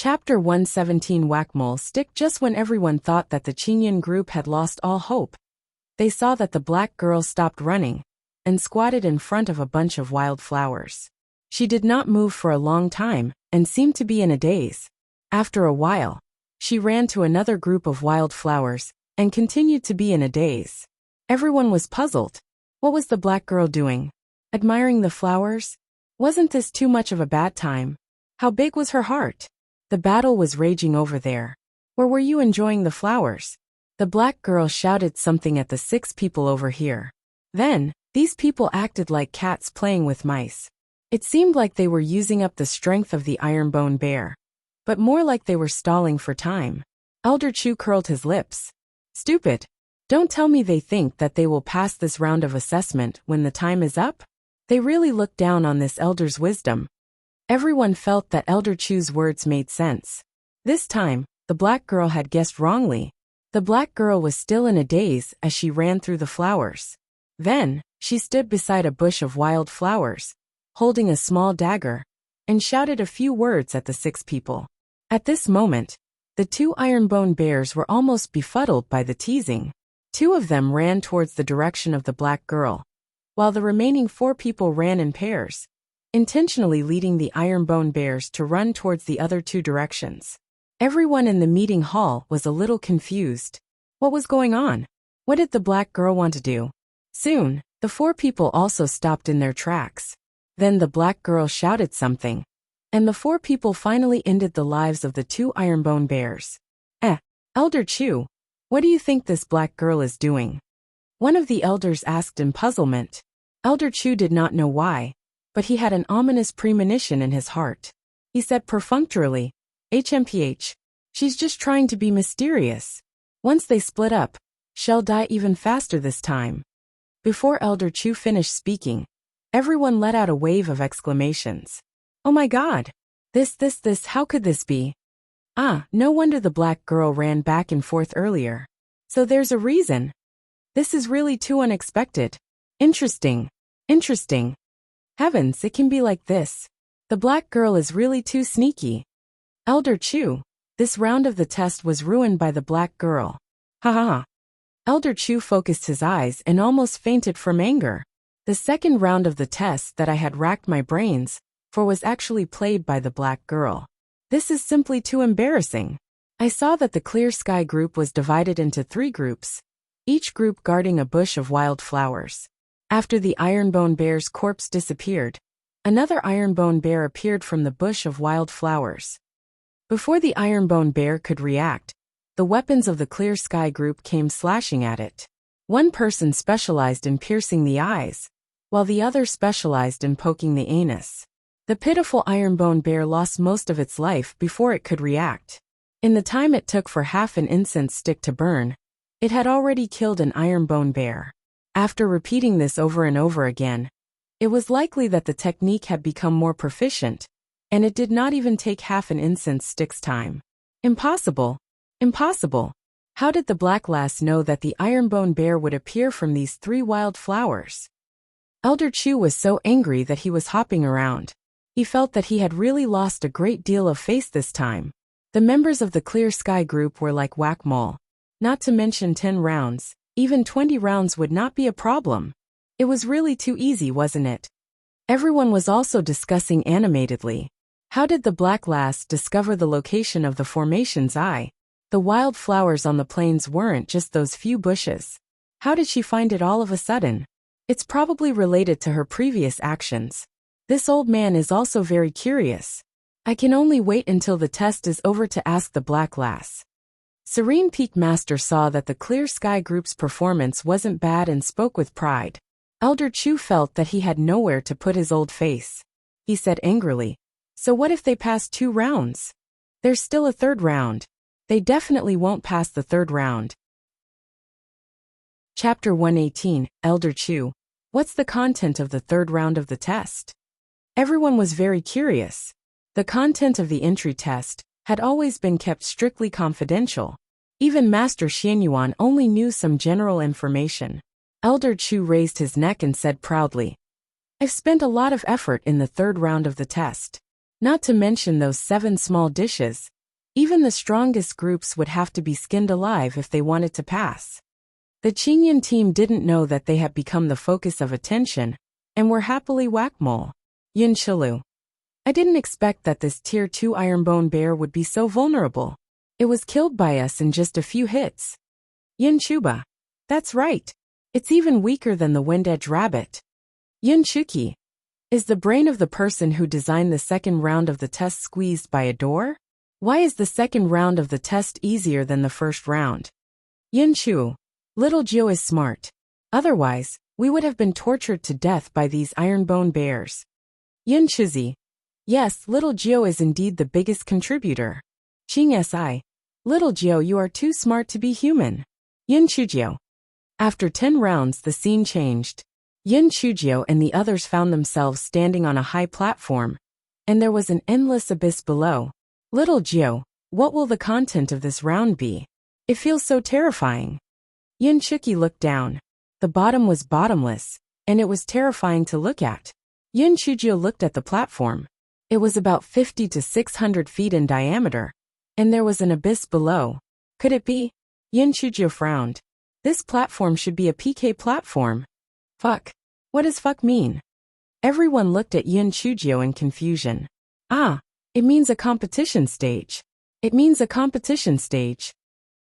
Chapter 117 Whack-Mole Stick. Just when everyone thought that the Qinyan group had lost all hope, they saw that the black girl stopped running and squatted in front of a bunch of wild flowers. She did not move for a long time and seemed to be in a daze. After a while, she ran to another group of wild flowers and continued to be in a daze. Everyone was puzzled. What was the black girl doing? Admiring the flowers? Wasn't this too much of a bad time? How big was her heart? The battle was raging over there. Or were you enjoying the flowers? The black girl shouted something at the 6 people over here. Then, these people acted like cats playing with mice. It seemed like they were using up the strength of the iron-bone bear, but more like they were stalling for time. Elder Chu curled his lips. Stupid. Don't tell me they think that they will pass this round of assessment when the time is up? They really looked down on this elder's wisdom. Everyone felt that Elder Chu's words made sense. This time, the black girl had guessed wrongly. The black girl was still in a daze as she ran through the flowers. Then, she stood beside a bush of wild flowers, holding a small dagger, and shouted a few words at the 6 people. At this moment, the 2 iron-bone bears were almost befuddled by the teasing. 2 of them ran towards the direction of the black girl, while the remaining 4 people ran in pairs, intentionally leading the iron-bone bears to run towards the other 2 directions. Everyone in the meeting hall was a little confused. What was going on? What did the black girl want to do? Soon, the 4 people also stopped in their tracks. Then the black girl shouted something, and the 4 people finally ended the lives of the 2 iron-bone bears. Elder Chu, what do you think this black girl is doing? One of the elders asked in puzzlement. Elder Chu did not know why, but he had an ominous premonition in his heart. He said perfunctorily, HMPH, she's just trying to be mysterious. Once they split up, she'll die even faster this time. Before Elder Chu finished speaking, everyone let out a wave of exclamations. Oh my God! This, how could this be? No wonder the black girl ran back and forth earlier. So there's a reason. This is really too unexpected. Interesting. Heavens, it can be like this. The black girl is really too sneaky. Elder Chu, this round of the test was ruined by the black girl. Ha ha ha. Elder Chu focused his eyes and almost fainted from anger. The second round of the test that I had racked my brains for was actually played by the black girl. This is simply too embarrassing. I saw that the Clear Sky group was divided into 3 groups, each group guarding a bush of wild flowers. After the iron-bone bear's corpse disappeared, another iron-bone bear appeared from the bush of wild flowers. Before the iron-bone bear could react, the weapons of the Clear Sky group came slashing at it. One person specialized in piercing the eyes, while the other specialized in poking the anus. The pitiful iron-bone bear lost most of its life before it could react. In the time it took for half an incense stick to burn, it had already killed an iron-bone bear. After repeating this over and over again, it was likely that the technique had become more proficient, and it did not even take half an incense stick's time. Impossible. How did the black lass know that the iron-bone bear would appear from these 3 wild flowers? Elder Chu was so angry that he was hopping around. He felt that he had really lost a great deal of face this time. The members of the Clear Sky group were like whack-mole. Not to mention 10 rounds, even 20 rounds would not be a problem. It was really too easy, wasn't it? Everyone was also discussing animatedly. How did the black lass discover the location of the formation's eye? The wild flowers on the plains weren't just those few bushes. How did she find it all of a sudden? It's probably related to her previous actions. This old man is also very curious. I can only wait until the test is over to ask the black lass. Serene Peak Master saw that the Clear Sky group's performance wasn't bad and spoke with pride. Elder Chu felt that he had nowhere to put his old face. He said angrily, so what if they pass 2 rounds? There's still a 3rd round. They definitely won't pass the 3rd round. Chapter 118, Elder Chu. What's the content of the 3rd round of the test? Everyone was very curious. The content of the entry test had always been kept strictly confidential. Even Master Xianyuan only knew some general information. Elder Chu raised his neck and said proudly, I've spent a lot of effort in the 3rd round of the test. Not to mention those 7 small dishes. Even the strongest groups would have to be skinned alive if they wanted to pass. The Qingyan team didn't know that they had become the focus of attention, and were happily whack-mole. Yin Shilu. I didn't expect that this Tier 2 ironbone bear would be so vulnerable. It was killed by us in just a few hits. Yin Chuba. That's right. It's even weaker than the wind-edge rabbit. Yin Chuki. Is the brain of the person who designed the second round of the test squeezed by a door? Why is the second round of the test easier than the first round? Yin Chu. Little Gio is smart. Otherwise, we would have been tortured to death by these ironbone bears. Yin Chizi. Yes, Little Gio is indeed the biggest contributor. Qing Si. Little Gio, you are too smart to be human. Yin Chujio. After 10 rounds, the scene changed. Yin Chujio and the others found themselves standing on a high platform, and there was an endless abyss below. Little Gio, what will the content of this round be? It feels so terrifying. Yin Chuki looked down. The bottom was bottomless, and it was terrifying to look at. Yin Chujio looked at the platform. It was about 50 to 600 feet in diameter, and there was an abyss below. Could it be? Yin Chujio frowned. This platform should be a PK platform. Fuck. What does fuck mean? Everyone looked at Yin Chujio in confusion. Ah, it means a competition stage. It means a competition stage.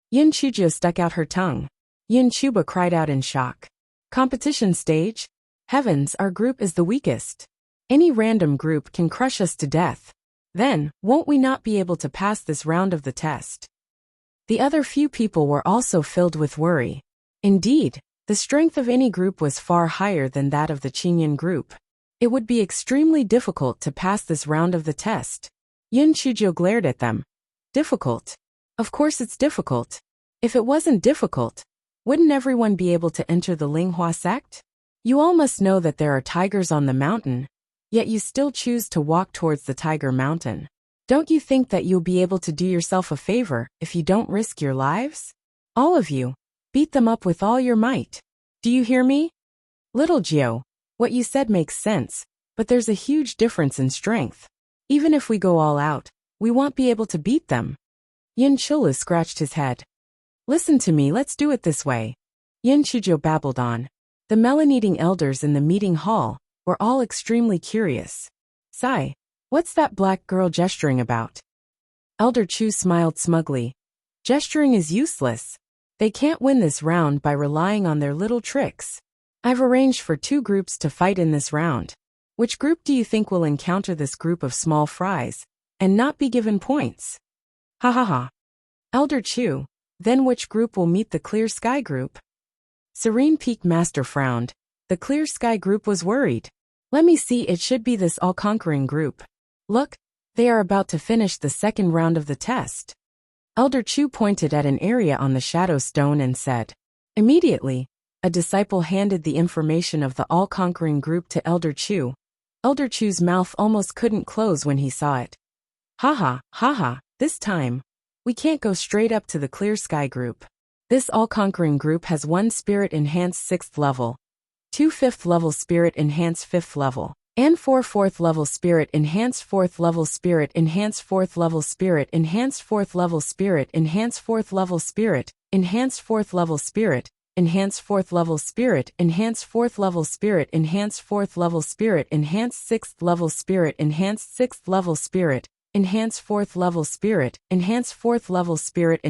Yin Chujio stuck out her tongue. Yin Chuba cried out in shock. Competition stage? Heavens, our group is the weakest. Any random group can crush us to death. Then, won't we not be able to pass this round of the test? The other few people were also filled with worry. Indeed, the strength of any group was far higher than that of the Qingyan group. It would be extremely difficult to pass this round of the test. Yin Chujio glared at them. Difficult? Of course it's difficult. If it wasn't difficult, wouldn't everyone be able to enter the Linghua sect? You all must know that there are tigers on the mountain, yet you still choose to walk towards the tiger mountain. Don't you think that you'll be able to do yourself a favor if you don't risk your lives? All of you. Beat them up with all your might. Do you hear me? Little Gio, what you said makes sense, but there's a huge difference in strength. Even if we go all out, we won't be able to beat them. Yin Chulu scratched his head. Listen to me, let's do it this way. Yin Chujio babbled on. The melon-eating elders in the meeting hall were all extremely curious. Sai, what's that black girl gesturing about? Elder Chu smiled smugly. Gesturing is useless. They can't win this round by relying on their little tricks. I've arranged for 2 groups to fight in this round. Which group do you think will encounter this group of small fries and not be given points? Ha ha ha. Elder Chu, then which group will meet the Clear Sky group? Serene Peak Master frowned. The Clear Sky group was worried. Let me see, it should be this all-conquering group. Look, they are about to finish the second round of the test. Elder Chu pointed at an area on the shadow stone and said. Immediately, a disciple handed the information of the all-conquering group to Elder Chu. Elder Chu's mouth almost couldn't close when he saw it. Haha, haha, this time, we can't go straight up to the Clear Sky group. This all-conquering group has 1 Spirit Enhanced 6th level, 2 5th level Spirit Enhanced 5th level, and 4 4th level Spirit Enhanced 4th level Spirit Enhanced 4th level Spirit Enhanced 4th level Spirit Enhanced 4th level Spirit Enhanced 4th level Spirit Enhanced 4th level Spirit Enhanced 4th level Spirit Enhanced 4th level Spirit Enhanced 6th level Spirit Enhanced 6th level Spirit Enhanced 4th level Spirit Enhanced 4th level Spirit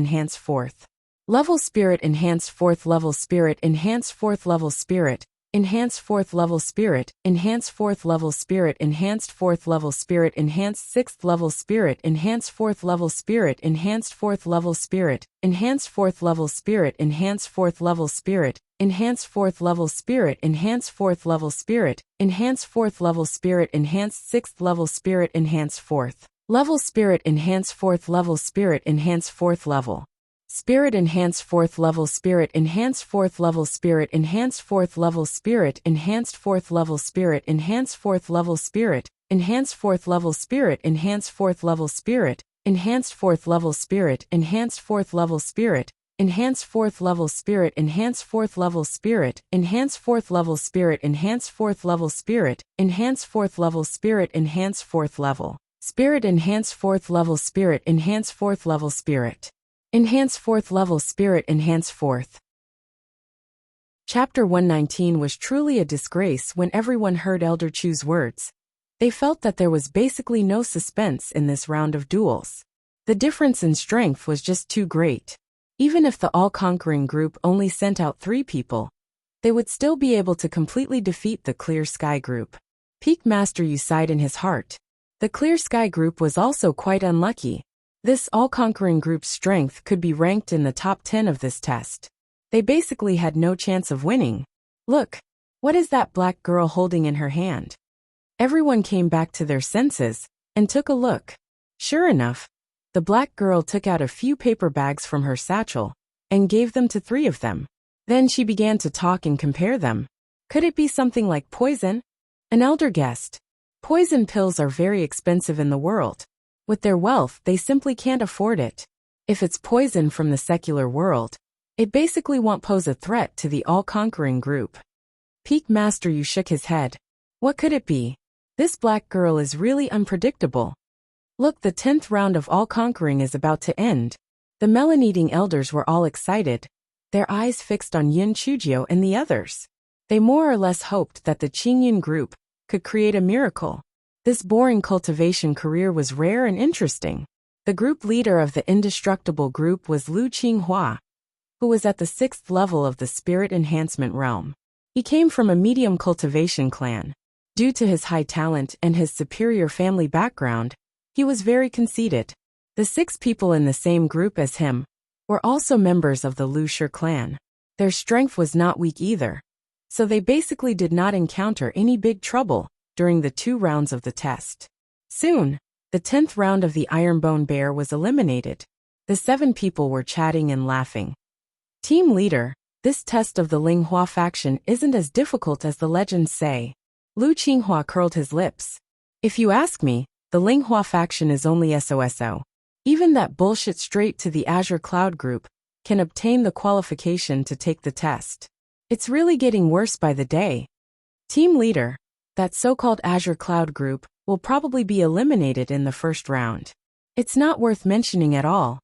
Enhanced 4th level Spirit Enhanced 4th level Spirit Enhanced 4th level Spirit Enhanced 4th level Spirit Enhanced 4th level Spirit Enhanced 4th level Spirit Enhanced 6th level Spirit Enhanced 4th level Spirit Enhanced 4th level Spirit Enhanced 4th level Spirit Enhanced 4th level Spirit Enhanced 4th level Spirit Enhanced 4th level Spirit Enhanced 4th level Spirit Enhanced 6th level Spirit Enhanced 4th level Spirit Enhanced 4th level Spirit Enhanced 4th level Spirit Enhanced 4th level Spirit Enhanced 4th level Spirit Enhanced 4th level Spirit Enhanced 4th level Spirit Enhanced 4th level Spirit Enhanced 4th level Spirit Enhanced 4th level Spirit Enhanced 4th level Spirit Enhanced 4th level Spirit Enhanced 4th level Spirit Enhanced 4th level Spirit Enhanced 4th level Spirit Enhanced 4th level Spirit Enhanced 4th level Spirit Enhanced 4th level Spirit enhance 4th level spirit enhance 4th level spirit. Enhance 4th level spirit enhance 4th. Chapter 119 was truly a disgrace when everyone heard Elder Chu's words. They felt that there was basically no suspense in this round of duels. The difference in strength was just too great. Even if the all-conquering group only sent out 3 people, they would still be able to completely defeat the Clear Sky group. Peak Master Yu sighed in his heart. The Clear Sky group was also quite unlucky. This all-conquering group's strength could be ranked in the top 10 of this test. They basically had no chance of winning. Look, what is that black girl holding in her hand? Everyone came back to their senses and took a look. Sure enough, the black girl took out a few paper bags from her satchel and gave them to 3 of them. Then she began to talk and compare them. Could it be something like poison? An elder guessed. Poison pills are very expensive in the world. With their wealth, they simply can't afford it. If it's poison from the secular world, it basically won't pose a threat to the all-conquering group. Peak Master Yu shook his head. What could it be? This black girl is really unpredictable. Look, the 10th round of all-conquering is about to end. The melon-eating elders were all excited, their eyes fixed on Yin Chujio and the others. They more or less hoped that the Qingyan group could create a miracle. This boring cultivation career was rare and interesting. The group leader of the indestructible group was Lu Qinghua, who was at the 6th level of the spirit enhancement realm. He came from a medium cultivation clan. Due to his high talent and his superior family background, he was very conceited. The 6 people in the same group as him were also members of the Lu Shi clan. Their strength was not weak either, so they basically did not encounter any big trouble during the 2 rounds of the test. Soon, the 10th round of the Ironbone Bear was eliminated. The 7 people were chatting and laughing. Team leader, this test of the Linghua faction isn't as difficult as the legends say. Lu Qinghua curled his lips. If you ask me, the Linghua faction is only SOSO. Even that bullshit straight to the Azure Cloud group can obtain the qualification to take the test. It's really getting worse by the day. Team leader, that so-called Azure Cloud group will probably be eliminated in the 1st round. It's not worth mentioning at all.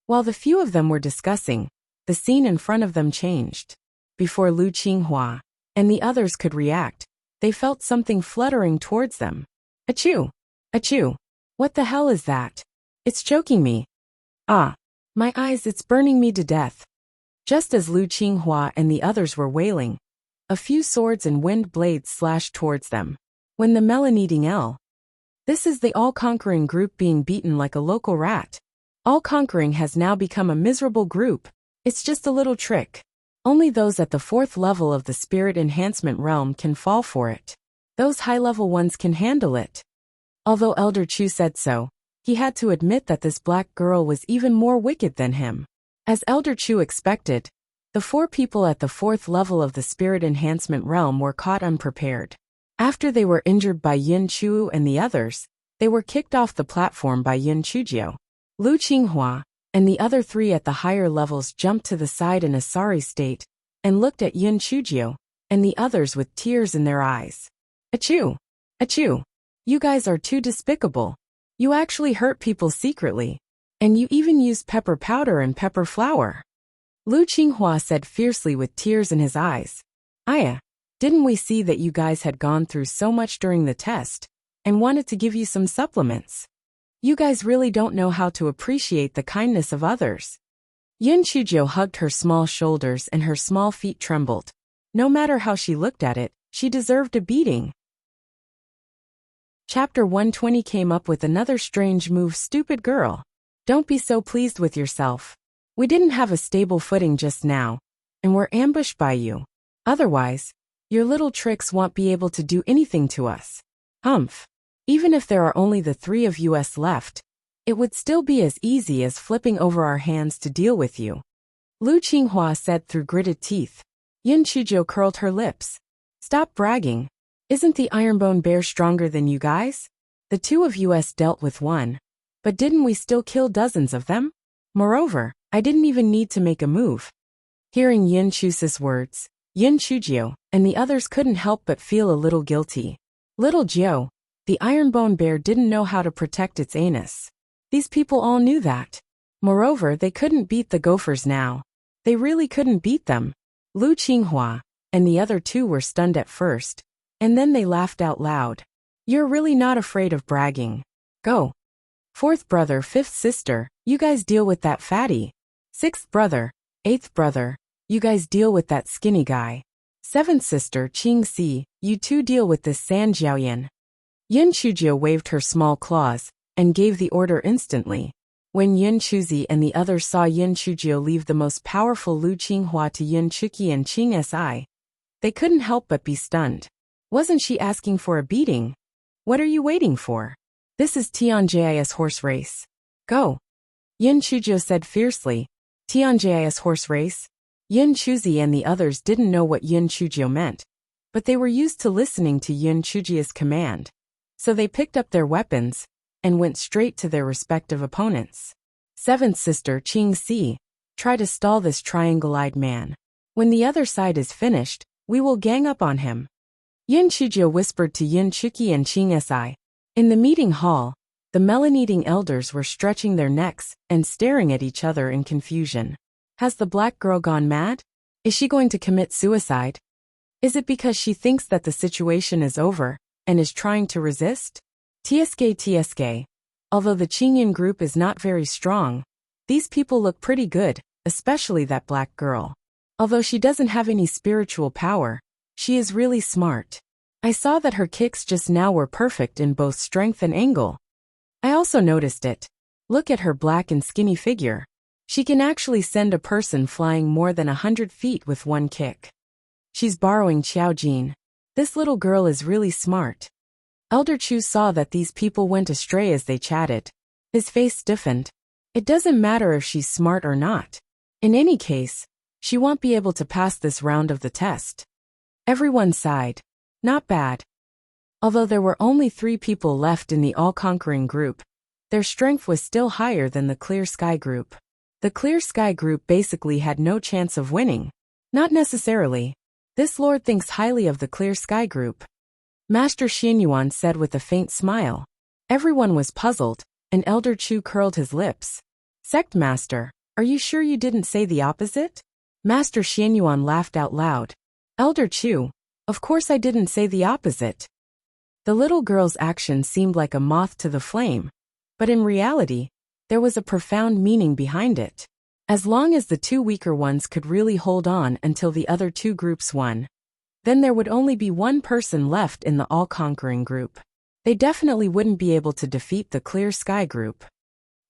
While the few of them were discussing, the scene in front of them changed. Before Lu Qinghua and the others could react, they felt something fluttering towards them. Achoo! Achoo! What the hell is that? It's choking me. Ah! My eyes, it's burning me to death. Just as Lu Qinghua and the others were wailing, a few swords and wind blades slashed towards them. When the melon-eating L. This is the all-conquering group being beaten like a local rat. All-conquering has now become a miserable group. It's just a little trick. Only those at the 4th level of the spirit enhancement realm can fall for it. Those high-level ones can handle it. Although Elder Chu said so, he had to admit that this black girl was even more wicked than him. As Elder Chu expected, the 4 people at the 4th level of the spirit enhancement realm were caught unprepared. After they were injured by Yin Chu and the others, they were kicked off the platform by Yin Chujio. Lu Qinghua and the other 3 at the higher levels jumped to the side in a sorry state and looked at Yin Chujio and the others with tears in their eyes. Achoo! Achoo! You guys are too despicable. You actually hurt people secretly. And you even used pepper powder and pepper flour. Lu Qinghua said fiercely with tears in his eyes. Aya, didn't we see that you guys had gone through so much during the test and wanted to give you some supplements? You guys really don't know how to appreciate the kindness of others. Yin Chujio hugged her small shoulders and her small feet trembled. No matter how she looked at it, she deserved a beating. Chapter 120 came up with another strange move. Stupid girl. Don't be so pleased with yourself. We didn't have a stable footing just now, and were ambushed by you. Otherwise, your little tricks won't be able to do anything to us. Humph. Even if there are only the 3 of us left, it would still be as easy as flipping over our hands to deal with you. Lu Qinghua said through gritted teeth. Yin Chujio curled her lips. Stop bragging. Isn't the Ironbone Bear stronger than you guys? The 2 of us dealt with one, but didn't we still kill dozens of them? Moreover, I didn't even need to make a move. Hearing Yin Chu's words, Yin Chujio and the others couldn't help but feel a little guilty. Little Jiu, The ironbone bear didn't know how to protect its anus. These people all knew that. Moreover, they couldn't beat the gophers now. They really couldn't beat them. Lu Qinghua and the other two were stunned at first, and then they laughed out loud. You're really not afraid of bragging. Go. Fourth brother, fifth sister, you guys deal with that fatty. Sixth brother, eighth brother, you guys deal with that skinny guy. Seventh sister, Qing Si, you two deal with this San Jiaoyan. Yin Chuzhou waved her small claws and gave the order instantly. When Yin Chuzi and the others saw Yin Chuzhou leave the most powerful Lu Qinghua to Yin Chuqi and Qing Si, they couldn't help but be stunned. Wasn't she asking for a beating? What are you waiting for? This is Tianjis horse race. Go. Yin Chuzhou said fiercely. Tianjis horse race? Yin Chuzi and the others didn't know what Yin Chuzhou meant, but they were used to listening to Yin Chuji's command. So they picked up their weapons and went straight to their respective opponents. Seventh sister, Qing Si, try to stall this triangle-eyed man. When the other side is finished, we will gang up on him. Yin Chuzhou whispered to Yin Chuqi and Qing Si. In the meeting hall, the melon-eating elders were stretching their necks and staring at each other in confusion. Has the black girl gone mad? Is she going to commit suicide? Is it because she thinks that the situation is over and is trying to resist? TSK. Although the Qingyan group is not very strong, these people look pretty good, especially that black girl. Although she doesn't have any spiritual power, she is really smart. I saw that her kicks just now were perfect in both strength and angle. I also noticed it. Look at her black and skinny figure. She can actually send a person flying more than 100 feet with one kick. She's borrowing Qiao Jin. This little girl is really smart. Elder Chu saw that these people went astray as they chatted. His face stiffened. It doesn't matter if she's smart or not. In any case, she won't be able to pass this round of the test. Everyone sighed. Not bad. Although there were only 3 people left in the all-conquering group, their strength was still higher than the Clear Sky group. The Clear Sky group basically had no chance of winning. Not necessarily. This lord thinks highly of the Clear Sky group. Master Xianyuan said with a faint smile. Everyone was puzzled, and Elder Chu curled his lips. Sect Master, are you sure you didn't say the opposite? Master Xianyuan laughed out loud. Elder Chu, of course I didn't say the opposite. The little girl's action seemed like a moth to the flame, but in reality, there was a profound meaning behind it. As long as the 2 weaker ones could really hold on until the other 2 groups won, then there would only be 1 person left in the all-conquering group. They definitely wouldn't be able to defeat the Clear Sky group.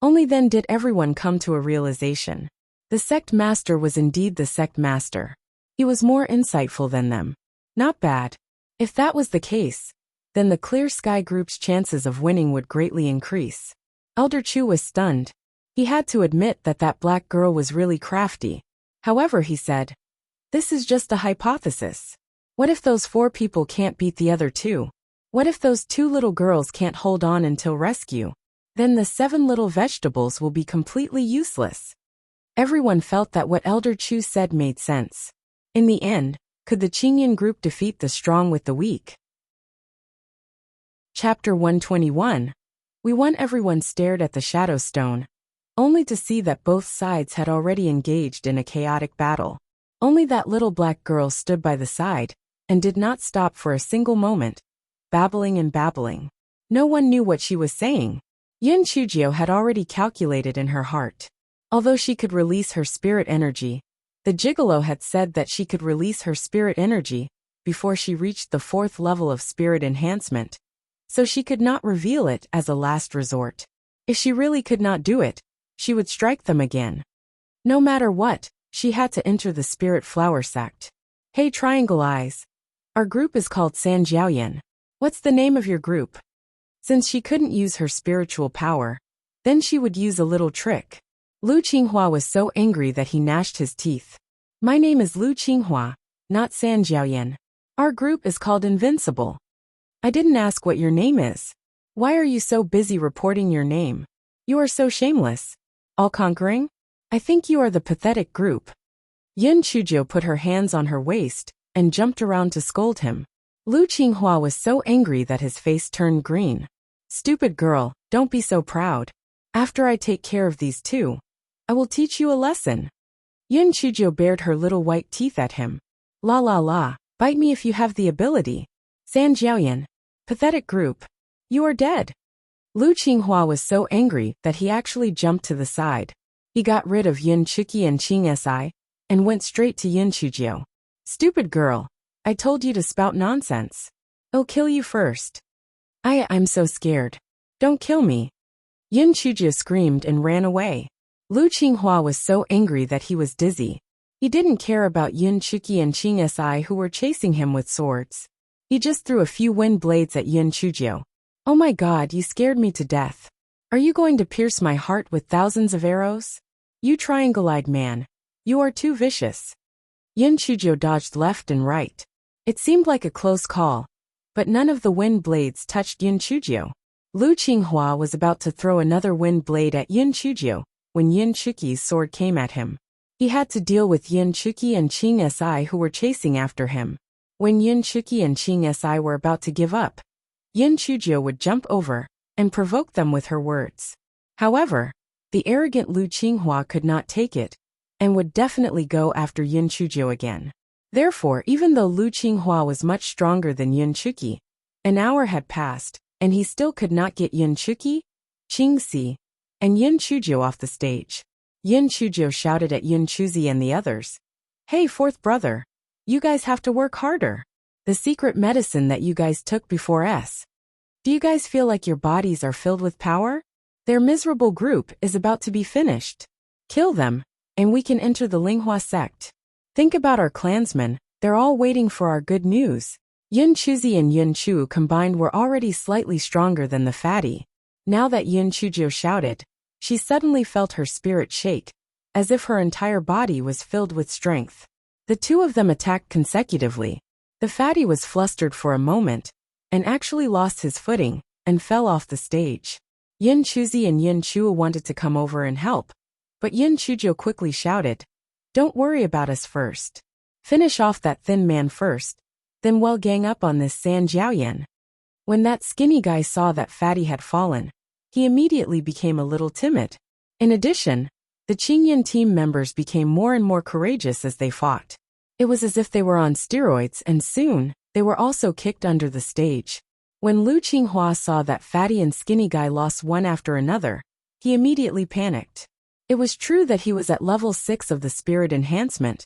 Only then did everyone come to a realization. The sect master was indeed the sect master. He was more insightful than them. Not bad. If that was the case, then the Clear Sky group's chances of winning would greatly increase. Elder Chu was stunned. He had to admit that that black girl was really crafty. However, he said, this is just a hypothesis. What if those 4 people can't beat the other 2? What if those 2 little girls can't hold on until rescue? Then the 7 little vegetables will be completely useless. Everyone felt that what Elder Chu said made sense. In the end, could the Qingyan group defeat the strong with the weak? Chapter 121. We won. Everyone stared at the Shadow Stone, only to see that both sides had already engaged in a chaotic battle. Only that little black girl stood by the side, and did not stop for a single moment, babbling and babbling. No one knew what she was saying. Yin Chuzhou had already calculated in her heart. Although she could release her spirit energy, the gigolo had said that she could release her spirit energy before she reached the 4th level of spirit enhancement, so she could not reveal it as a last resort. If she really could not do it, she would strike them again. No matter what, she had to enter the Spirit Flower sect. Hey Triangle Eyes. Our group is called San Jiaoyan. What's the name of your group? Since she couldn't use her spiritual power, then she would use a little trick. Lu Qinghua was so angry that he gnashed his teeth. My name is Lu Qinghua, not San Jiaoyan. Our group is called Invincible. I didn't ask what your name is. Why are you so busy reporting your name? You are so shameless. All-conquering? I think you are the pathetic group. Yin Chuzhou put her hands on her waist and jumped around to scold him. Lu Qinghua was so angry that his face turned green. Stupid girl, don't be so proud. After I take care of these two, I will teach you a lesson. Yun Chuzhou bared her little white teeth at him. La la la, bite me if you have the ability. San Jiaoyan. Pathetic group. You are dead. Lu Qinghua was so angry that he actually jumped to the side. He got rid of Yun Chuqi and Qing Si, and went straight to Yun Chuzhou. Stupid girl. I told you to spout nonsense. I'll kill you first. I'm so scared. Don't kill me. Yun Chuzhou screamed and ran away. Lu Qinghua was so angry that he was dizzy. He didn't care about Yun Chuqi and Qing Si who were chasing him with swords. He just threw a few wind blades at Yun Chuzhou. Oh my god, you scared me to death. Are you going to pierce my heart with thousands of arrows? You triangle-eyed man. You are too vicious. Yun Chuzhou dodged left and right. It seemed like a close call, but none of the wind blades touched Yun Chuzhou. Lu Qinghua was about to throw another wind blade at Yun Chuzhou when Yun Chuqi's sword came at him. He had to deal with Yun Chuqi and Qing Si who were chasing after him. When Yun Chuqi and Qing Si were about to give up, Yun Chuzhou would jump over and provoke them with her words. However, the arrogant Lu Qinghua could not take it and would definitely go after Yun Chuzhou again. Therefore, even though Lu Qinghua was much stronger than Yun Chuqi, an hour had passed, and he still could not get Yun Chuqi, Qing Si, and Yun Chuzhou off the stage. Yun Chuzhou shouted at Yun Chuzi and the others. Hey, fourth brother. You guys have to work harder. The secret medicine that you guys took before S. Do you guys feel like your bodies are filled with power? Their miserable group is about to be finished. Kill them, and we can enter the Linghua sect. Think about our clansmen, they're all waiting for our good news. Yun Chuzi and Yun Chu combined were already slightly stronger than the fatty. Now that Yun Chuzhou shouted, she suddenly felt her spirit shake, as if her entire body was filled with strength. The two of them attacked consecutively. The fatty was flustered for a moment, and actually lost his footing, and fell off the stage. Yun Chuzi and Yun Chu wanted to come over and help, but Yun Chuzhou quickly shouted, Don't worry about us first. Finish off that thin man first, then we'll gang up on this San Jiaoyan. When that skinny guy saw that fatty had fallen, he immediately became a little timid. In addition, the Qingyan team members became more and more courageous as they fought. It was as if they were on steroids, and soon, they were also kicked under the stage. When Lu Qinghua saw that fatty and skinny guy lost one after another, he immediately panicked. It was true that he was at level 6 of the spirit enhancement,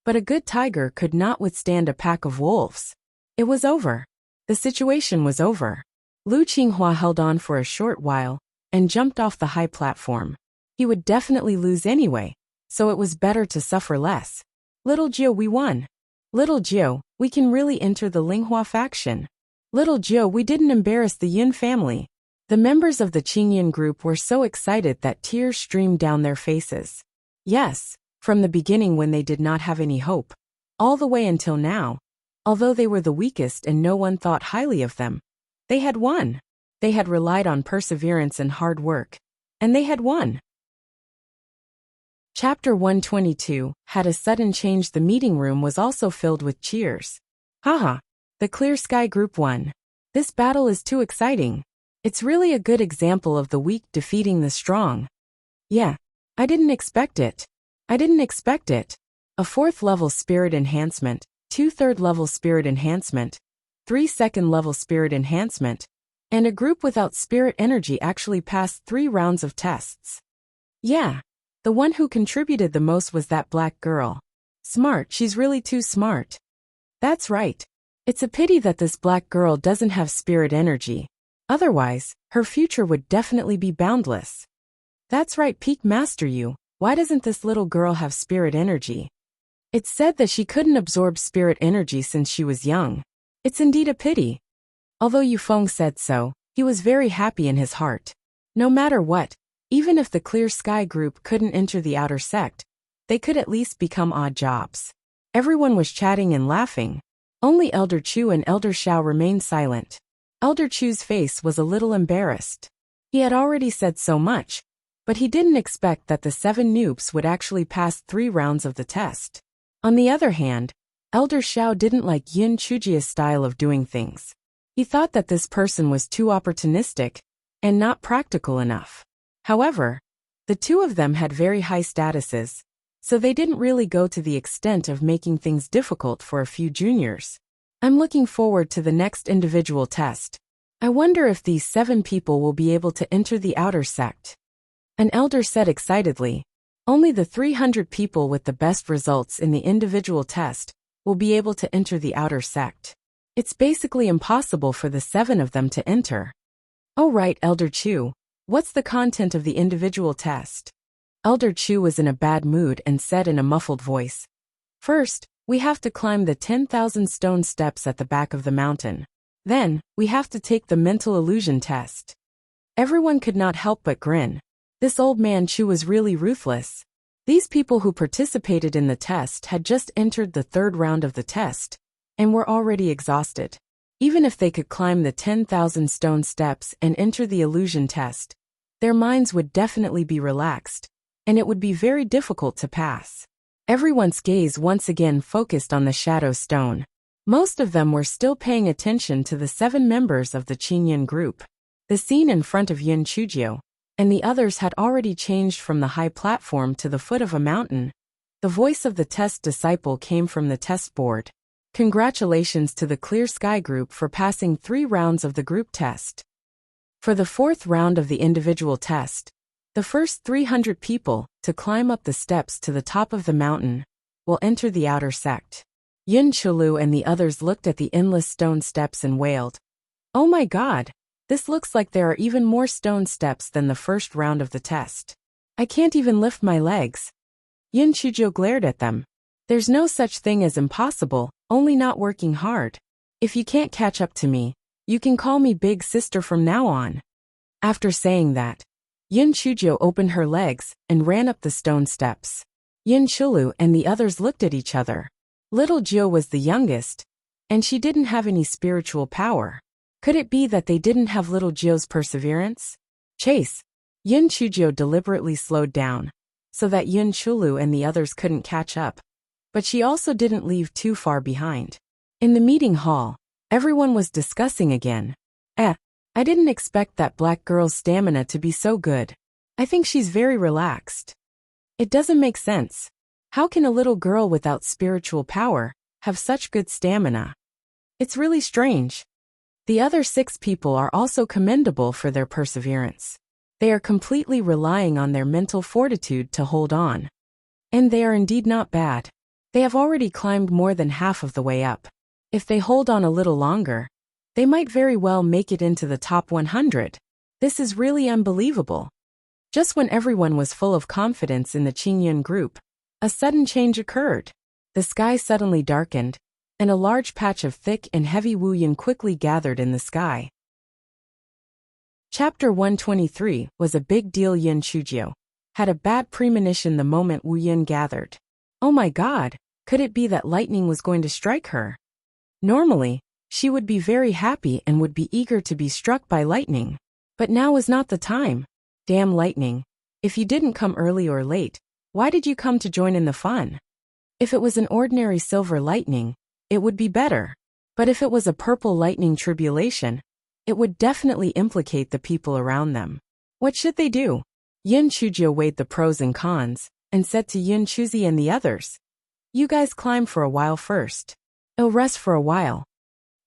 but a good tiger could not withstand a pack of wolves. It was over. The situation was over. Lu Qinghua held on for a short while and jumped off the high platform. He would definitely lose anyway, so it was better to suffer less. Little Jiu, we won. Little Jiu, we can really enter the Linghua faction. Little Jiu, we didn't embarrass the Yin family. The members of the Qingyan group were so excited that tears streamed down their faces. Yes, from the beginning when they did not have any hope, all the way until now, although they were the weakest and no one thought highly of them, they had won. They had relied on perseverance and hard work, and they had won. Chapter 122 had a sudden change. The meeting room was also filled with cheers. Haha, the Clear Sky Group won. This battle is too exciting. It's really a good example of the weak defeating the strong. Yeah, I didn't expect it. I didn't expect it. A 4th level spirit enhancement, 2 3rd level spirit enhancement, 3 2nd level spirit enhancement, and a group without spirit energy actually passed 3 rounds of tests. Yeah. The one who contributed the most was that black girl. Smart, she's really too smart. That's right. It's a pity that this black girl doesn't have spirit energy. Otherwise, her future would definitely be boundless. That's right, Peak Master Yu, why doesn't this little girl have spirit energy? It's said that she couldn't absorb spirit energy since she was young. It's indeed a pity. Although Yu Feng said so, he was very happy in his heart. No matter what, even if the Clear Sky Group couldn't enter the outer sect, they could at least become odd jobs. Everyone was chatting and laughing. Only Elder Chu and Elder Xiao remained silent. Elder Chu's face was a little embarrassed. He had already said so much, but he didn't expect that the 7 noobs would actually pass 3 rounds of the test. On the other hand, Elder Xiao didn't like Yin Chujia's style of doing things. He thought that this person was too opportunistic and not practical enough. However, the two of them had very high statuses, so they didn't really go to the extent of making things difficult for a few juniors. I'm looking forward to the next individual test. I wonder if these 7 people will be able to enter the outer sect. An elder said excitedly. Only the 300 people with the best results in the individual test will be able to enter the outer sect. It's basically impossible for the 7 of them to enter. Oh right, Elder Chu. What's the content of the individual test? Elder Chu was in a bad mood and said in a muffled voice. First, we have to climb the 10,000 stone steps at the back of the mountain. Then, we have to take the mental illusion test. Everyone could not help but grin. This old man Chu was really ruthless. These people who participated in the test had just entered the 3rd round of the test, and were already exhausted. Even if they could climb the 10,000 stone steps and enter the illusion test, their minds would definitely be relaxed, and it would be very difficult to pass. Everyone's gaze once again focused on the shadow stone. Most of them were still paying attention to the 7 members of the Qinyan group. The scene in front of Yin Chujio and the others had already changed from the high platform to the foot of a mountain. The voice of the test disciple came from the test board. Congratulations to the Clear Sky group for passing 3 rounds of the group test. For the 4th round of the individual test, the first 300 people to climb up the steps to the top of the mountain will enter the outer sect. Yin Chulu and the others looked at the endless stone steps and wailed. Oh my god, this looks like there are even more stone steps than the first round of the test. I can't even lift my legs. Yin Chujo glared at them. There's no such thing as impossible, only not working hard. If you can't catch up to me, you can call me Big Sister from now on. After saying that, Yin Chujo opened her legs and ran up the stone steps. Yin Chulu and the others looked at each other. Little Jio was the youngest, and she didn't have any spiritual power. Could it be that they didn't have little Jio's perseverance? Chase. Yin Chujo deliberately slowed down, so that Yin Chulu and the others couldn't catch up. But she also didn't leave too far behind. In the meeting hall, everyone was discussing again. I didn't expect that black girl's stamina to be so good. I think she's very relaxed. It doesn't make sense. How can a little girl without spiritual power have such good stamina? It's really strange. The other 6 people are also commendable for their perseverance. They are completely relying on their mental fortitude to hold on. And they are indeed not bad. They have already climbed more than half of the way up. If they hold on a little longer, they might very well make it into the top 100. This is really unbelievable. Just when everyone was full of confidence in the Qingyun group, a sudden change occurred. The sky suddenly darkened, and a large patch of thick and heavy Wuyan quickly gathered in the sky. Chapter 123 was a big deal. Yin Chujio had a bad premonition the moment Wuyan gathered. Oh my god, could it be that lightning was going to strike her? Normally, she would be very happy and would be eager to be struck by lightning. But now was not the time. Damn lightning. If you didn't come early or late, why did you come to join in the fun? If it was an ordinary silver lightning, it would be better. But if it was a purple lightning tribulation, it would definitely implicate the people around them. What should they do? Yin Chujio weighed the pros and cons, and said to Yin Chuzi and the others, you guys climb for a while first. I'll rest for a while.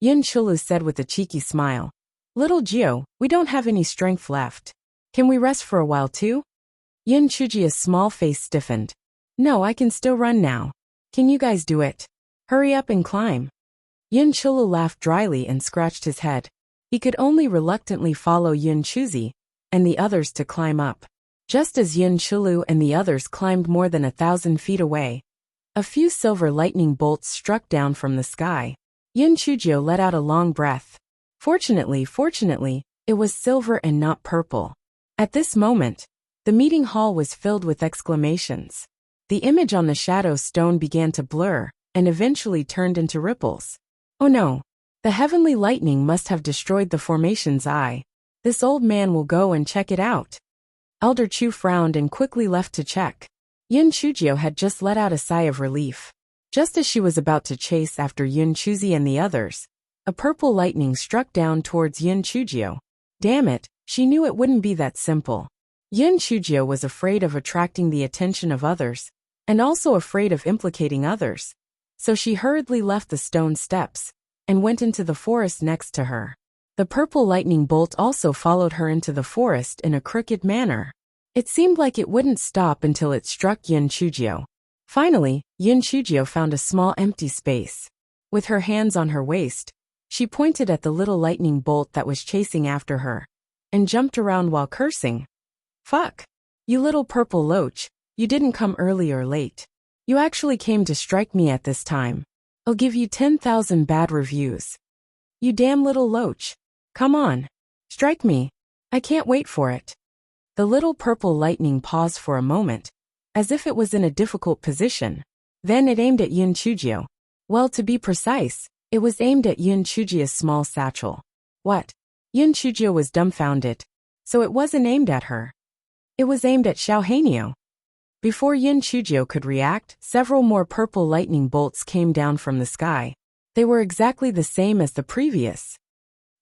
Yin Chulu said with a cheeky smile. Little Jio, we don't have any strength left. Can we rest for a while too? Yin Chuji's small face stiffened. No, I can still run now. Can you guys do it? Hurry up and climb. Yin Chulu laughed dryly and scratched his head. He could only reluctantly follow Yin Chuzi and the others to climb up. Just as Yin Chulu and the others climbed more than 1,000 feet away, a few silver lightning bolts struck down from the sky. Yin Chujio let out a long breath. Fortunately, it was silver and not purple. At this moment, the meeting hall was filled with exclamations. The image on the shadow stone began to blur, and eventually turned into ripples. Oh no, the heavenly lightning must have destroyed the formation's eye. This old man will go and check it out. Elder Chu frowned and quickly left to check. Yin Chujio had just let out a sigh of relief. Just as she was about to chase after Yun Chuzi and the others, a purple lightning struck down towards Yun Chujio. Damn it, she knew it wouldn't be that simple. Yun Chujio was afraid of attracting the attention of others, and also afraid of implicating others. So she hurriedly left the stone steps, and went into the forest next to her. The purple lightning bolt also followed her into the forest in a crooked manner. It seemed like it wouldn't stop until it struck Yun Chujio. Finally, Yun Chujio found a small empty space. With her hands on her waist, she pointed at the little lightning bolt that was chasing after her, and jumped around while cursing. Fuck! You little purple loach, you didn't come early or late. You actually came to strike me at this time. I'll give you 10,000 bad reviews. You damn little loach. Come on. Strike me. I can't wait for it. The little purple lightning paused for a moment, as if it was in a difficult position. Then it aimed at Yun Chujio. Well, to be precise, it was aimed at Yun Chujio's small satchel. What? Yun Chujio was dumbfounded. So it wasn't aimed at her. It was aimed at Xiao Hanyo. Before Yun Chujio could react, several more purple lightning bolts came down from the sky. They were exactly the same as the previous.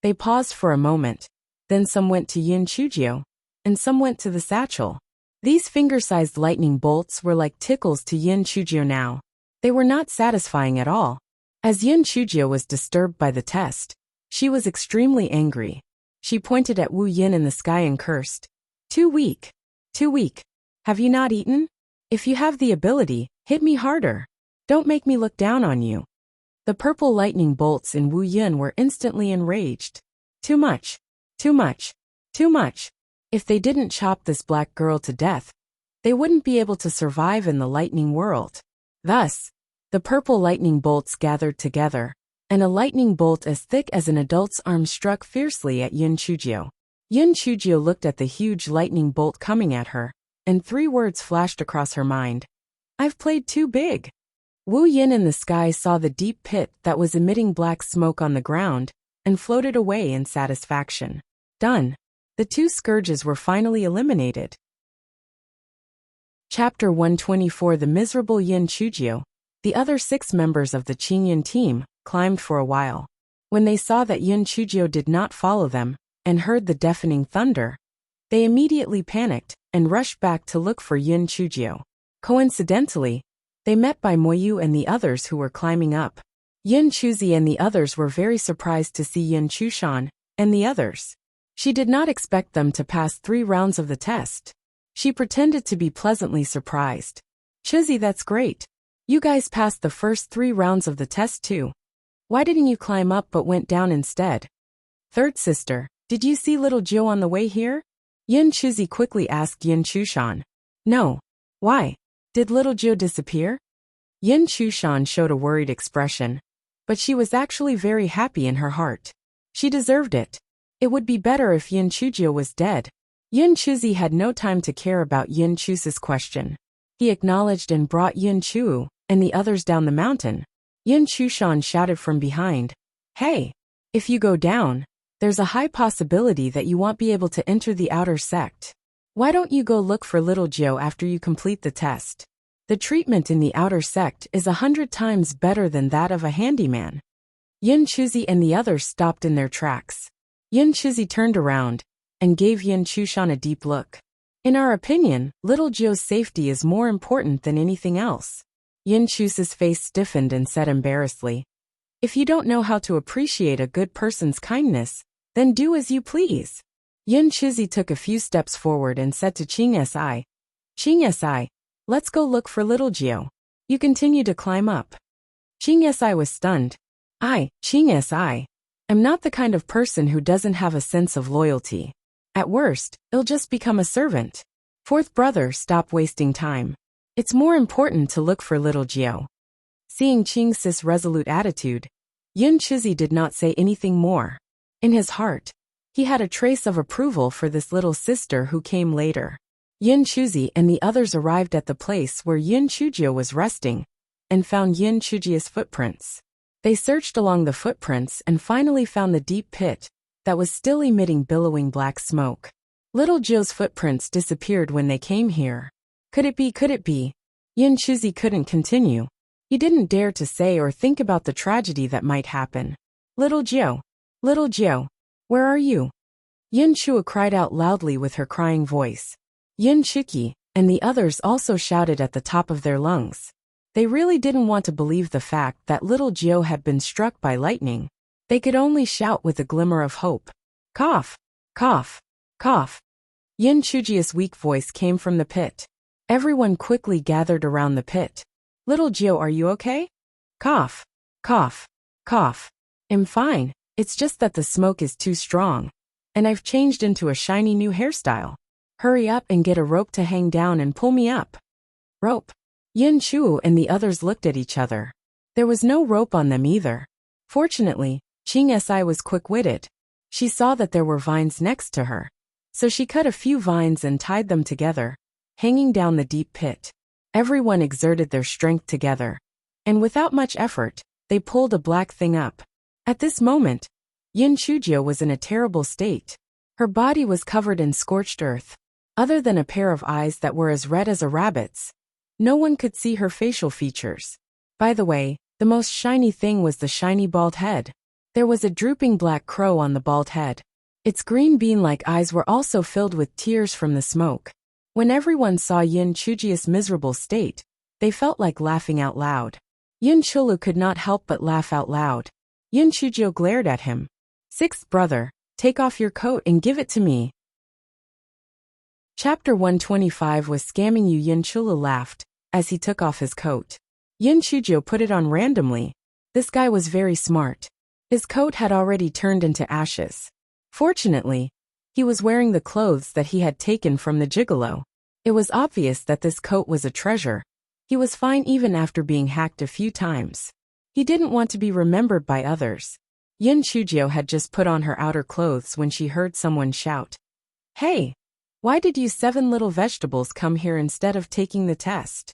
They paused for a moment. Then some went to Yun Chujio, and some went to the satchel. These finger-sized lightning bolts were like tickles to Yun Chujio now. They were not satisfying at all. As Yun Chujio was disturbed by the test, she was extremely angry. She pointed at Wu Yin in the sky and cursed. Too weak. Too weak. Have you not eaten? If you have the ability, hit me harder. Don't make me look down on you. The purple lightning bolts in Wu Yin were instantly enraged. Too much. Too much. Too much. If they didn't chop this black girl to death, they wouldn't be able to survive in the lightning world. Thus, the purple lightning bolts gathered together, and a lightning bolt as thick as an adult's arm struck fiercely at Yun Chujio. Yun Chujio looked at the huge lightning bolt coming at her, and 3 words flashed across her mind. I've played too big. Wu Yin in the sky saw the deep pit that was emitting black smoke on the ground, and floated away in satisfaction. Done. The 2 scourges were finally eliminated. Chapter 124. The miserable Yun Chujio. The other 6 members of the Qingyun team climbed for a while. When they saw that Yun Chujio did not follow them, and heard the deafening thunder, they immediately panicked and rushed back to look for Yun Chujio. Coincidentally, they met by Moyu and the others who were climbing up. Yun Chuzi and the others were very surprised to see Yun Chushan and the others. She did not expect them to pass 3 rounds of the test. She pretended to be pleasantly surprised. Chuzi, that's great. You guys passed the first 3 rounds of the test too. Why didn't you climb up but went down instead? Third sister, did you see little Jiu on the way here? Yun Chuzi quickly asked Yun Chushan. No. Why? Did little Jiu disappear? Yun Chushan showed a worried expression, but she was actually very happy in her heart. She deserved it. It would be better if Yun Chujio was dead. Yun Chuzi had no time to care about Yun Chu's question. He acknowledged and brought Yun Chu and the others down the mountain. Yun Chushan shouted from behind, Hey! If you go down, there's a high possibility that you won't be able to enter the outer sect. Why don't you go look for little Jiu after you complete the test? The treatment in the outer sect is 100 times better than that of a handyman. Yun Chuzi and the others stopped in their tracks. Yun Chuzi turned around and gave Yun Chushan a deep look. In our opinion, little Jiu's safety is more important than anything else. Yun Chu's face stiffened and said embarrassedly, If you don't know how to appreciate a good person's kindness, then do as you please. Yun Chuzi took a few steps forward and said to Qing Si, Qing Si, let's go look for little Jiu. You continue to climb up. Qing Si was stunned. Qing Si, I'm not the kind of person who doesn't have a sense of loyalty. At worst, I'll just become a servant. Fourth brother, stop wasting time. It's more important to look for little Jiu. Seeing Qing Si's resolute attitude, Yun Chuzi did not say anything more. In his heart, he had a trace of approval for this little sister who came later. Yun Chuzi and the others arrived at the place where Yun Chujio was resting, and found Yun Chujio's footprints. They searched along the footprints and finally found the deep pit that was still emitting billowing black smoke. Little Jiu's footprints disappeared when they came here. Could it be? Yun Chuzi couldn't continue. He didn't dare to say or think about the tragedy that might happen. Little Jiao, where are you? Yin Chua cried out loudly with her crying voice. Yin Chuki and the others also shouted at the top of their lungs. They really didn't want to believe the fact that little Jiao had been struck by lightning. They could only shout with a glimmer of hope. Cough, cough, cough. Yin Chujia's weak voice came from the pit. Everyone quickly gathered around the pit. Little Jiao, are you okay? Cough, cough, cough. I'm fine, it's just that the smoke is too strong. And I've changed into a shiny new hairstyle. Hurry up and get a rope to hang down and pull me up. Rope. Yin Chu and the others looked at each other. There was no rope on them either. Fortunately, Qing Si was quick-witted. She saw that there were vines next to her. So she cut a few vines and tied them together, hanging down the deep pit. Everyone exerted their strength together. And without much effort, they pulled a black thing up. At this moment, Yin Chujio was in a terrible state. Her body was covered in scorched earth. Other than a pair of eyes that were as red as a rabbit's, no one could see her facial features. By the way, the most shiny thing was the shiny bald head. There was a drooping black crow on the bald head. Its green bean-like eyes were also filled with tears from the smoke. When everyone saw Yin Chujio's miserable state, they felt like laughing out loud. Yin Chulu could not help but laugh out loud. Yin Chujio glared at him. Sixth brother, take off your coat and give it to me. Chapter 125 was scamming you. Yin Chulu laughed as he took off his coat. Yin Chujio put it on randomly. This guy was very smart. His coat had already turned into ashes. Fortunately, he was wearing the clothes that he had taken from the gigolo. It was obvious that this coat was a treasure. He was fine even after being hacked a few times. He didn't want to be remembered by others. Yin Chujio had just put on her outer clothes when she heard someone shout. Hey! Why did you 7 little vegetables come here instead of taking the test?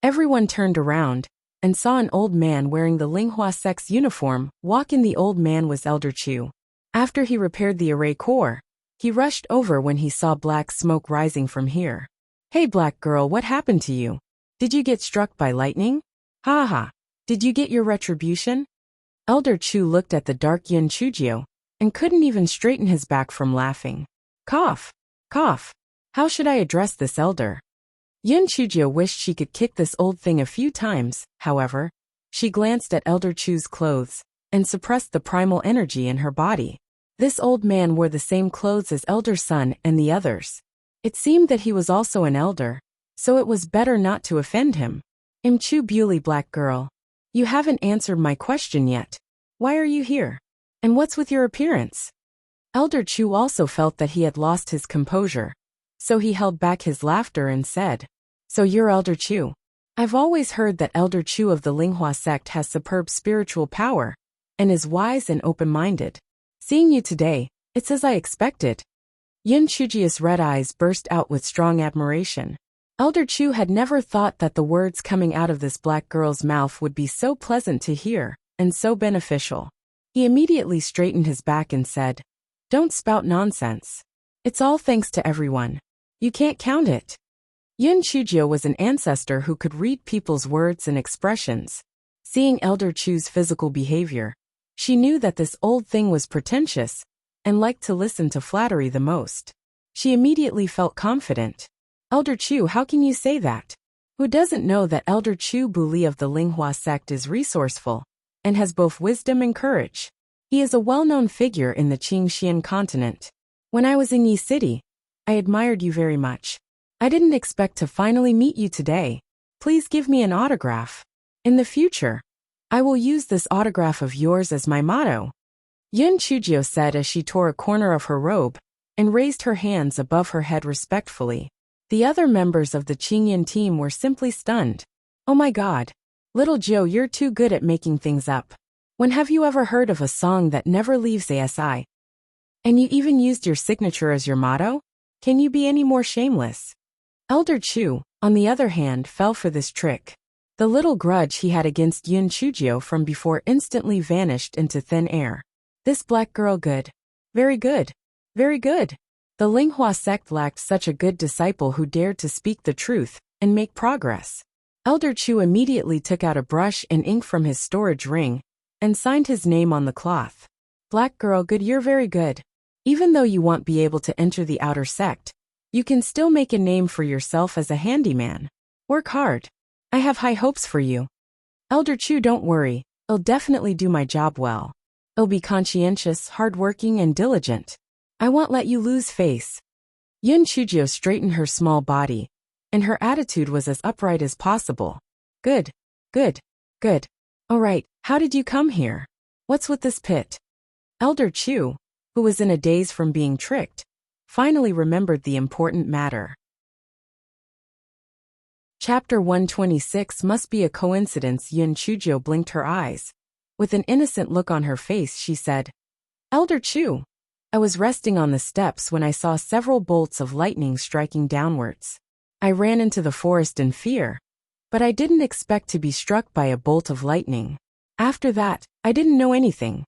Everyone turned around and saw an old man wearing the Linghua sect's uniform walk in. The old man was Elder Chu. After he repaired the array core, he rushed over when he saw black smoke rising from here. Hey black girl, what happened to you? Did you get struck by lightning? Ha ha. Did you get your retribution? Elder Chu looked at the dark Yin Chujio and couldn't even straighten his back from laughing. Cough. Cough. How should I address this elder? Yin Chujio wished she could kick this old thing a few times. However, she glanced at Elder Chu's clothes and suppressed the primal energy in her body. This old man wore the same clothes as Elder Sun and the others. It seemed that he was also an elder, so it was better not to offend him. Chu Bewley, black girl. You haven't answered my question yet. Why are you here? And what's with your appearance? Elder Chu also felt that he had lost his composure, so he held back his laughter and said, So you're Elder Chu. I've always heard that Elder Chu of the Linghua sect has superb spiritual power, and is wise and open-minded. Seeing you today, it's as I expected. Yin Chujio's red eyes burst out with strong admiration. Elder Chu had never thought that the words coming out of this black girl's mouth would be so pleasant to hear, and so beneficial. He immediately straightened his back and said, Don't spout nonsense. It's all thanks to everyone. You can't count it. Yin Chujio was an ancestor who could read people's words and expressions. Seeing Elder Chu's physical behavior, she knew that this old thing was pretentious and liked to listen to flattery the most. She immediately felt confident. Elder Chu, how can you say that? Who doesn't know that Elder Chu Buli of the Linghua sect is resourceful and has both wisdom and courage? He is a well-known figure in the Qingxian continent. When I was in Yi City, I admired you very much. I didn't expect to finally meet you today. Please give me an autograph. In the future, I will use this autograph of yours as my motto. Yin Chujio said as she tore a corner of her robe and raised her hands above her head respectfully. The other members of the Qingyan team were simply stunned. Oh my god. Little Joe, you're too good at making things up. When have you ever heard of a song that never leaves ASI? And you even used your signature as your motto? Can you be any more shameless? Elder Chu, on the other hand, fell for this trick. The little grudge he had against Yin Chujio from before instantly vanished into thin air. This black girl good. Very good. Very good. The Linghua sect lacked such a good disciple who dared to speak the truth and make progress. Elder Chu immediately took out a brush and ink from his storage ring and signed his name on the cloth. Black girl, good, you're very good. Even though you won't be able to enter the outer sect, you can still make a name for yourself as a handyman. Work hard. I have high hopes for you. Elder Chu, don't worry, I'll definitely do my job well. I'll be conscientious, hardworking, and diligent. I won't let you lose face. Yun Chujio straightened her small body, and her attitude was as upright as possible. Good, good, good. All right, how did you come here? What's with this pit? Elder Chu, who was in a daze from being tricked, finally remembered the important matter. Chapter 126 Must be a coincidence. Yun Chujio blinked her eyes. With an innocent look on her face, she said, Elder Chu, I was resting on the steps when I saw several bolts of lightning striking downwards. I ran into the forest in fear, but I didn't expect to be struck by a bolt of lightning. After that, I didn't know anything.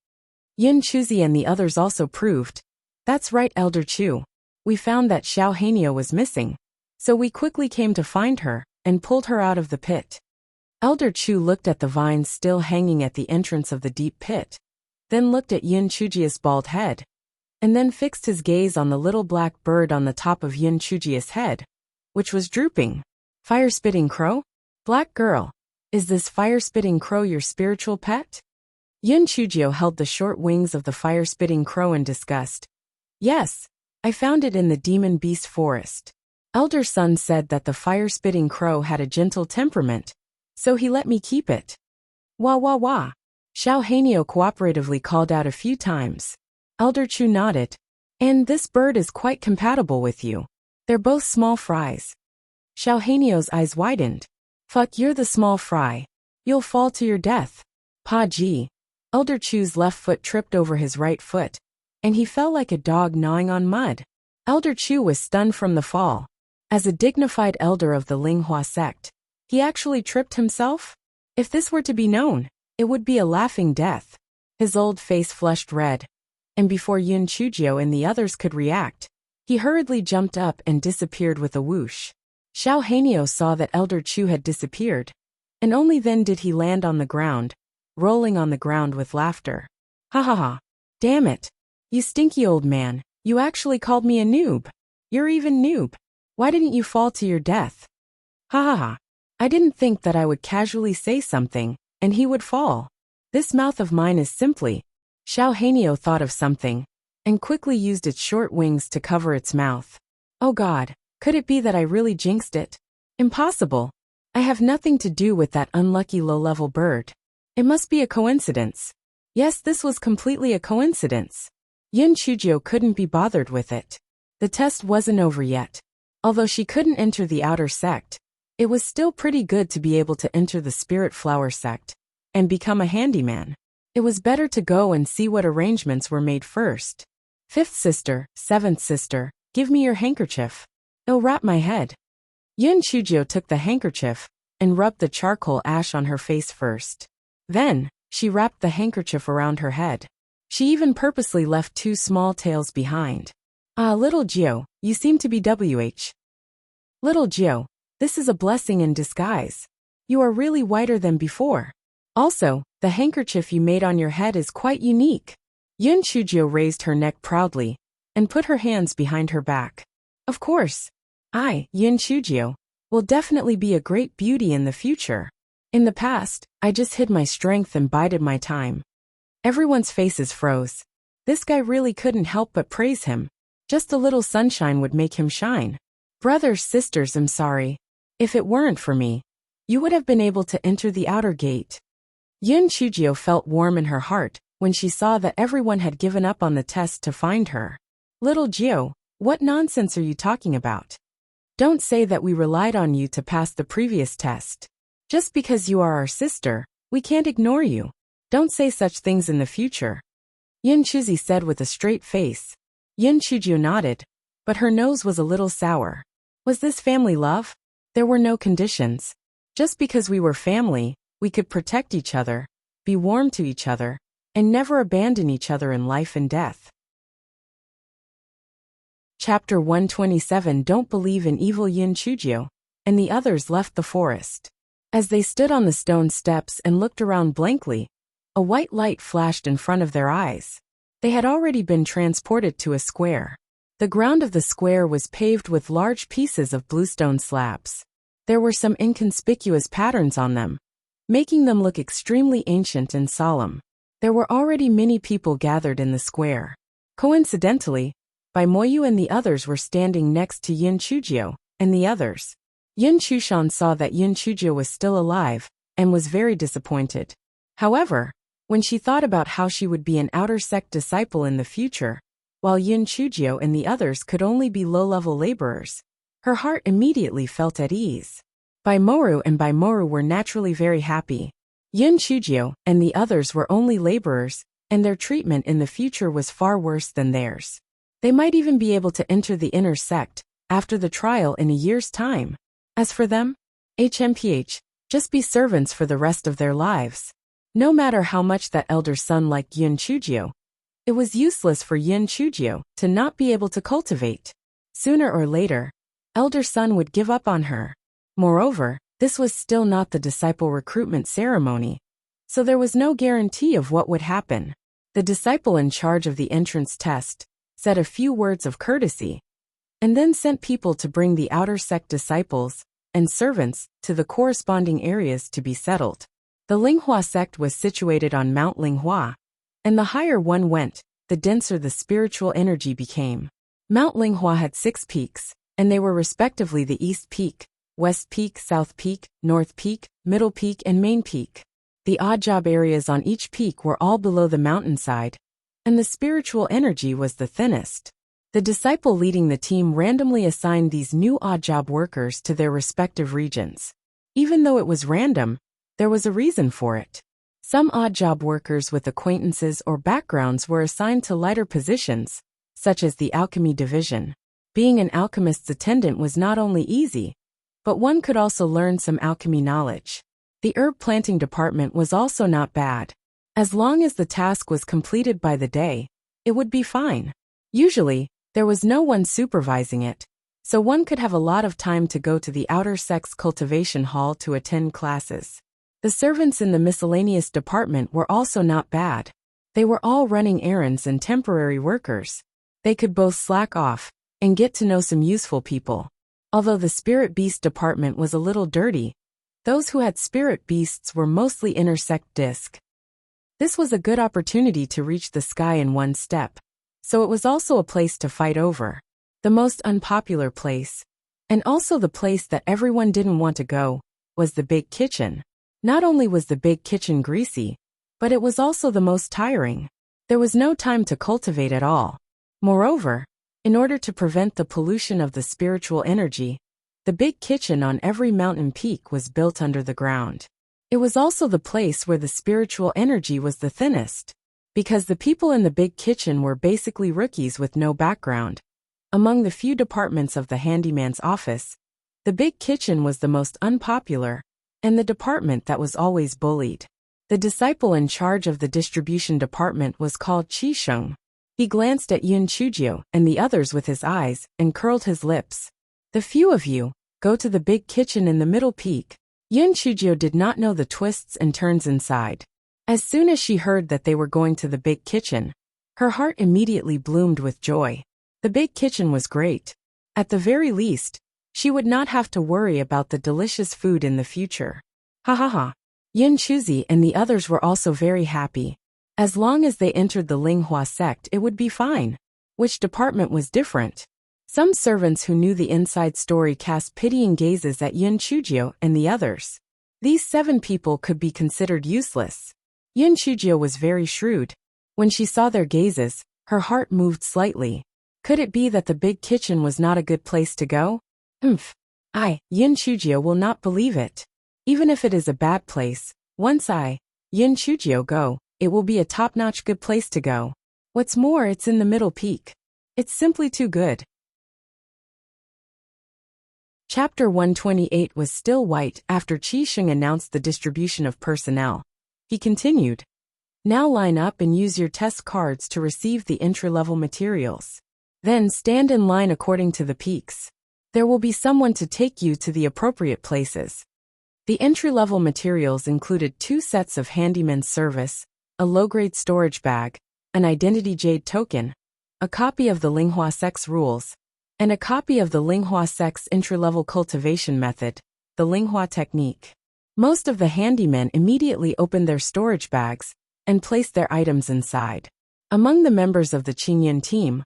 Yun Chuzi and the others also proved. That's right, Elder Chu. We found that Xiao Hanyo was missing, so we quickly came to find her and pulled her out of the pit. Elder Chu looked at the vines still hanging at the entrance of the deep pit, then looked at Yun Chujia's bald head, and then fixed his gaze on the little black bird on the top of Yun Chujia's head, which was drooping. Fire-spitting crow? Black girl, is this fire-spitting crow your spiritual pet? Yun Chujio held the short wings of the fire-spitting crow in disgust. Yes, I found it in the demon beast forest. Elder Sun said that the fire-spitting crow had a gentle temperament, so he let me keep it. Wah wah wah. Xiao Hanyo cooperatively called out a few times. Elder Chu nodded. And this bird is quite compatible with you. They're both small fries. Xiao Hanyo's eyes widened. Fuck, you're the small fry. You'll fall to your death. Pa Ji. Elder Chu's left foot tripped over his right foot, and he fell like a dog gnawing on mud. Elder Chu was stunned from the fall. As a dignified elder of the Linghua sect, he actually tripped himself? If this were to be known, it would be a laughing death. His old face flushed red, and before Yun Chujio and the others could react, he hurriedly jumped up and disappeared with a whoosh. Xiao Hanyo saw that Elder Chu had disappeared, and only then did he land on the ground, rolling on the ground with laughter. Ha ha ha. Damn it. You stinky old man, you actually called me a noob. You're even noob. Why didn't you fall to your death? Ha ha ha. I didn't think that I would casually say something, and he would fall. This mouth of mine is simply... Xiao Hanyo thought of something, and quickly used its short wings to cover its mouth. Oh God, could it be that I really jinxed it? Impossible. I have nothing to do with that unlucky low-level bird. It must be a coincidence. Yes, this was completely a coincidence. Yun Chujio couldn't be bothered with it. The test wasn't over yet. Although she couldn't enter the outer sect, it was still pretty good to be able to enter the Spirit Flower sect and become a handyman. It was better to go and see what arrangements were made first. Fifth sister, seventh sister, give me your handkerchief. It'll wrap my head. Yun Chujio took the handkerchief and rubbed the charcoal ash on her face first. Then, she wrapped the handkerchief around her head. She even purposely left 2 small tails behind. Ah, little Gio, you seem to be WH. Little Gio, this is a blessing in disguise. You are really whiter than before. Also, the handkerchief you made on your head is quite unique. Yun Chujio raised her neck proudly and put her hands behind her back. Of course. I, Yun Chujio, will definitely be a great beauty in the future. In the past, I just hid my strength and bided my time. Everyone's faces froze. This guy really couldn't help but praise him. Just a little sunshine would make him shine. Brothers, sisters, I'm sorry. If it weren't for me, you would have been able to enter the outer gate. Yun Chujio felt warm in her heart when she saw that everyone had given up on the test to find her. Little Gio, what nonsense are you talking about? Don't say that we relied on you to pass the previous test. Just because you are our sister, we can't ignore you. Don't say such things in the future. Yun Chuzi said with a straight face. Yun Chujio nodded, but her nose was a little sour. Was this family love? There were no conditions. Just because we were family, we could protect each other, be warm to each other, and never abandon each other in life and death. Chapter 127 Don't believe in evil. Yun Chujio and the others left the forest. As they stood on the stone steps and looked around blankly, a white light flashed in front of their eyes. They had already been transported to a square. The ground of the square was paved with large pieces of bluestone slabs. There were some inconspicuous patterns on them, making them look extremely ancient and solemn. There were already many people gathered in the square. Coincidentally, Bai Moyu and the others were standing next to Yin Chujio and the others. Yin Chushan saw that Yin Chujio was still alive and was very disappointed. However, when she thought about how she would be an outer sect disciple in the future, while Yin Chujio and the others could only be low-level laborers, her heart immediately felt at ease. Bai Moru were naturally very happy. Yin Chujio and the others were only laborers, and their treatment in the future was far worse than theirs. They might even be able to enter the inner sect after the trial in a year's time. As for them, HMPH, just be servants for the rest of their lives. No matter how much that elder son liked Yin Chujio, it was useless for Yin Chujio to not be able to cultivate. Sooner or later, elder son would give up on her. Moreover, this was still not the disciple recruitment ceremony, so there was no guarantee of what would happen. The disciple in charge of the entrance test said a few words of courtesy, and then sent people to bring the outer sect disciples and servants to the corresponding areas to be settled. The Linghua sect was situated on Mount Linghua, and the higher one went, the denser the spiritual energy became. Mount Linghua had 6 peaks, and they were respectively the East Peak, West Peak, South Peak, North Peak, Middle Peak, and Main Peak. The odd job areas on each peak were all below the mountainside, and the spiritual energy was the thinnest. The disciple leading the team randomly assigned these new odd job workers to their respective regions. Even though it was random, there was a reason for it. Some odd job workers with acquaintances or backgrounds were assigned to lighter positions, such as the alchemy division. Being an alchemist's attendant was not only easy, but one could also learn some alchemy knowledge. The herb planting department was also not bad. As long as the task was completed by the day, it would be fine. Usually, there was no one supervising it, so one could have a lot of time to go to the outer sect's cultivation hall to attend classes. The servants in the miscellaneous department were also not bad. They were all running errands and temporary workers. They could both slack off and get to know some useful people. Although the spirit beast department was a little dirty, those who had spirit beasts were mostly inner sect disc. This was a good opportunity to reach the sky in one step, so it was also a place to fight over. The most unpopular place, and also the place that everyone didn't want to go, was the big kitchen. Not only was the big kitchen greasy, but it was also the most tiring. There was no time to cultivate at all. Moreover, in order to prevent the pollution of the spiritual energy, the big kitchen on every mountain peak was built under the ground. It was also the place where the spiritual energy was the thinnest, because the people in the big kitchen were basically rookies with no background. Among the few departments of the handyman's office, the big kitchen was the most unpopular, and the department that was always bullied. The disciple in charge of the distribution department was called Qi Sheng. He glanced at Yin Chujio and the others with his eyes and curled his lips. The few of you, go to the big kitchen in the middle peak. Yin Chujio did not know the twists and turns inside. As soon as she heard that they were going to the big kitchen, her heart immediately bloomed with joy. The big kitchen was great. At the very least, she would not have to worry about the delicious food in the future. Ha ha ha. Yin Chuzi and the others were also very happy. As long as they entered the Linghua sect, it would be fine. Which department was different? Some servants who knew the inside story cast pitying gazes at Yin Chujio and the others. These 7 people could be considered useless. Yin Chujio was very shrewd. When she saw their gazes, her heart moved slightly. Could it be that the big kitchen was not a good place to go? Yin Chujio will not believe it. Even if it is a bad place, once Yin Chujio go, it will be a top-notch good place to go. What's more, it's in the middle peak. It's simply too good. Chapter 128 was still white after Qi Sheng announced the distribution of personnel. He continued, "Now line up and use your test cards to receive the entry-level materials. Then stand in line according to the peaks. There will be someone to take you to the appropriate places. The entry-level materials included 2 sets of handyman's service, a low-grade storage bag, an identity jade token, a copy of the Linghua Sect's rules, and a copy of the Linghua Sect's entry-level cultivation method, the Linghua technique. Most of the handymen immediately opened their storage bags and placed their items inside. Among the members of the Qingyan team,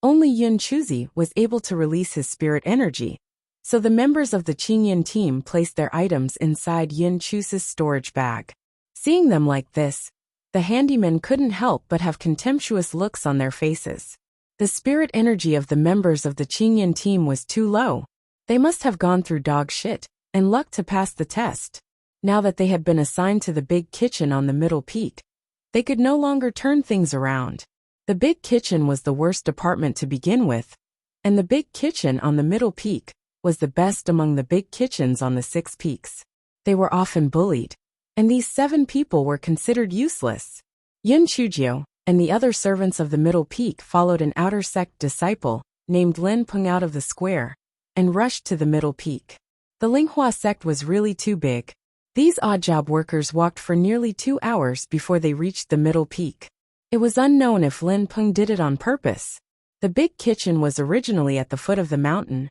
only Yun Chuzi was able to release his spirit energy, so the members of the Qingyan team placed their items inside Yun Chuzi's storage bag. Seeing them like this, the handymen couldn't help but have contemptuous looks on their faces. The spirit energy of the members of the Qingyan team was too low. They must have gone through dog shit and luck to pass the test. Now that they had been assigned to the big kitchen on the middle peak, they could no longer turn things around. The big kitchen was the worst department to begin with, and the big kitchen on the middle peak was the best among the big kitchens on the 6 peaks. They were often bullied, and these 7 people were considered useless. Yun Chujio and the other servants of the middle peak followed an outer sect disciple named Lin Peng out of the square and rushed to the middle peak. The Linghua sect was really too big. These odd job workers walked for nearly 2 hours before they reached the middle peak. It was unknown if Lin Peng did it on purpose. The big kitchen was originally at the foot of the mountain,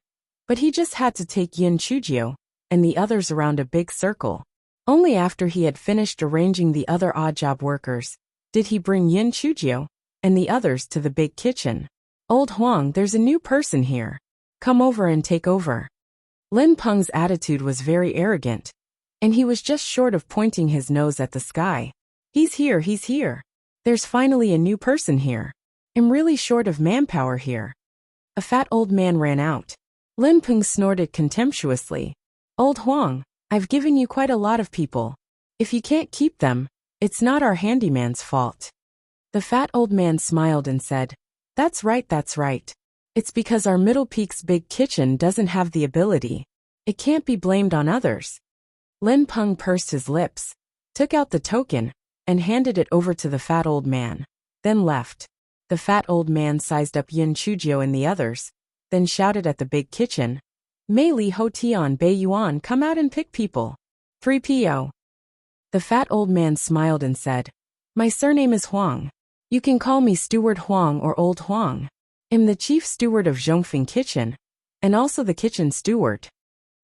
but he just had to take Yin Chujio and the others around a big circle. Only after he had finished arranging the other odd job workers did he bring Yin Chujio and the others to the big kitchen. "Old Huang, there's a new person here. Come over and take over." Lin Peng's attitude was very arrogant, and he was just short of pointing his nose at the sky. He's here, he's here. There's finally a new person here. I'm really short of manpower here." A fat old man ran out. Lin Peng snorted contemptuously. "Old Huang, I've given you quite a lot of people. If you can't keep them, it's not our handyman's fault." The fat old man smiled and said, that's right. It's because our Middle Peak's big kitchen doesn't have the ability. It can't be blamed on others." Lin Peng pursed his lips, took out the token, and handed it over to the fat old man, then left. The fat old man sized up Yin Chujio and the others, then shouted at the big kitchen, "Mei Li Ho Tian Bei Yuan, come out and pick people. 3PO. The fat old man smiled and said, "My surname is Huang. You can call me Steward Huang or Old Huang. I'm the chief steward of Zhongfeng Kitchen, and also the kitchen steward."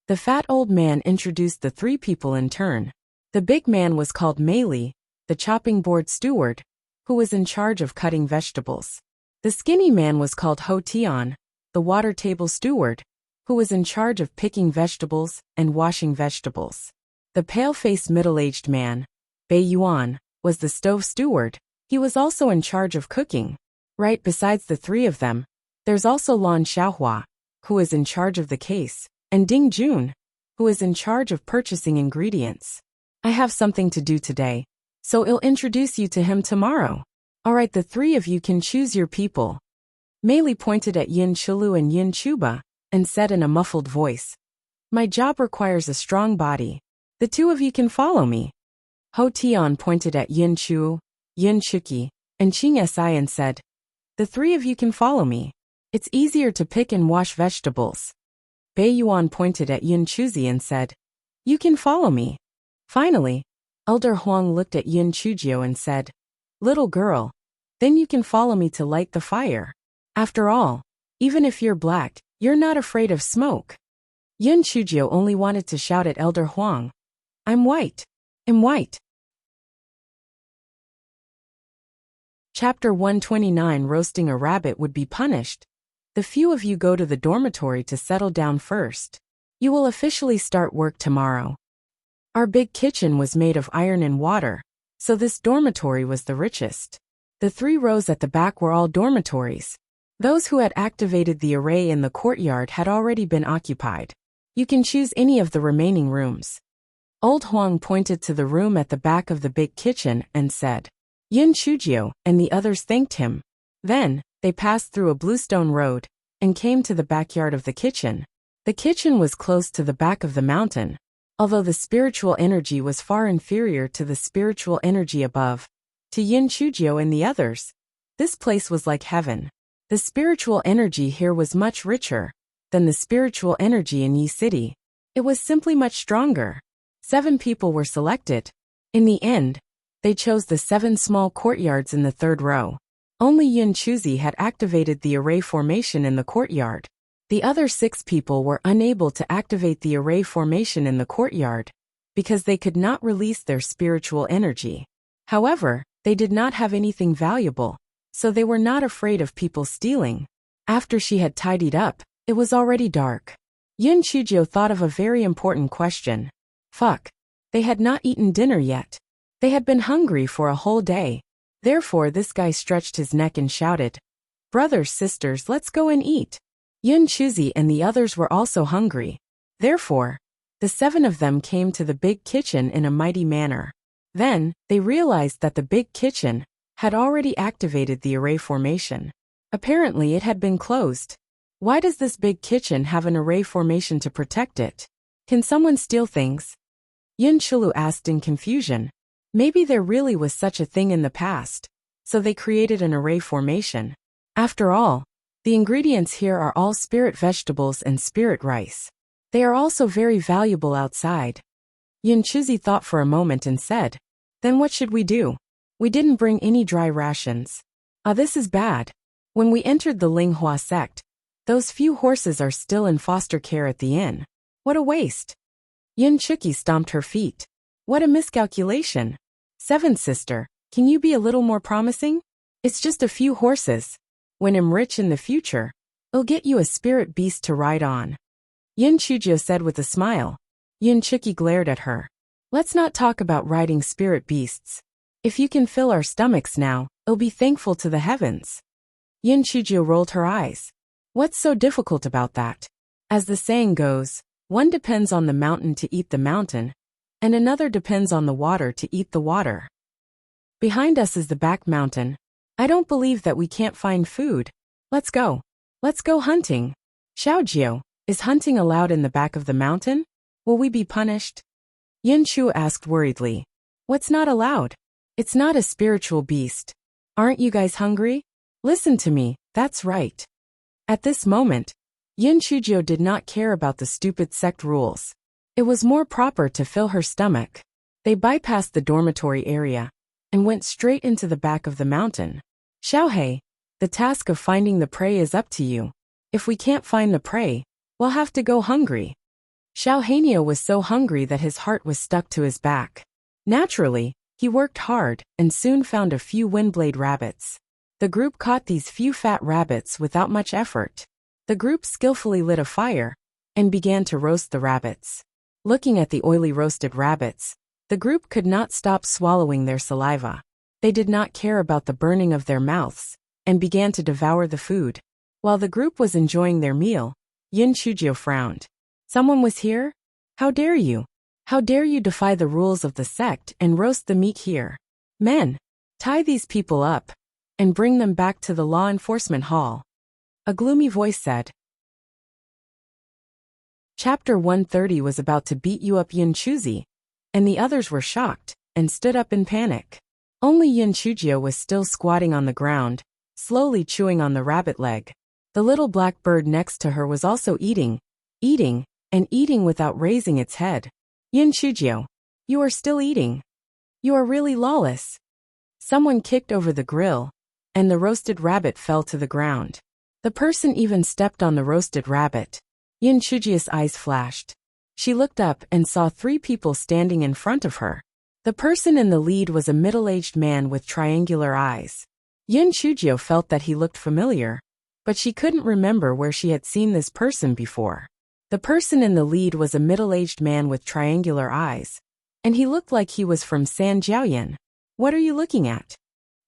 The fat old man introduced the 3 people in turn. The big man was called Mei Li, the chopping board steward, who was in charge of cutting vegetables. The skinny man was called Ho Tian, the water table steward, who was in charge of picking vegetables and washing vegetables. The pale-faced middle-aged man, Bei Yuan, was the stove steward. He was also in charge of cooking. Right besides the 3 of them, there's also Lan Xiaohua, who is in charge of the case, and Ding Jun, who is in charge of purchasing ingredients. "I have something to do today, so I'll introduce you to him tomorrow. Alright, the 3 of you can choose your people." Mei Li pointed at Yin Chulu and Yin Chuba, and said in a muffled voice, "My job requires a strong body. The 2 of you can follow me." Ho Tian pointed at Yin Chu, Yin Chuki, and Qing Si and said, "The 3 of you can follow me. It's easier to pick and wash vegetables." Bei Yuan pointed at Yin Chuzi and said, "You can follow me." Finally, Elder Huang looked at Yin Chujio and said, "Little girl, then you can follow me to light the fire. After all, even if you're black, you're not afraid of smoke." Yin Chujio only wanted to shout at Elder Huang, I'm white. Chapter 129. Roasting a rabbit would be punished. The few of you go to the dormitory to settle down first. You will officially start work tomorrow. Our big kitchen was made of iron and water, so this dormitory was the richest. The 3 rows at the back were all dormitories. Those who had activated the array in the courtyard had already been occupied. You can choose any of the remaining rooms. Old Huang pointed to the room at the back of the big kitchen and said, Yin Chujio and the others thanked him. Then, they passed through a bluestone road and came to the backyard of the kitchen. The kitchen was close to the back of the mountain. Although the spiritual energy was far inferior to the spiritual energy above, to Yin Chujio and the others, this place was like heaven. The spiritual energy here was much richer than the spiritual energy in Yi City. It was simply much stronger. 7 people were selected. In the end, they chose the 7 small courtyards in the 3rd row. Only Yun Chuzi had activated the array formation in the courtyard. The other 6 people were unable to activate the array formation in the courtyard because they could not release their spiritual energy. However, they did not have anything valuable, so they were not afraid of people stealing. After she had tidied up, it was already dark. Yun Chujio thought of a very important question. Fuck. They had not eaten dinner yet. They had been hungry for a whole day. Therefore this guy stretched his neck and shouted, "Brothers, sisters, let's go and eat." Yun Chuzi and the others were also hungry. Therefore, the 7 of them came to the big kitchen in a mighty manner. Then, they realized that the big kitchen had already activated the array formation. Apparently it had been closed. Why does this big kitchen have an array formation to protect it? Can someone steal things? Yun Chulu asked in confusion. Maybe there really was such a thing in the past, so they created an array formation. After all, the ingredients here are all spirit vegetables and spirit rice. They are also very valuable outside. Yun Chuzi thought for a moment and said, "Then what should we do? We didn't bring any dry rations. This is bad. When we entered the Linghua sect, those few horses are still in foster care at the inn. What a waste." Yun Chuki stomped her feet. What a miscalculation. 7th sister, can you be a little more promising? It's just a few horses. When I'm rich in the future, I'll get you a spirit beast to ride on. Yun Chujio said with a smile. Yun Chuki glared at her. Let's not talk about riding spirit beasts. If you can fill our stomachs now, I'll be thankful to the heavens. Yun Chujio rolled her eyes. What's so difficult about that? As the saying goes, one depends on the mountain to eat the mountain, and another depends on the water to eat the water. Behind us is the back mountain. I don't believe that we can't find food. Let's go. Let's go hunting. Xiaojiu, is hunting allowed in the back of the mountain? Will we be punished? Yun Chu asked worriedly. What's not allowed? It's not a spiritual beast. Aren't you guys hungry? Listen to me, that's right. At this moment, Yun Chujio did not care about the stupid sect rules. It was more proper to fill her stomach. They bypassed the dormitory area and went straight into the back of the mountain. Xiaohei, the task of finding the prey is up to you. If we can't find the prey, we'll have to go hungry. Xiaoheinio was so hungry that his heart was stuck to his back. Naturally, he worked hard and soon found a few windblade rabbits. The group caught these few fat rabbits without much effort. The group skillfully lit a fire and began to roast the rabbits. Looking at the oily roasted rabbits, the group could not stop swallowing their saliva. They did not care about the burning of their mouths and began to devour the food. While the group was enjoying their meal, Yun Chujio frowned. Someone was here? How dare you? How dare you defy the rules of the sect and roast the meat here? Men, tie these people up and bring them back to the law enforcement hall. A gloomy voice said. Chapter 130 was about to beat you up Yun Chuzi, and the others were shocked and stood up in panic. Only Yun Chujio was still squatting on the ground, slowly chewing on the rabbit leg. The little black bird next to her was also eating without raising its head. Yun Chujio, you are still eating. You are really lawless. Someone kicked over the grill, and the roasted rabbit fell to the ground. The person even stepped on the roasted rabbit. Yun Chujio's eyes flashed. She looked up and saw 3 people standing in front of her. The person in the lead was a middle-aged man with triangular eyes. Yun Chujio felt that he looked familiar, but she couldn't remember where she had seen this person before. The person in the lead was a middle-aged man with triangular eyes, and he looked like he was from San Jiaoyan. What are you looking at?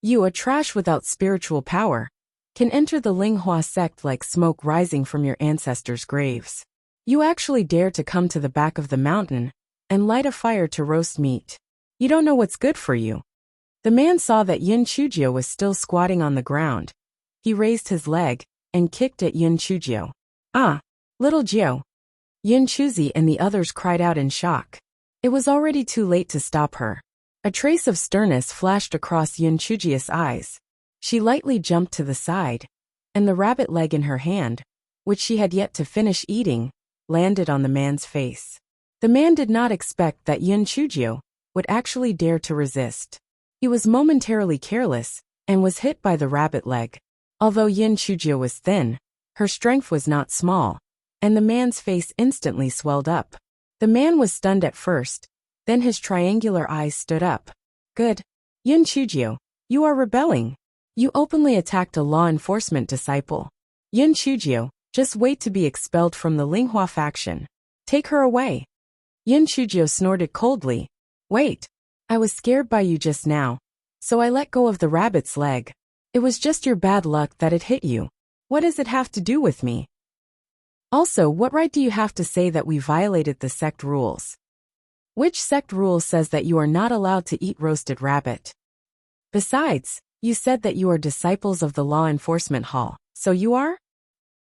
You, a trash without spiritual power, can enter the Linghua sect like smoke rising from your ancestors' graves. You actually dare to come to the back of the mountain and light a fire to roast meat. You don't know what's good for you. The man saw that Yun Chujio was still squatting on the ground. He raised his leg and kicked at Yun Chujio. Ah, little Jiao. Yun Chuzi and the others cried out in shock. It was already too late to stop her. A trace of sternness flashed across Yun Chujio's eyes. She lightly jumped to the side, and the rabbit leg in her hand, which she had yet to finish eating, landed on the man's face. The man did not expect that Yin Chujio would actually dare to resist. He was momentarily careless and was hit by the rabbit leg. Although Yin Chujio was thin, her strength was not small, and the man's face instantly swelled up. The man was stunned at first, then his triangular eyes stood up. Good. Yin Chujio, you are rebelling. You openly attacked a law enforcement disciple. Yin Chujio, just wait to be expelled from the Linghua faction. Take her away. Yin Chujio snorted coldly. Wait. I was scared by you just now, so I let go of the rabbit's leg. It was just your bad luck that it hit you. What does it have to do with me? Also, what right do you have to say that we violated the sect rules? Which sect rule says that you are not allowed to eat roasted rabbit? Besides, you said that you are disciples of the law enforcement hall, so you are?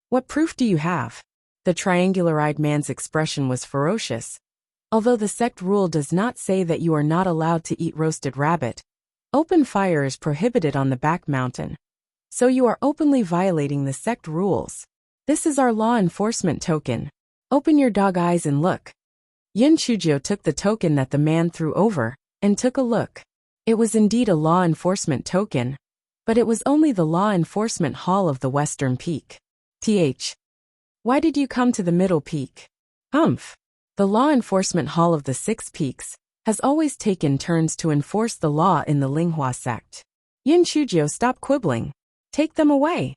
What proof do you have? The triangular-eyed man's expression was ferocious. Although the sect rule does not say that you are not allowed to eat roasted rabbit, open fire is prohibited on the back mountain. So you are openly violating the sect rules. This is our law enforcement token. Open your dog eyes and look. Yin Chujio took the token that the man threw over and took a look. It was indeed a law enforcement token, but it was only the law enforcement hall of the Western Peak. Why did you come to the Middle Peak? Humph. The law enforcement hall of the Six Peaks has always taken turns to enforce the law in the Linghua sect. Yin Chujio, stop quibbling. Take them away.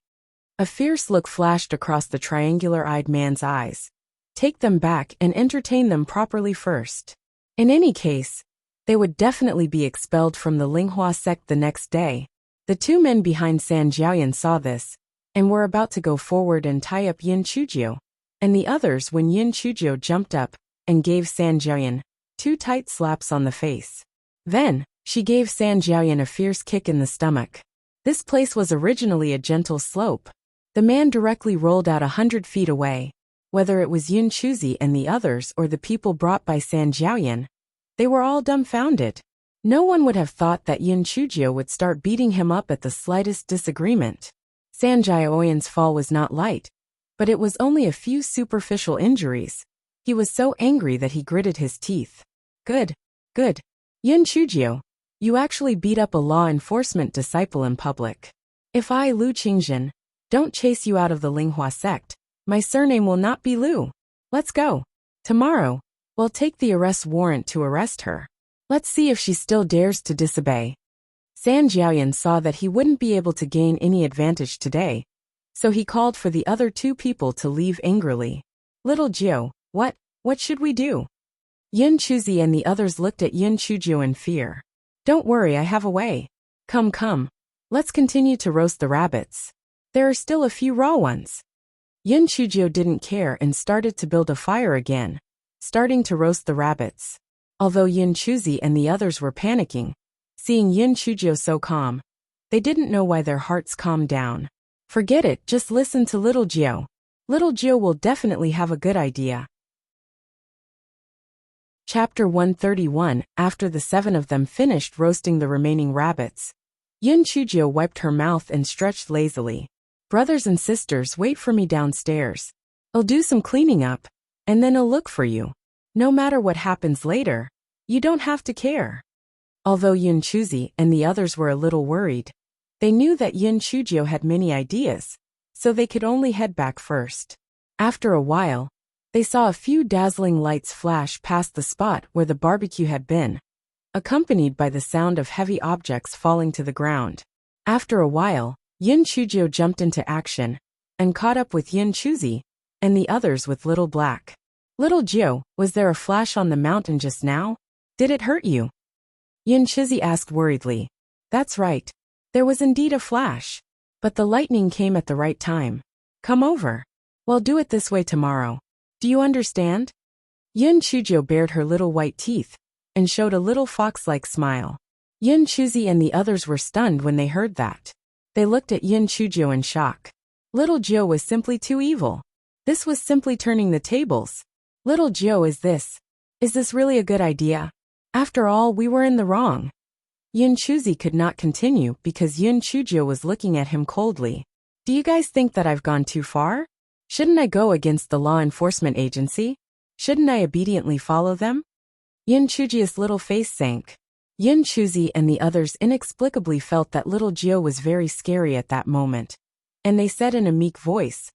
A fierce look flashed across the triangular-eyed man's eyes. Take them back and entertain them properly first. In any case, they would definitely be expelled from the Linghua sect the next day. The two men behind San Jiaoyan saw this, and were about to go forward and tie up Yin Chujio, and the others when Yin Chujio jumped up and gave San Jiaoyan 2 tight slaps on the face. Then, she gave San Jiaoyan a fierce kick in the stomach. This place was originally a gentle slope. The man directly rolled out 100 feet away. Whether it was Yin Chuzi and the others or the people brought by San Jiaoyan, they were all dumbfounded. No one would have thought that Yin Chujio would start beating him up at the slightest disagreement. San Jiaoyan's fall was not light, but it was only a few superficial injuries. He was so angry that he gritted his teeth. Good. Yin Chujio, you actually beat up a law enforcement disciple in public. If I, Lu Qingzhen, don't chase you out of the Linghua sect, my surname will not be Lu. Let's go. Tomorrow, we'll take the arrest warrant to arrest her. Let's see if she still dares to disobey. San Jiaoyan saw that he wouldn't be able to gain any advantage today, so he called for the other 2 people to leave angrily. Little Jiu, what should we do? Yin Chuzi and the others looked at Yin Chujio in fear. Don't worry, I have a way. Come. Let's continue to roast the rabbits. There are still a few raw ones. Yin Chujio didn't care and started to build a fire again, starting to roast the rabbits. Although Yin Chuzi and the others were panicking, seeing Yin Chujio so calm, they didn't know why their hearts calmed down. Forget it, just listen to Little Jiu. Little Jiu will definitely have a good idea. Chapter 131. After the 7 of them finished roasting the remaining rabbits, Yin Chujio wiped her mouth and stretched lazily. Brothers and sisters, wait for me downstairs. I'll do some cleaning up, and then I'll look for you. No matter what happens later, you don't have to care. Although Yin Chuzi and the others were a little worried, they knew that Yin Chujio had many ideas, so they could only head back first. After a while, they saw a few dazzling lights flash past the spot where the barbecue had been, accompanied by the sound of heavy objects falling to the ground. After a while, Yin Chujio jumped into action and caught up with Yin Chuzi and the others with Little Black. Little Jiu, was there a flash on the mountain just now? Did it hurt you? Yin Chuzi asked worriedly. That's right. There was indeed a flash, but the lightning came at the right time. Come over. We'll do it this way tomorrow. Do you understand? Yin Chujio bared her little white teeth and showed a little fox-like smile. Yin Chuzi and the others were stunned when they heard that. They looked at Yin Chujio in shock. Little Jiu was simply too evil. This was simply turning the tables. Little Jiu, is this really a good idea? After all, we were in the wrong. Yin Chuzi could not continue because Yin Chujio was looking at him coldly. Do you guys think that I've gone too far? Shouldn't I go against the law enforcement agency? Shouldn't I obediently follow them? Yin Chuji's little face sank. Yin Chuzi and the others inexplicably felt that little Jio was very scary at that moment. And they said in a meek voice,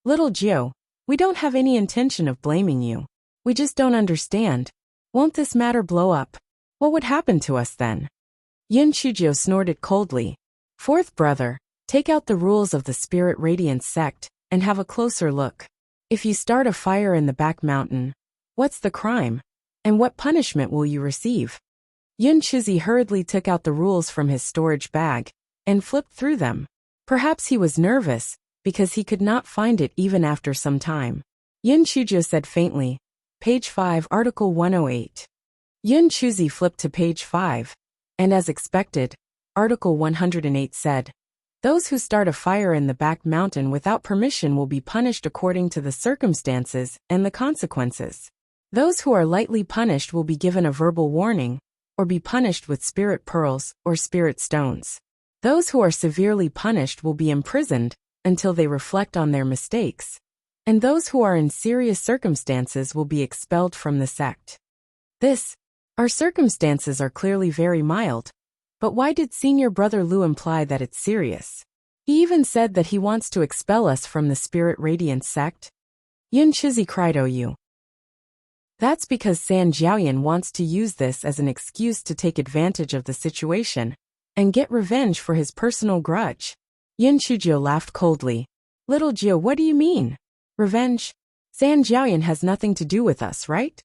"Little Jio, we don't have any intention of blaming you. We just don't understand. Won't this matter blow up? What would happen to us then?" Yin Chujio snorted coldly. "Fourth brother, take out the rules of the Spirit Radiance sect and have a closer look. If you start a fire in the back mountain, what's the crime? And what punishment will you receive?" Yin Chuzi hurriedly took out the rules from his storage bag and flipped through them. Perhaps he was nervous because he could not find it even after some time. Yin Chujio said faintly, "Page 5, Article 108. Yin Chuzi flipped to page 5, and as expected, Article 108 said, "Those who start a fire in the back mountain without permission will be punished according to the circumstances and the consequences. Those who are lightly punished will be given a verbal warning, or be punished with spirit pearls or spirit stones. Those who are severely punished will be imprisoned until they reflect on their mistakes, and those who are in serious circumstances will be expelled from the sect." Our circumstances are clearly very mild. But why did Senior Brother Lu imply that it's serious? He even said that he wants to expel us from the Spirit Radiance sect. Yin Chizi cried, "Oh you." That's because San Jiaoyan wants to use this as an excuse to take advantage of the situation and get revenge for his personal grudge. Yin Chujio laughed coldly. "Little Jio, what do you mean? Revenge? San Jiaoyan has nothing to do with us, right?"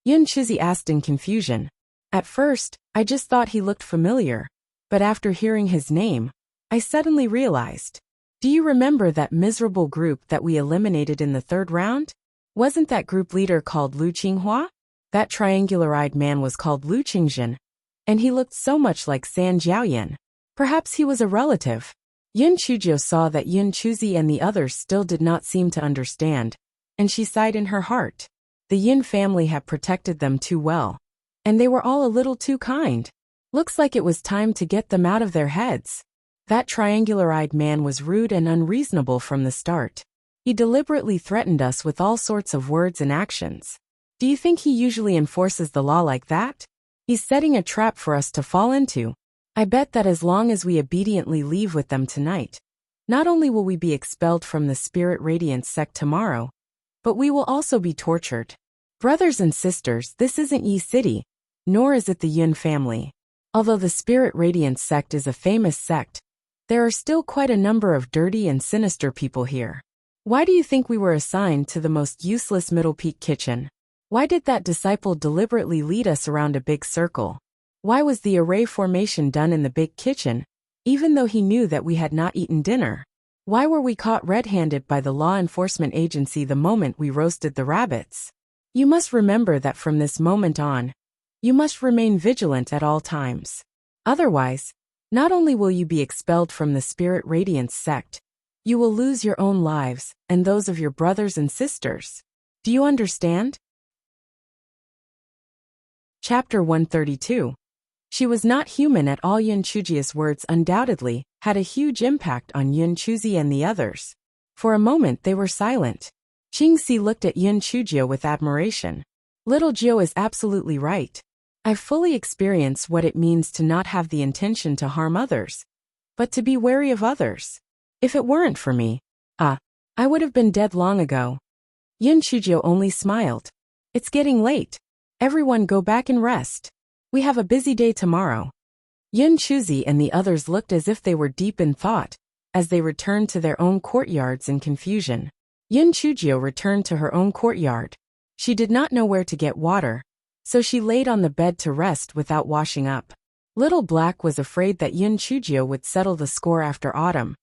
Yin Chizi asked in confusion. "At first, I just thought he looked familiar, but after hearing his name, I suddenly realized. Do you remember that miserable group that we eliminated in the third round? Wasn't that group leader called Lu Qinghua? That triangular-eyed man was called Lu Qingzhen, and he looked so much like San Jiaoyan. Perhaps he was a relative." Yin Chujio saw that Yin Chuzi and the others still did not seem to understand, and she sighed in her heart. The Yin family had protected them too well, and they were all a little too kind. Looks like it was time to get them out of their heads. That triangular-eyed man was rude and unreasonable from the start. He deliberately threatened us with all sorts of words and actions. Do you think he usually enforces the law like that? He's setting a trap for us to fall into. I bet that as long as we obediently leave with them tonight, not only will we be expelled from the Spirit Radiance sect tomorrow, but we will also be tortured. Brothers and sisters, this isn't Yi City, nor is it the Yin family. Although the Spirit Radiance sect is a famous sect, there are still quite a number of dirty and sinister people here. Why do you think we were assigned to the most useless Middle Peak kitchen? Why did that disciple deliberately lead us around a big circle? Why was the array formation done in the big kitchen, even though he knew that we had not eaten dinner? Why were we caught red-handed by the law enforcement agency the moment we roasted the rabbits? You must remember that from this moment on, you must remain vigilant at all times. Otherwise, not only will you be expelled from the Spirit Radiance sect, you will lose your own lives and those of your brothers and sisters. Do you understand? Chapter 132. She was not human at all. Yin Chuji's words undoubtedly had a huge impact on Yin Chuzi and the others. For a moment they were silent. Qingxi looked at Yin Chujio with admiration. "Little Jio is absolutely right. I've fully experienced what it means to not have the intention to harm others, but to be wary of others. If it weren't for me, I would have been dead long ago." Yin Chujio only smiled. "It's getting late. Everyone go back and rest. We have a busy day tomorrow." Yin Chuzi and the others looked as if they were deep in thought, as they returned to their own courtyards in confusion. Yin Chujio returned to her own courtyard. She did not know where to get water, so she laid on the bed to rest without washing up. Little Black was afraid that Yin Chujio would settle the score after autumn,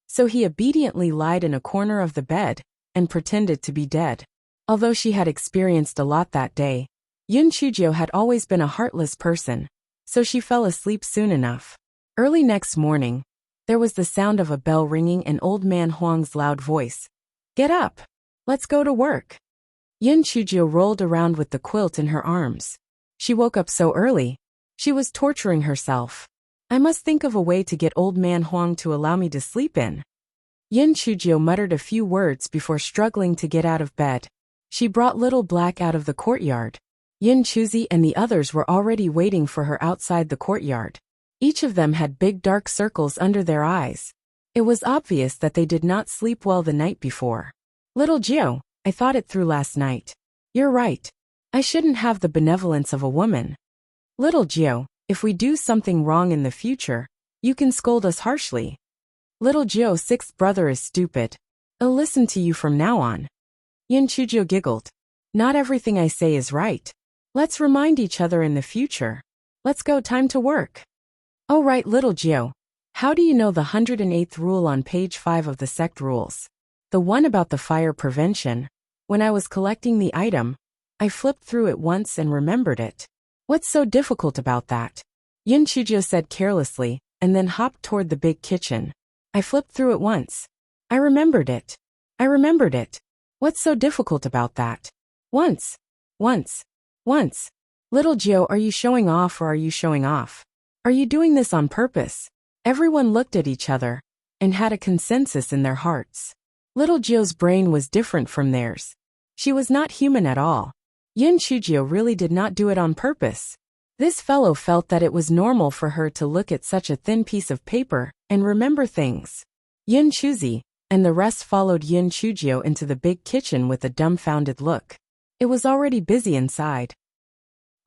so he obediently lied in a corner of the bed and pretended to be dead. Although she had experienced a lot that day, Yin Chujio had always been a heartless person, so she fell asleep soon enough. Early next morning, there was the sound of a bell ringing and Old Man Huang's loud voice. "Get up! Let's go to work!" Yin Chujio rolled around with the quilt in her arms. She woke up so early. She was torturing herself. "I must think of a way to get Old Man Huang to allow me to sleep in." Yin Chujio muttered a few words before struggling to get out of bed. She brought Little Black out of the courtyard. Yin Chuzi and the others were already waiting for her outside the courtyard. Each of them had big dark circles under their eyes. It was obvious that they did not sleep well the night before. Little Gio, I thought it through last night. You're right. I shouldn't have the benevolence of a woman. Little Gio, if we do something wrong in the future, you can scold us harshly. Little Gio's sixth brother is stupid. I'll listen to you from now on. Yin Chujo giggled. Not everything I say is right. Let's remind each other in the future. Let's go, time to work. Oh right, Little Gio. How do you know the 108th rule on page 5 of the sect rules? The one about the fire prevention. When I was collecting the item, I flipped through it once and remembered it. What's so difficult about that? Yin Chujo said carelessly, and then hopped toward the big kitchen. I flipped through it once. I remembered it. I remembered it. What's so difficult about that? Once. Little Gio, are you showing off or are you showing off? Are you doing this on purpose? Everyone looked at each other and had a consensus in their hearts. Little Gio's brain was different from theirs. She was not human at all. Yin Chujo really did not do it on purpose. This fellow felt that it was normal for her to look at such a thin piece of paper and remember things. Yin Chuzi and the rest followed Yin Chujo into the big kitchen with a dumbfounded look. It was already busy inside.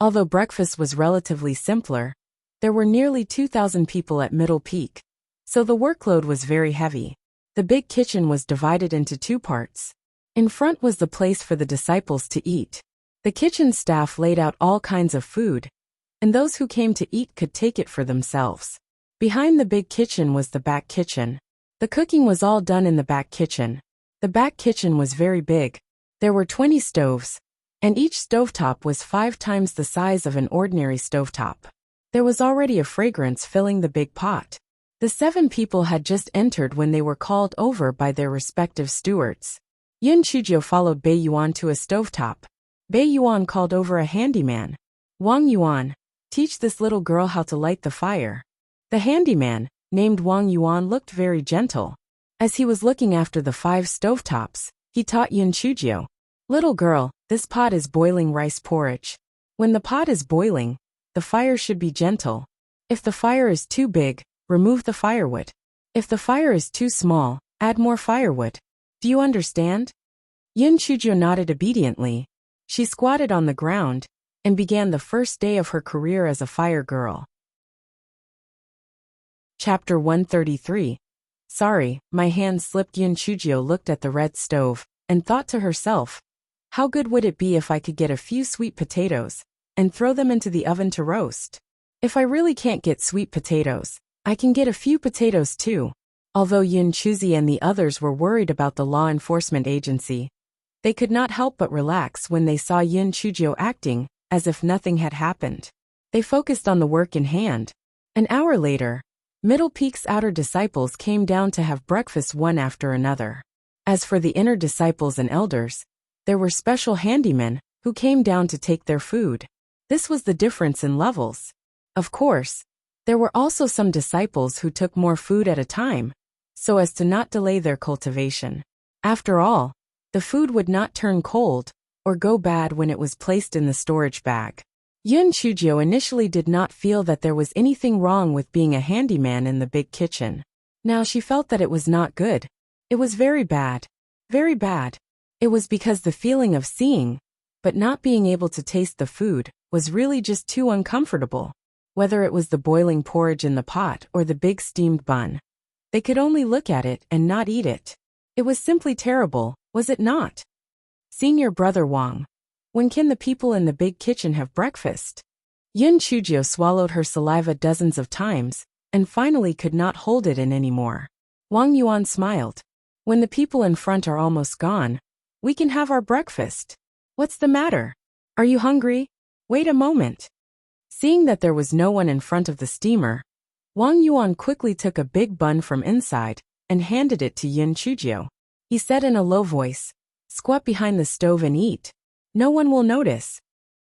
Although breakfast was relatively simpler, there were nearly 2,000 people at Middle Peak, so the workload was very heavy. The big kitchen was divided into two parts. In front was the place for the disciples to eat. The kitchen staff laid out all kinds of food, and those who came to eat could take it for themselves. Behind the big kitchen was the back kitchen. The cooking was all done in the back kitchen. The back kitchen was very big. There were 20 stoves, and each stovetop was 5 times the size of an ordinary stovetop. There was already a fragrance filling the big pot. The 7 people had just entered when they were called over by their respective stewards. Yin Chujo followed Bei Yuan to a stovetop. Bei Yuan called over a handyman. Wang Yuan, teach this little girl how to light the fire. The handyman, named Wang Yuan, looked very gentle. As he was looking after the 5 stovetops, he taught Yin Chujo. Little girl, this pot is boiling rice porridge. When the pot is boiling, the fire should be gentle. If the fire is too big, remove the firewood. If the fire is too small, add more firewood. Do you understand? Yin Chujo nodded obediently. She squatted on the ground and began the first day of her career as a fire girl. Chapter 133. Sorry, my hand slipped. Yin Chujo looked at the red stove and thought to herself, how good would it be if I could get a few sweet potatoes and throw them into the oven to roast? If I really can't get sweet potatoes, I can get a few potatoes too. Although Yin Chuzi and the others were worried about the law enforcement agency, they could not help but relax when they saw Yin Chujo acting as if nothing had happened. They focused on the work in hand. An hour later, Middle Peak's outer disciples came down to have breakfast one after another. As for the inner disciples and elders, there were special handymen who came down to take their food. This was the difference in levels. Of course, there were also some disciples who took more food at a time, so as to not delay their cultivation. After all, the food would not turn cold or go bad when it was placed in the storage bag. Yin Chujo initially did not feel that there was anything wrong with being a handyman in the big kitchen. Now she felt that it was not good. It was very bad. Very bad. It was because the feeling of seeing, but not being able to taste the food, was really just too uncomfortable. Whether it was the boiling porridge in the pot or the big steamed bun, they could only look at it and not eat it. It was simply terrible, was it not? Senior Brother Wang, when can the people in the big kitchen have breakfast? Yin Chujo swallowed her saliva dozens of times, and finally could not hold it in anymore. Wang Yuan smiled. When the people in front are almost gone, we can have our breakfast. What's the matter? Are you hungry? Wait a moment. Seeing that there was no one in front of the steamer, Wang Yuan quickly took a big bun from inside and handed it to Yin Chujo. He said in a low voice, squat behind the stove and eat. No one will notice.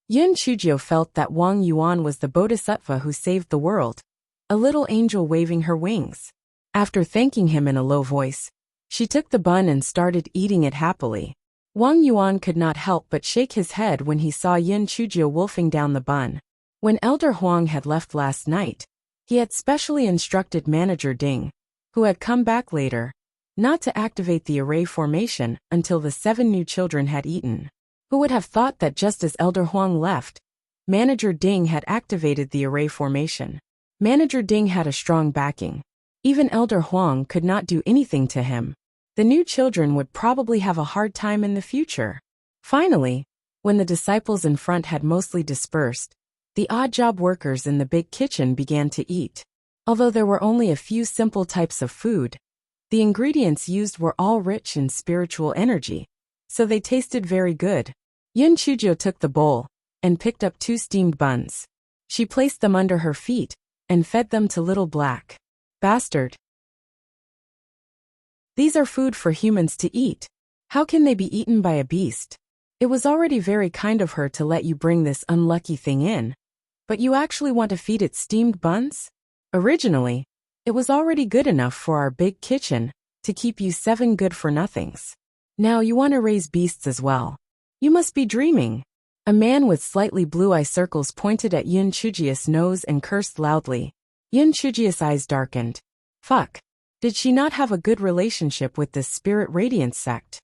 Yin Chujo felt that Wang Yuan was the bodhisattva who saved the world, a little angel waving her wings. After thanking him in a low voice, she took the bun and started eating it happily. Wang Yuan could not help but shake his head when he saw Yin Chujio wolfing down the bun. When Elder Huang had left last night, he had specially instructed Manager Ding, who had come back later, not to activate the array formation until the 7 new children had eaten. Who would have thought that just as Elder Huang left, Manager Ding had activated the array formation. Manager Ding had a strong backing. Even Elder Huang could not do anything to him. The new children would probably have a hard time in the future. Finally, when the disciples in front had mostly dispersed, the odd-job workers in the big kitchen began to eat. Although there were only a few simple types of food, the ingredients used were all rich in spiritual energy, so they tasted very good. Yin Chujio took the bowl and picked up 2 steamed buns. She placed them under her feet and fed them to little black bastard. These are food for humans to eat. How can they be eaten by a beast? It was already very kind of her to let you bring this unlucky thing in, but you actually want to feed it steamed buns? Originally, it was already good enough for our big kitchen to keep you 7 good-for-nothings. Now you want to raise beasts as well. You must be dreaming. A man with slightly blue eye circles pointed at Yin Chujio's nose and cursed loudly. Yin Chujio's eyes darkened. Fuck. Did she not have a good relationship with this spirit radiance sect?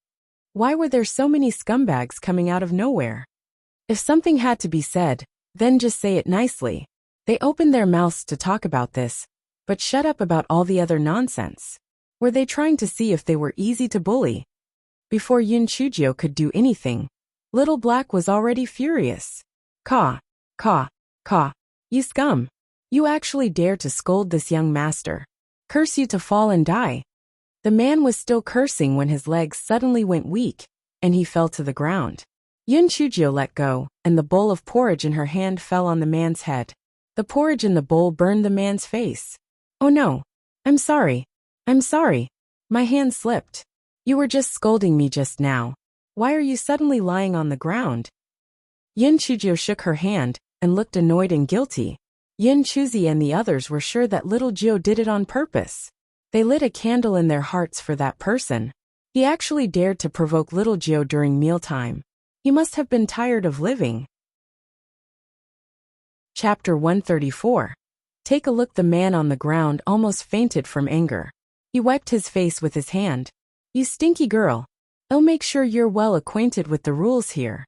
Why were there so many scumbags coming out of nowhere? If something had to be said, then just say it nicely. They opened their mouths to talk about this, but shut up about all the other nonsense. Were they trying to see if they were easy to bully? Before Yin Chujio could do anything, Little Black was already furious. Caw, caw, caw. You scum. You actually dare to scold this young master. Curse you to fall and die. The man was still cursing when his legs suddenly went weak, and he fell to the ground. Yin Chujio let go, and the bowl of porridge in her hand fell on the man's head. The porridge in the bowl burned the man's face. Oh no. I'm sorry. I'm sorry. My hand slipped. You were just scolding me just now. Why are you suddenly lying on the ground? Yin Chujio shook her hand and looked annoyed and guilty. Yin Chuzi and the others were sure that little Jio did it on purpose. They lit a candle in their hearts for that person. He actually dared to provoke little Jio during mealtime. He must have been tired of living. Chapter 134. Take a look. The man on the ground almost fainted from anger. He wiped his face with his hand. You stinky girl. I'll make sure you're well acquainted with the rules here.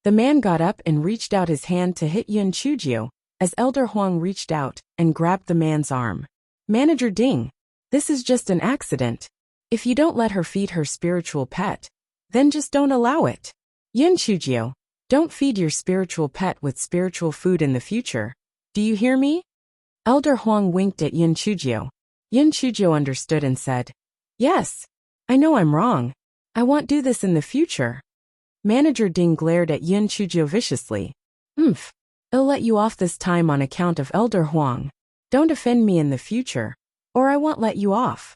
The man got up and reached out his hand to hit Yin Chujio, as Elder Huang reached out and grabbed the man's arm. Manager Ding, this is just an accident. If you don't let her feed her spiritual pet, then just don't allow it. Yin Chujio, don't feed your spiritual pet with spiritual food in the future. Do you hear me? Elder Huang winked at Yin Chujio. Yin Chujio understood and said, Yes. I know I'm wrong. I won't do this in the future. Manager Ding glared at Yin Chujio viciously. I'll let you off this time on account of Elder Huang. Don't offend me in the future, or I won't let you off.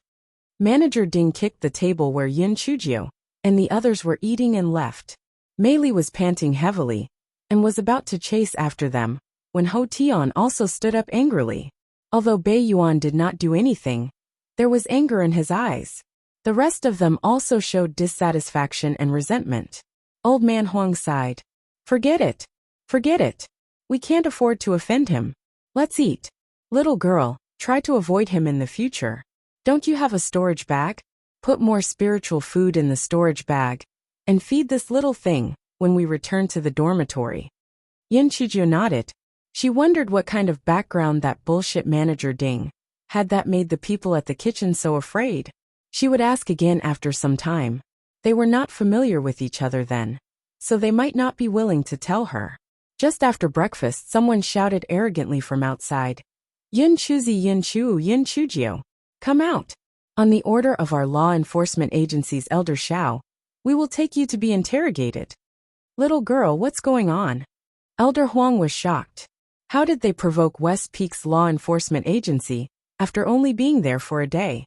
Manager Ding kicked the table where Yin Chujio and the others were eating and left. Mei Li was panting heavily and was about to chase after them when Ho Tian also stood up angrily. Although Bei Yuan did not do anything, there was anger in his eyes. The rest of them also showed dissatisfaction and resentment. Old man Huang sighed. Forget it. Forget it. We can't afford to offend him. Let's eat. Little girl, try to avoid him in the future. Don't you have a storage bag? Put more spiritual food in the storage bag and feed this little thing when we return to the dormitory. Yin Chujio nodded. She wondered what kind of background that bullshit Manager Ding had that made the people at the kitchen so afraid. She would ask again after some time. They were not familiar with each other then, so they might not be willing to tell her. Just after breakfast, someone shouted arrogantly from outside. Yin Chuzi Yin Chujio. Come out. On the order of our law enforcement agency's Elder Xiao, we will take you to be interrogated. Little girl, what's going on? Elder Huang was shocked. How did they provoke West Peak's law enforcement agency after only being there for a day?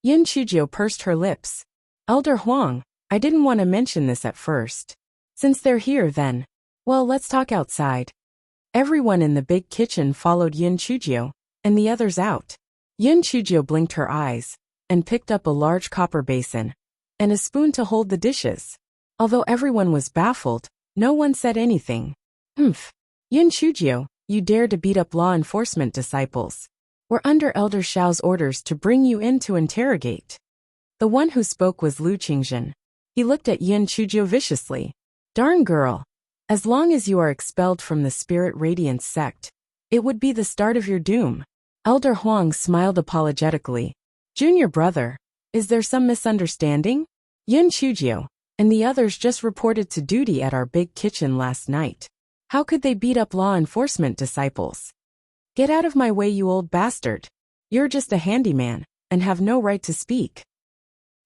Yin Chujio pursed her lips. Elder Huang, I didn't want to mention this at first. Since they're here then, well, let's talk outside. Everyone in the big kitchen followed Yin Chujio and the others out. Yin Chujio blinked her eyes and picked up a large copper basin and a spoon to hold the dishes. Although everyone was baffled, no one said anything. Humph. Yin Chujio, you dare to beat up law enforcement disciples. We're under Elder Xiao's orders to bring you in to interrogate. The one who spoke was Lu Qingzhen. He looked at Yin Chujio viciously. Darn girl. As long as you are expelled from the Spirit Radiance sect, it would be the start of your doom. Elder Huang smiled apologetically. Junior brother, is there some misunderstanding? Yin Chujio and the others just reported to duty at our big kitchen last night. How could they beat up law enforcement disciples? Get out of my way, you old bastard. You're just a handyman and have no right to speak.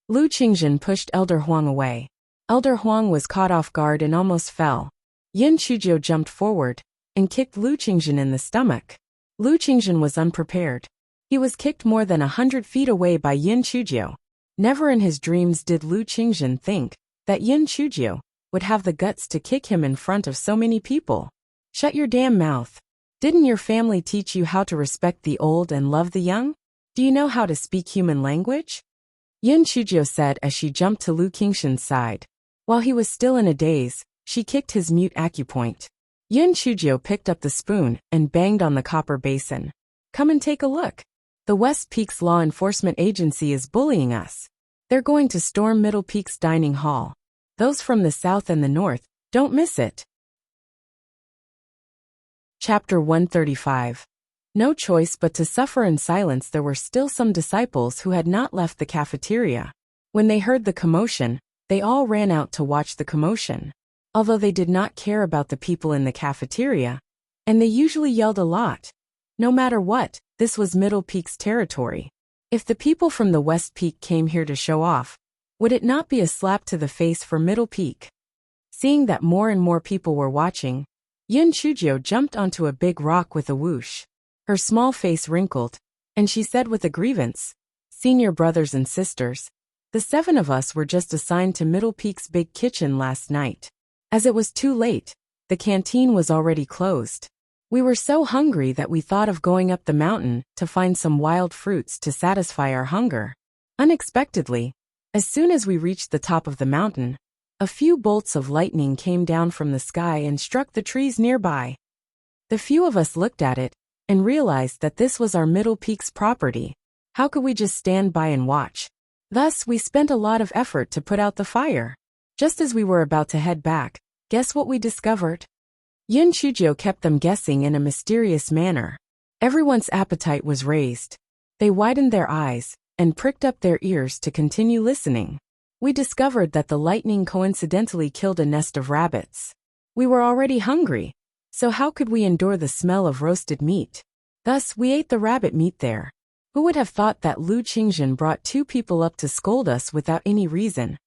Lu Qingzhen pushed Elder Huang away. Elder Huang was caught off guard and almost fell. Yin Chujio jumped forward and kicked Lu Qingzhen in the stomach. Lu Qingzhen was unprepared. He was kicked more than 100 feet away by Yin Chujio. Never in his dreams did Lu Qingzhen think that Yin Chujio would have the guts to kick him in front of so many people. Shut your damn mouth. Didn't your family teach you how to respect the old and love the young? Do you know how to speak human language? Yin Chujio said as she jumped to Lu Qingzhen's side. While he was still in a daze, she kicked his mute acupoint. Yin Chujio picked up the spoon and banged on the copper basin. Come and take a look. The West Peaks Law Enforcement Agency is bullying us. They're going to storm Middle Peaks Dining Hall. Those from the south and the north, don't miss it. Chapter 135. No choice but to suffer in silence. There were still some disciples who had not left the cafeteria. When they heard the commotion, they all ran out to watch the commotion. Although they did not care about the people in the cafeteria, and they usually yelled a lot. No matter what, this was Middle Peaks territory. If the people from the West Peak came here to show off, would it not be a slap to the face for Middle Peak? Seeing that more and more people were watching, Yin Chujio jumped onto a big rock with a whoosh. Her small face wrinkled, and she said with a grievance, Senior brothers and sisters, the 7 of us were just assigned to Middle Peak's big kitchen last night. As it was too late, the canteen was already closed. We were so hungry that we thought of going up the mountain to find some wild fruits to satisfy our hunger. Unexpectedly, as soon as we reached the top of the mountain, a few bolts of lightning came down from the sky and struck the trees nearby. The few of us looked at it and realized that this was our Middle Peaks property. How could we just stand by and watch? Thus, we spent a lot of effort to put out the fire. Just as we were about to head back, guess what we discovered? Yin Chujio kept them guessing in a mysterious manner. Everyone's appetite was raised. They widened their eyes and pricked up their ears to continue listening. We discovered that the lightning coincidentally killed a nest of rabbits. We were already hungry, so how could we endure the smell of roasted meat? Thus, we ate the rabbit meat there. Who would have thought that Lu Qingzhen brought 2 people up to scold us without any reason,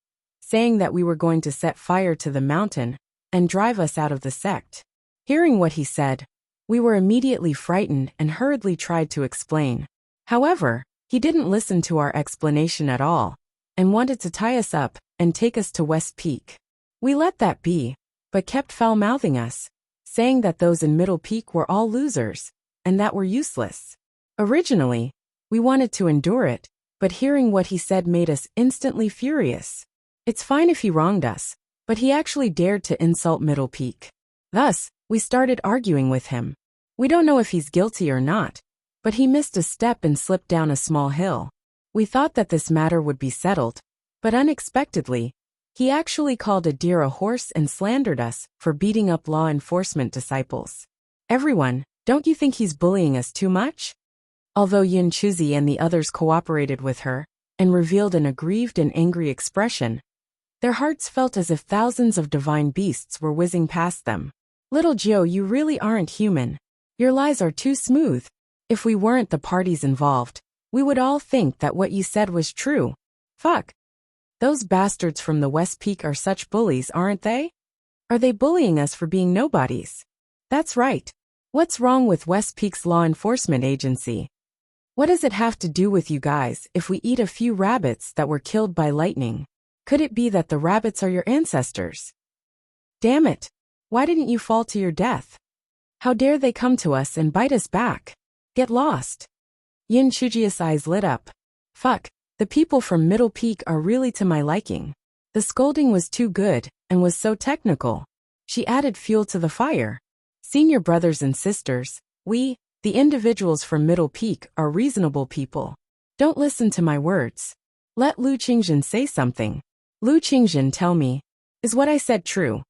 saying that we were going to set fire to the mountain and drive us out of the sect? Hearing what he said, we were immediately frightened and hurriedly tried to explain. However, he didn't listen to our explanation at all and wanted to tie us up and take us to West Peak. We let that be, but kept foul-mouthing us, saying that those in Middle Peak were all losers and that we're useless. Originally, we wanted to endure it, but hearing what he said made us instantly furious. It's fine if he wronged us, but he actually dared to insult Middle Peak. Thus, we started arguing with him. We don't know if he's guilty or not, but he missed a step and slipped down a small hill. We thought that this matter would be settled, but unexpectedly, he actually called a deer a horse and slandered us for beating up law enforcement disciples. Everyone, don't you think he's bullying us too much? Although Yin Chuzi and the others cooperated with her and revealed an aggrieved and angry expression, their hearts felt as if thousands of divine beasts were whizzing past them. Little Jiu, you really aren't human. Your lies are too smooth. If we weren't the parties involved, we would all think that what you said was true. Fuck. Those bastards from the West Peak are such bullies, aren't they? Are they bullying us for being nobodies? That's right. What's wrong with West Peak's law enforcement agency? What does it have to do with you guys if we eat a few rabbits that were killed by lightning? Could it be that the rabbits are your ancestors? Damn it. Why didn't you fall to your death? How dare they come to us and bite us back? Get lost. Yin Chujia's eyes lit up. Fuck, the people from Middle Peak are really to my liking. The scolding was too good, and was so technical. She added fuel to the fire. Senior brothers and sisters, we, the individuals from Middle Peak, are reasonable people. Don't listen to my words. Let Lu Qingzhen say something. Lu Qingzhen, tell me, is what I said true?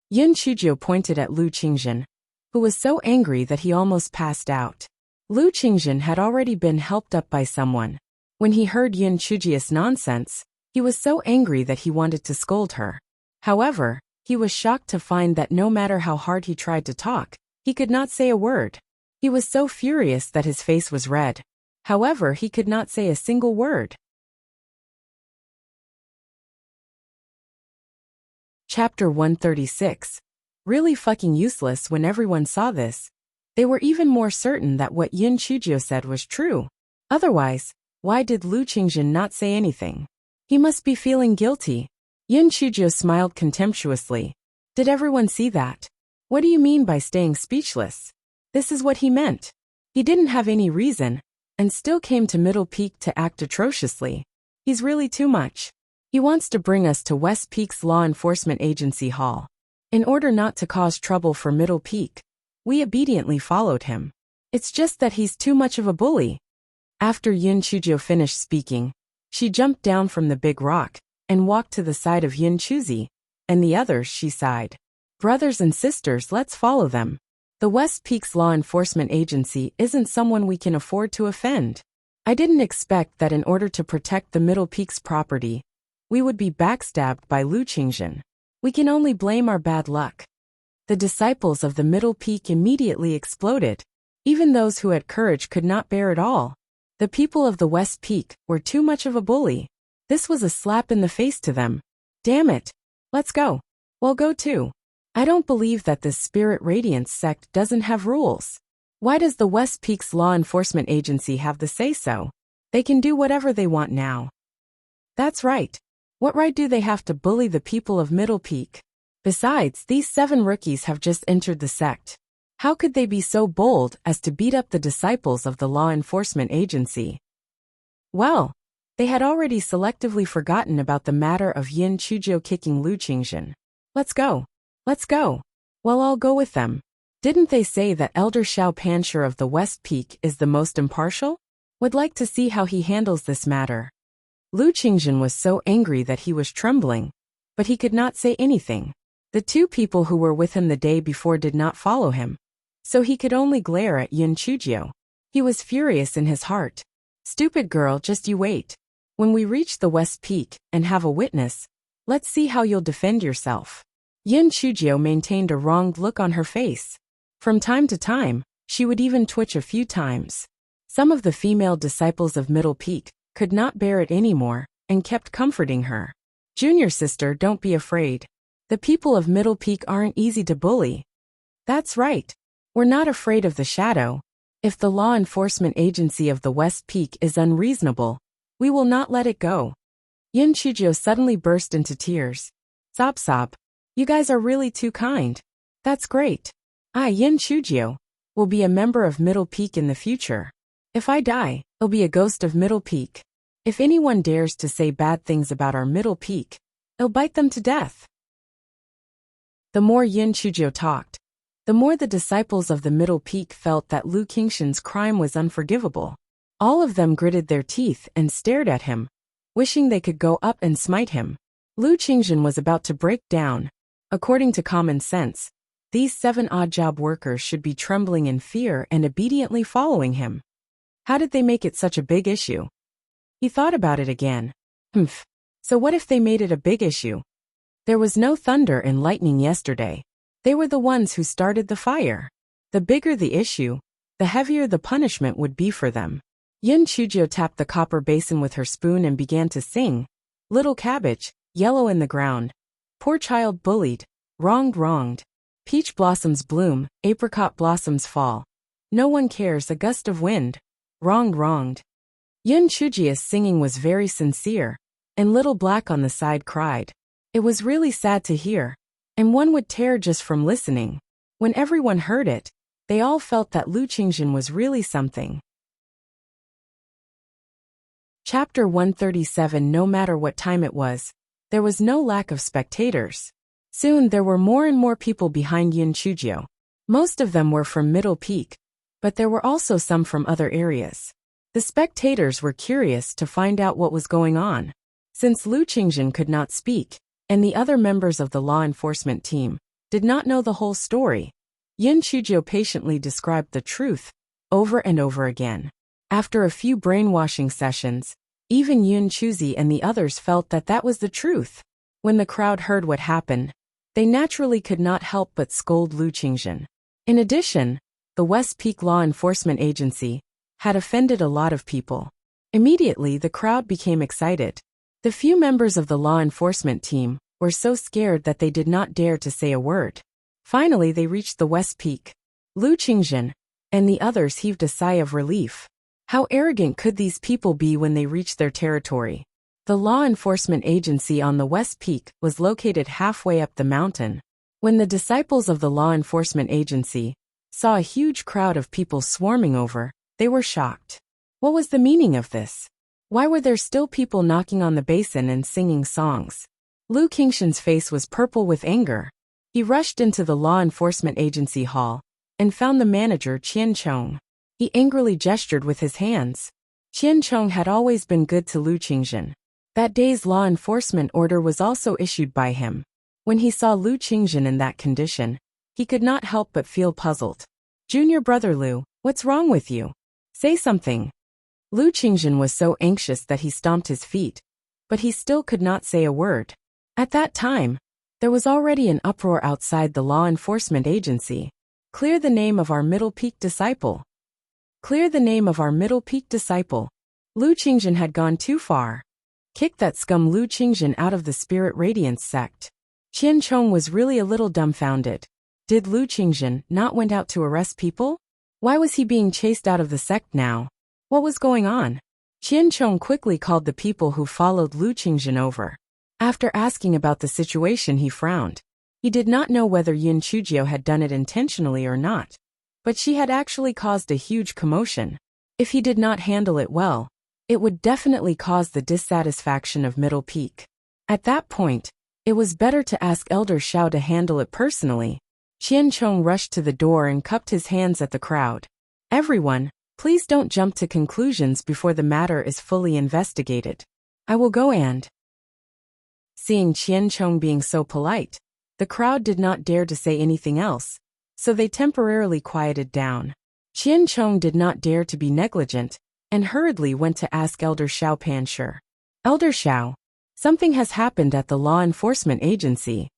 Yin Chujio pointed at Lu Qingzhen, who was so angry that he almost passed out. Lu Qingzhen had already been helped up by someone. When he heard Yin Chujio's nonsense, he was so angry that he wanted to scold her. However, he was shocked to find that no matter how hard he tried to talk, he could not say a word. He was so furious that his face was red. However, he could not say a single word. Chapter 136. Really fucking useless. When everyone saw this, they were even more certain that what Yin Chujio said was true. Otherwise, why did Lu Qingzhen not say anything? He must be feeling guilty. Yin Chujio smiled contemptuously. Did everyone see that? What do you mean by staying speechless? This is what he meant. He didn't have any reason, and still came to Middle Peak to act atrociously. He's really too much. He wants to bring us to West Peak's Law Enforcement Agency Hall. In order not to cause trouble for Middle Peak, we obediently followed him. It's just that he's too much of a bully. After Yin Chujio finished speaking, she jumped down from the big rock and walked to the side of Yin Chuzi and the others. She sighed. Brothers and sisters, let's follow them. The West Peak's Law Enforcement Agency isn't someone we can afford to offend. I didn't expect that in order to protect the Middle Peak's property, we would be backstabbed by Lu Qingzhen. We can only blame our bad luck. The disciples of the Middle Peak immediately exploded. Even those who had courage could not bear it all. The people of the West Peak were too much of a bully. This was a slap in the face to them. Damn it. Let's go. Well, go too. I don't believe that this Spirit Radiance sect doesn't have rules. Why does the West Peak's Law Enforcement Agency have the say-so? They can do whatever they want now. That's right. What right do they have to bully the people of Middle Peak? Besides, these 7 rookies have just entered the sect. How could they be so bold as to beat up the disciples of the Law Enforcement Agency? Well, they had already selectively forgotten about the matter of Yin Chujio kicking Lu Qingzhen. Let's go. Let's go. Well, I'll go with them. Didn't they say that Elder Xiao Panshur of the West Peak is the most impartial? Would like to see how he handles this matter. Lu Qingzhen was so angry that he was trembling, but he could not say anything. The 2 people who were with him the day before did not follow him, so he could only glare at Yin Chujio. He was furious in his heart. Stupid girl, just you wait. When we reach the West Peak and have a witness, let's see how you'll defend yourself. Yin Chujio maintained a wronged look on her face. From time to time, she would even twitch a few times. Some of the female disciples of Middle Peak could not bear it anymore and kept comforting her. Junior sister, don't be afraid. The people of Middle Peak aren't easy to bully. That's right. We're not afraid of the shadow. If the law enforcement agency of the West Peak is unreasonable, we will not let it go. Yin Chujio suddenly burst into tears. Sob. You guys are really too kind. That's great. I, Yin Chujio, will be a member of Middle Peak in the future. If I die, I'll be a ghost of Middle Peak. If anyone dares to say bad things about our Middle Peak, I'll bite them to death. The more Yin Chujio talked, the more the disciples of the Middle Peak felt that Lu Qingzhen's crime was unforgivable. All of them gritted their teeth and stared at him, wishing they could go up and smite him. Lu Qingzhen was about to break down. According to common sense, these 7 odd job workers should be trembling in fear and obediently following him. How did they make it such a big issue? He thought about it again. So what if they made it a big issue? There was no thunder and lightning yesterday. They were the ones who started the fire. The bigger the issue, the heavier the punishment would be for them. Yin Chujio tapped the copper basin with her spoon and began to sing. Little cabbage, yellow in the ground. Poor child bullied, wronged. Peach blossoms bloom, apricot blossoms fall. No one cares, a gust of wind. Wronged. Yin Chujio's singing was very sincere, and Little Black on the side cried. It was really sad to hear, and one would tear just from listening. When everyone heard it, they all felt that Lu Qingzhen was really something. Chapter 137. No matter what time it was, There was no lack of spectators. Soon there were more and more people behind Yin Chujio. Most of them were from Middle Peak, but there were also some from other areas. The spectators were curious to find out what was going on. Since Lu Qingjin could not speak, and the other members of the law enforcement team did not know the whole story, Yin Chujio patiently described the truth over and over again. After a few brainwashing sessions, even Yun Chuzi and the others felt that that was the truth. When the crowd heard what happened, they naturally could not help but scold Lu Qingjin. In addition, the West Peak Law Enforcement Agency had offended a lot of people. Immediately, the crowd became excited. The few members of the law enforcement team were so scared that they did not dare to say a word. Finally, they reached the West Peak. Lu Qingjin and the others heaved a sigh of relief. How arrogant could these people be when they reached their territory? The law enforcement agency on the West Peak was located halfway up the mountain. When the disciples of the law enforcement agency saw a huge crowd of people swarming over, they were shocked. What was the meaning of this? Why were there still people knocking on the basin and singing songs? Lu Qingxin's face was purple with anger. He rushed into the law enforcement agency hall and found the manager Qian Chong. He angrily gestured with his hands. Qian Chong had always been good to Lu Qingjin. That day's law enforcement order was also issued by him. When he saw Lu Qingjin in that condition, he could not help but feel puzzled. Junior brother Lu, what's wrong with you? Say something. Lu Qingjin was so anxious that he stomped his feet, but he still could not say a word. At that time, there was already an uproar outside the law enforcement agency. Clear the name of our Middle Peak disciple. Clear the name of our Middle Peak disciple. Lu Qingjin had gone too far. Kick that scum Lu Qingjin out of the Spirit Radiance sect. Qian Chong was really a little dumbfounded. Did Lu Qingjin not went out to arrest people? Why was he being chased out of the sect now? What was going on? Qian Chong quickly called the people who followed Lu Qingjin over. After asking about the situation, he frowned. He did not know whether Yin Chujio had done it intentionally or not, but she had actually caused a huge commotion. If he did not handle it well, it would definitely cause the dissatisfaction of Middle Peak. At that point, it was better to ask Elder Xiao to handle it personally. Qian Chong rushed to the door and cupped his hands at the crowd. Everyone, please don't jump to conclusions before the matter is fully investigated. I will go and... Seeing Qian Chong being so polite, the crowd did not dare to say anything else, so they temporarily quieted down. Qian Chong did not dare to be negligent, and hurriedly went to ask Elder Xiao Panshi. Elder Xiao, something has happened at the law enforcement agency.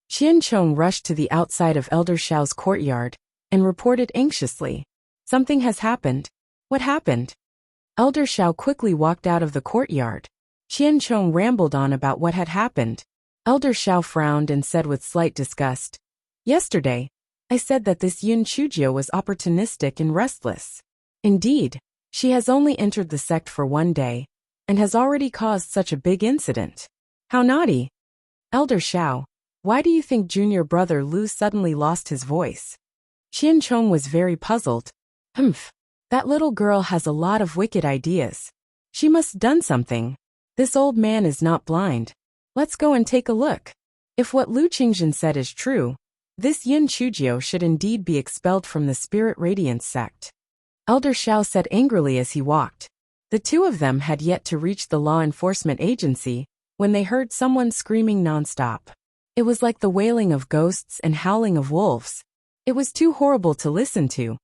Qian Chong rushed to the outside of Elder Xiao's courtyard and reported anxiously. Something has happened. What happened? Elder Xiao quickly walked out of the courtyard. Qian Chong rambled on about what had happened. Elder Xiao frowned and said with slight disgust, "Yesterday, I said that this Yun Chujio was opportunistic and restless. Indeed, she has only entered the sect for 1 day, and has already caused such a big incident. How naughty!" Elder Xiao, why do you think junior brother Lu suddenly lost his voice? Qian Chong was very puzzled. That little girl has a lot of wicked ideas. She must have done something. This old man is not blind. Let's go and take a look. If what Lu Qingjin said is true, this Yin Chujio should indeed be expelled from the Spirit Radiance sect. Elder Xiao said angrily as he walked. The two of them had yet to reach the law enforcement agency when they heard someone screaming nonstop. It was like the wailing of ghosts and howling of wolves. It was too horrible to listen to.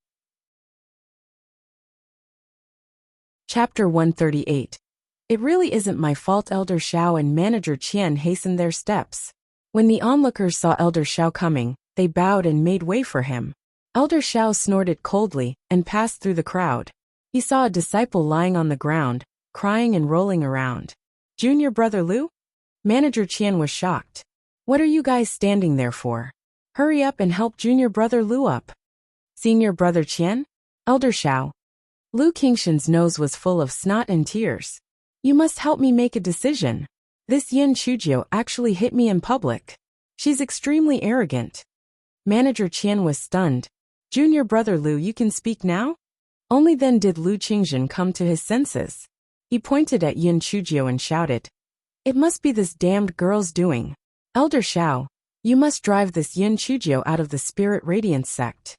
Chapter 138. It really isn't my fault. Elder Xiao and Manager Qian hastened their steps. When the onlookers saw Elder Xiao coming, they bowed and made way for him. Elder Xiao snorted coldly and passed through the crowd. He saw a disciple lying on the ground, crying and rolling around. Junior brother Lu? Manager Qian was shocked. What are you guys standing there for? Hurry up and help junior brother Lu up. Senior brother Qian? Elder Xiao. Lu Qingxin's nose was full of snot and tears. You must help me make a decision. This Yin Chujio actually hit me in public. She's extremely arrogant. Manager Qian was stunned. Junior brother Lu, you can speak now? Only then did Lu Qingjin come to his senses. He pointed at Yin Chujio and shouted, It must be this damned girl's doing. Elder Xiao, you must drive this Yin Chujio out of the Spirit Radiance sect.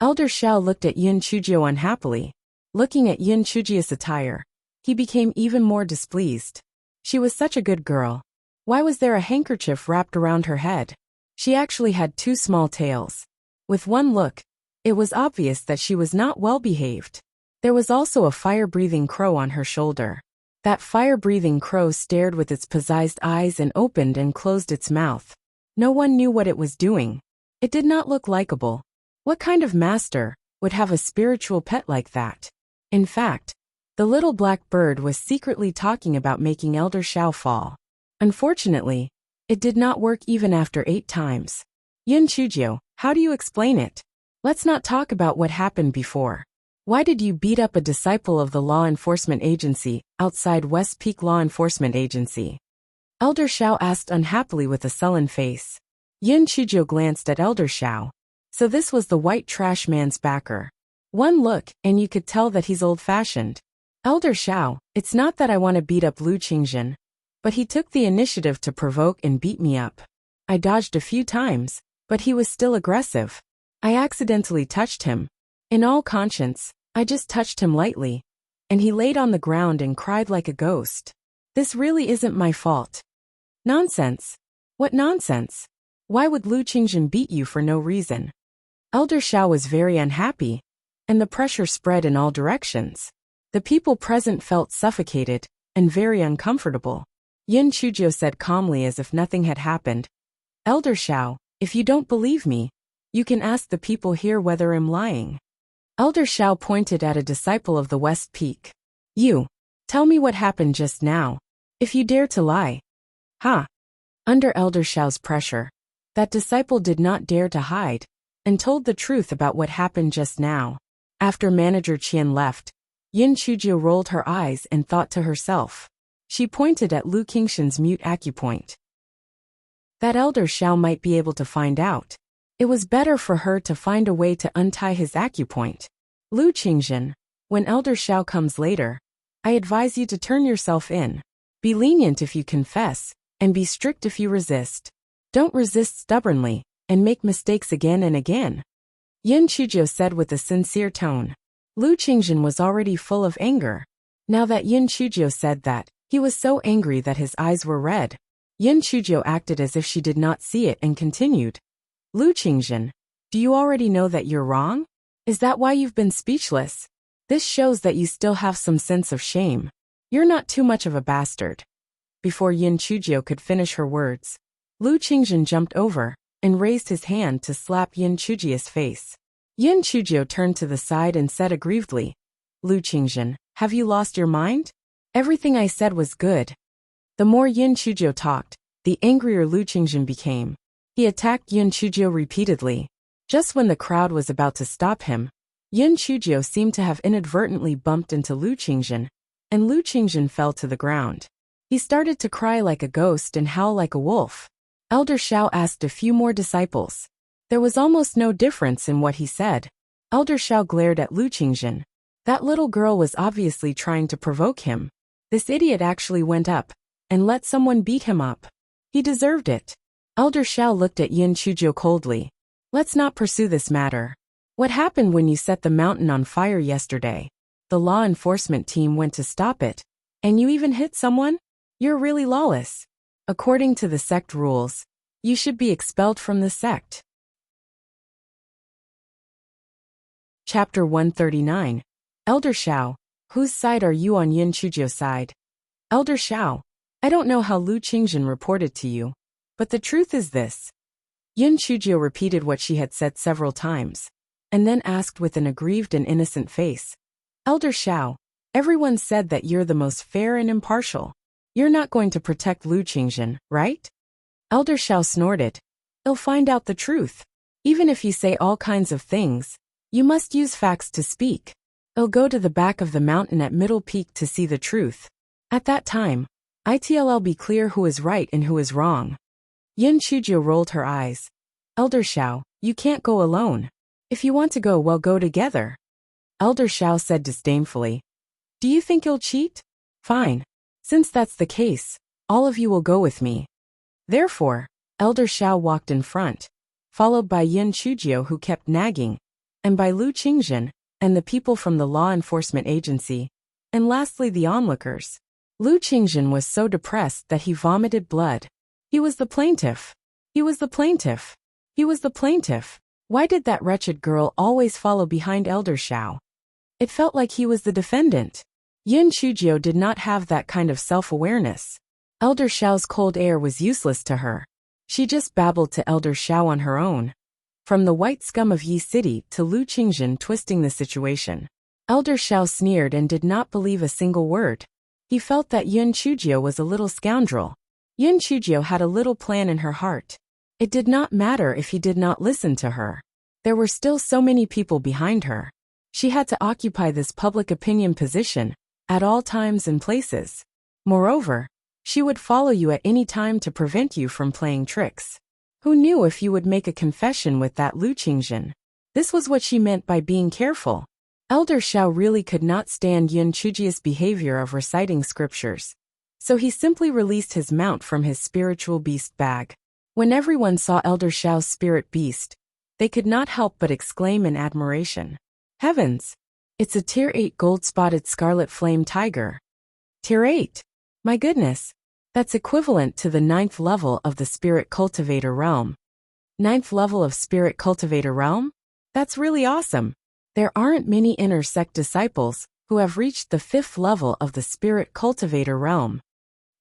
Elder Xiao looked at Yin Chujio unhappily. Looking at Yin Chujio's attire, he became even more displeased. She was such a good girl. Why was there a handkerchief wrapped around her head? She actually had 2 small tails. With one look, it was obvious that she was not well behaved. There was also a fire-breathing crow on her shoulder. That fire-breathing crow stared with its possessed eyes and opened and closed its mouth. No one knew what it was doing. It did not look likable. What kind of master would have a spiritual pet like that? In fact, the little black bird was secretly talking about making Elder Xiao fall. Unfortunately, it did not work even after 8 times. Yin Chujio, how do you explain it? Let's not talk about what happened before. Why did you beat up a disciple of the law enforcement agency outside West Peak Law Enforcement Agency? Elder Xiao asked unhappily with a sullen face. Yin Chujio glanced at Elder Xiao. So this was the white trash man's backer. One look, and you could tell that he's old-fashioned. Elder Xiao, it's not that I want to beat up Lu Qingzhen, but he took the initiative to provoke and beat me up. I dodged a few times, but he was still aggressive. I accidentally touched him. In all conscience, I just touched him lightly, and he laid on the ground and cried like a ghost. This really isn't my fault. Nonsense. What nonsense? Why would Lu Qingzhen beat you for no reason? Elder Xiao was very unhappy, and the pressure spread in all directions. The people present felt suffocated and very uncomfortable. Yin Chujio said calmly as if nothing had happened. Elder Xiao, if you don't believe me, you can ask the people here whether I'm lying. Elder Xiao pointed at a disciple of the West Peak. You, tell me what happened just now, if you dare to lie. Ha! Under Elder Xiao's pressure, that disciple did not dare to hide, and told the truth about what happened just now. After Manager Qian left, Yin Chujio rolled her eyes and thought to herself. She pointed at Lu Qingzhen's mute acupoint. That Elder Xiao might be able to find out. It was better for her to find a way to untie his acupoint. Lu Qingzhen, when Elder Xiao comes later, I advise you to turn yourself in. Be lenient if you confess, and be strict if you resist. Don't resist stubbornly, and make mistakes again and again. Yin Chujio said with a sincere tone. Lu Qingzhen was already full of anger. Now that Yin Chujio said that, he was so angry that his eyes were red. Yin Chujio acted as if she did not see it and continued. Lu Qingzhen, do you already know that you're wrong? Is that why you've been speechless? This shows that you still have some sense of shame. You're not too much of a bastard. Before Yin Chujio could finish her words, Lu Qingzhen jumped over and raised his hand to slap Yin Chujio's face. Yin Chujio turned to the side and said aggrievedly, Lu Qingzhen, have you lost your mind? Everything I said was good. The more Yin Chujio talked, the angrier Lu Qingzhen became. He attacked Yin Chujio repeatedly. Just when the crowd was about to stop him, Yin Chujio seemed to have inadvertently bumped into Lu Qingzhen, and Lu Qingzhen fell to the ground. He started to cry like a ghost and howl like a wolf. Elder Xiao asked a few more disciples. There was almost no difference in what he said. Elder Xiao glared at Lu Qingzhen. That little girl was obviously trying to provoke him. This idiot actually went up and let someone beat him up. He deserved it. Elder Xiao looked at Yin Chujio coldly. Let's not pursue this matter. What happened when you set the mountain on fire yesterday? The law enforcement team went to stop it, and you even hit someone? You're really lawless. According to the sect rules, you should be expelled from the sect. Chapter 139. Elder Xiao, whose side are you on Yin Chujio's side? Elder Xiao, I don't know how Lu Qingzhen reported to you, but the truth is this. Yin Chujio repeated what she had said several times, and then asked with an aggrieved and innocent face. Elder Xiao, everyone said that you're the most fair and impartial. You're not going to protect Lu Qingzhen, right? Elder Xiao snorted. You'll find out the truth. Even if you say all kinds of things, you must use facts to speak. I'll go to the back of the mountain at Middle Peak to see the truth. At that time, it'll be clear who is right and who is wrong. Yin Chujio rolled her eyes. Elder Xiao, you can't go alone. If you want to go, well, go together. Elder Xiao said disdainfully. Do you think you'll cheat? Fine. Since that's the case, All of you will go with me. Therefore, Elder Xiao walked in front, followed by Yin Chujio, who kept nagging, and by Lu Qingzhen, and the people from the law enforcement agency, and lastly the onlookers. Lu Qingzhen was so depressed that he vomited blood. He was the plaintiff. He was the plaintiff. He was the plaintiff. Why did that wretched girl always follow behind Elder Xiao? It felt like he was the defendant. Yin Chujio did not have that kind of self-awareness. Elder Xiao's cold air was useless to her. She just babbled to Elder Xiao on her own. From the white scum of Yi City to Lu Qingzhen twisting the situation. Elder Xiao sneered and did not believe a single word. He felt that Yin Chujio was a little scoundrel. Yin Chujio had a little plan in her heart. It did not matter if he did not listen to her. There were still so many people behind her. She had to occupy this public opinion position, at all times and places. Moreover, she would follow you at any time to prevent you from playing tricks. Who knew if you would make a confession with that Lu Qingzhen? This was what she meant by being careful. Elder Xiao really could not stand Yin Chujio's behavior of reciting scriptures. So he simply released his mount from his spiritual beast bag. When everyone saw Elder Xiao's spirit beast, they could not help but exclaim in admiration. Heavens! It's a Tier 8 gold-spotted scarlet flame tiger. Tier 8? My goodness! That's equivalent to the 9th level of the Spirit Cultivator realm. 9th level of Spirit Cultivator realm? That's really awesome. There aren't many inner sect disciples who have reached the 5th level of the Spirit Cultivator realm.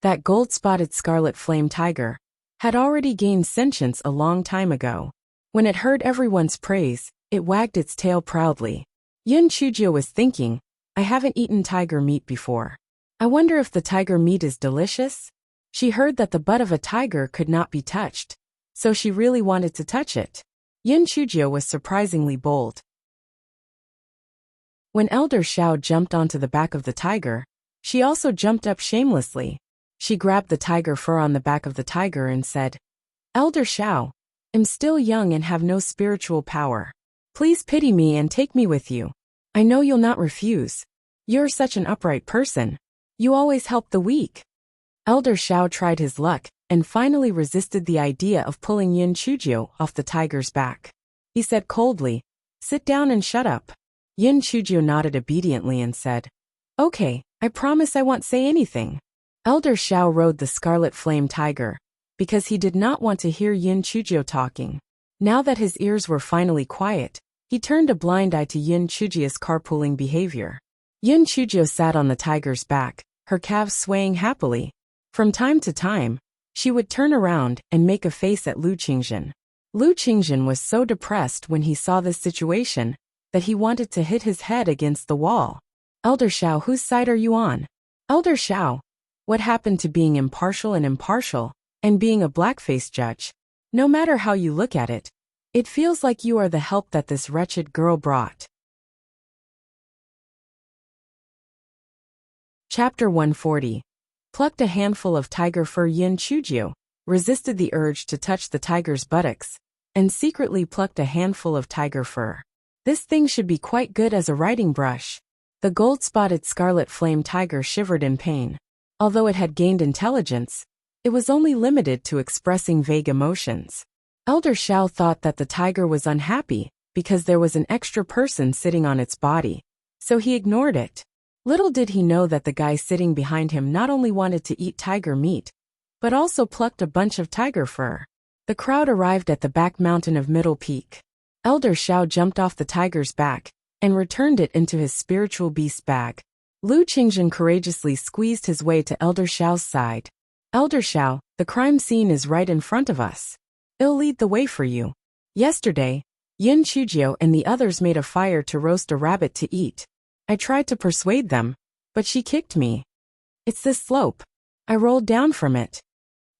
That gold-spotted scarlet flame tiger had already gained sentience a long time ago. When it heard everyone's praise, it wagged its tail proudly. Yin Chujio was thinking, I haven't eaten tiger meat before. I wonder if the tiger meat is delicious? She heard that the butt of a tiger could not be touched, so she really wanted to touch it. Yin Chujio was surprisingly bold. When Elder Xiao jumped onto the back of the tiger, she also jumped up shamelessly. She grabbed the tiger fur on the back of the tiger and said, Elder Xiao, I'm still young and have no spiritual power. Please pity me and take me with you. I know you'll not refuse. You're such an upright person. You always help the weak. Elder Xiao tried his luck and finally resisted the idea of pulling Yin Chujio off the tiger's back. He said coldly, Sit down and shut up. Yin Chujio nodded obediently and said, Okay, I promise I won't say anything. Elder Xiao rode the scarlet flame tiger, because he did not want to hear Yin Chujio talking. Now that his ears were finally quiet, he turned a blind eye to Yin Chujio's carpooling behavior. Yin Chujio sat on the tiger's back, her calves swaying happily. From time to time, she would turn around and make a face at Lu Qingzhen. Lu Qingzhen was so depressed when he saw this situation that he wanted to hit his head against the wall. Elder Xiao, whose side are you on? Elder Xiao, what happened to being impartial and being a blackface judge? No matter how you look at it, it feels like you are the help that this wretched girl brought. Chapter 140. Plucked a handful of tiger fur. Yin Chujio resisted the urge to touch the tiger's buttocks and secretly plucked a handful of tiger fur. This thing should be quite good as a writing brush. The gold-spotted scarlet flame tiger shivered in pain. Although it had gained intelligence, it was only limited to expressing vague emotions. Elder Xiao thought that the tiger was unhappy because there was an extra person sitting on its body, so he ignored it. Little did he know that the guy sitting behind him not only wanted to eat tiger meat, but also plucked a bunch of tiger fur. The crowd arrived at the back mountain of Middle Peak. Elder Xiao jumped off the tiger's back and returned it into his spiritual beast bag. Lu Qingzhen courageously squeezed his way to Elder Xiao's side. Elder Xiao, the crime scene is right in front of us. It'll lead the way for you. Yesterday, Yin Chujio and the others made a fire to roast a rabbit to eat. I tried to persuade them, but she kicked me. It's this slope. I rolled down from it.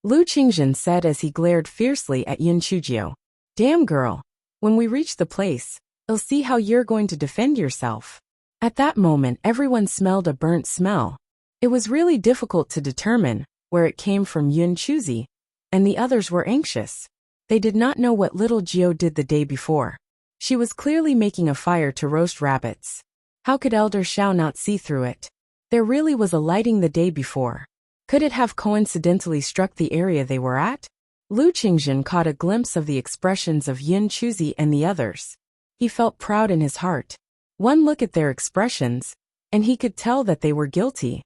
Lu Qingzhen said as he glared fiercely at Yin Chujio. Damn girl. When we reach the place, I'll see how you're going to defend yourself. At that moment everyone smelled a burnt smell. It was really difficult to determine where it came from. Yin Chuzi and the others were anxious. They did not know what little Gio did the day before. She was clearly making a fire to roast rabbits. How could Elder Xiao not see through it? There really was a lighting the day before. Could it have coincidentally struck the area they were at? Lu Qingzhen caught a glimpse of the expressions of Yin Chuzi and the others. He felt proud in his heart. One look at their expressions, and he could tell that they were guilty.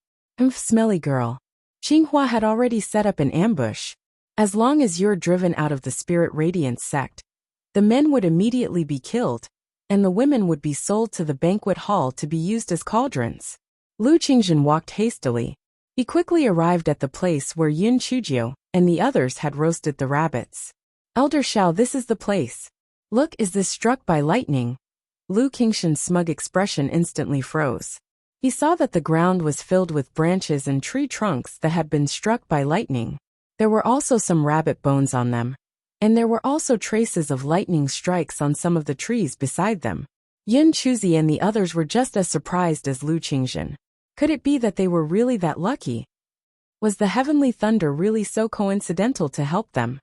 Smelly girl. Qinghua had already set up an ambush. As long as you're driven out of the Spirit Radiance sect, the men would immediately be killed, and the women would be sold to the banquet hall to be used as cauldrons. Lu Qingzhen walked hastily. He quickly arrived at the place where Yun Chujio and the others had roasted the rabbits. Elder Shao, this is the place. Look, is this struck by lightning? Lu Qingzhen's smug expression instantly froze. He saw that the ground was filled with branches and tree trunks that had been struck by lightning. There were also some rabbit bones on them, and there were also traces of lightning strikes on some of the trees beside them. Yun Chuzi and the others were just as surprised as Lu Qingzhen. Could it be that they were really that lucky? Was the heavenly thunder really so coincidental to help them?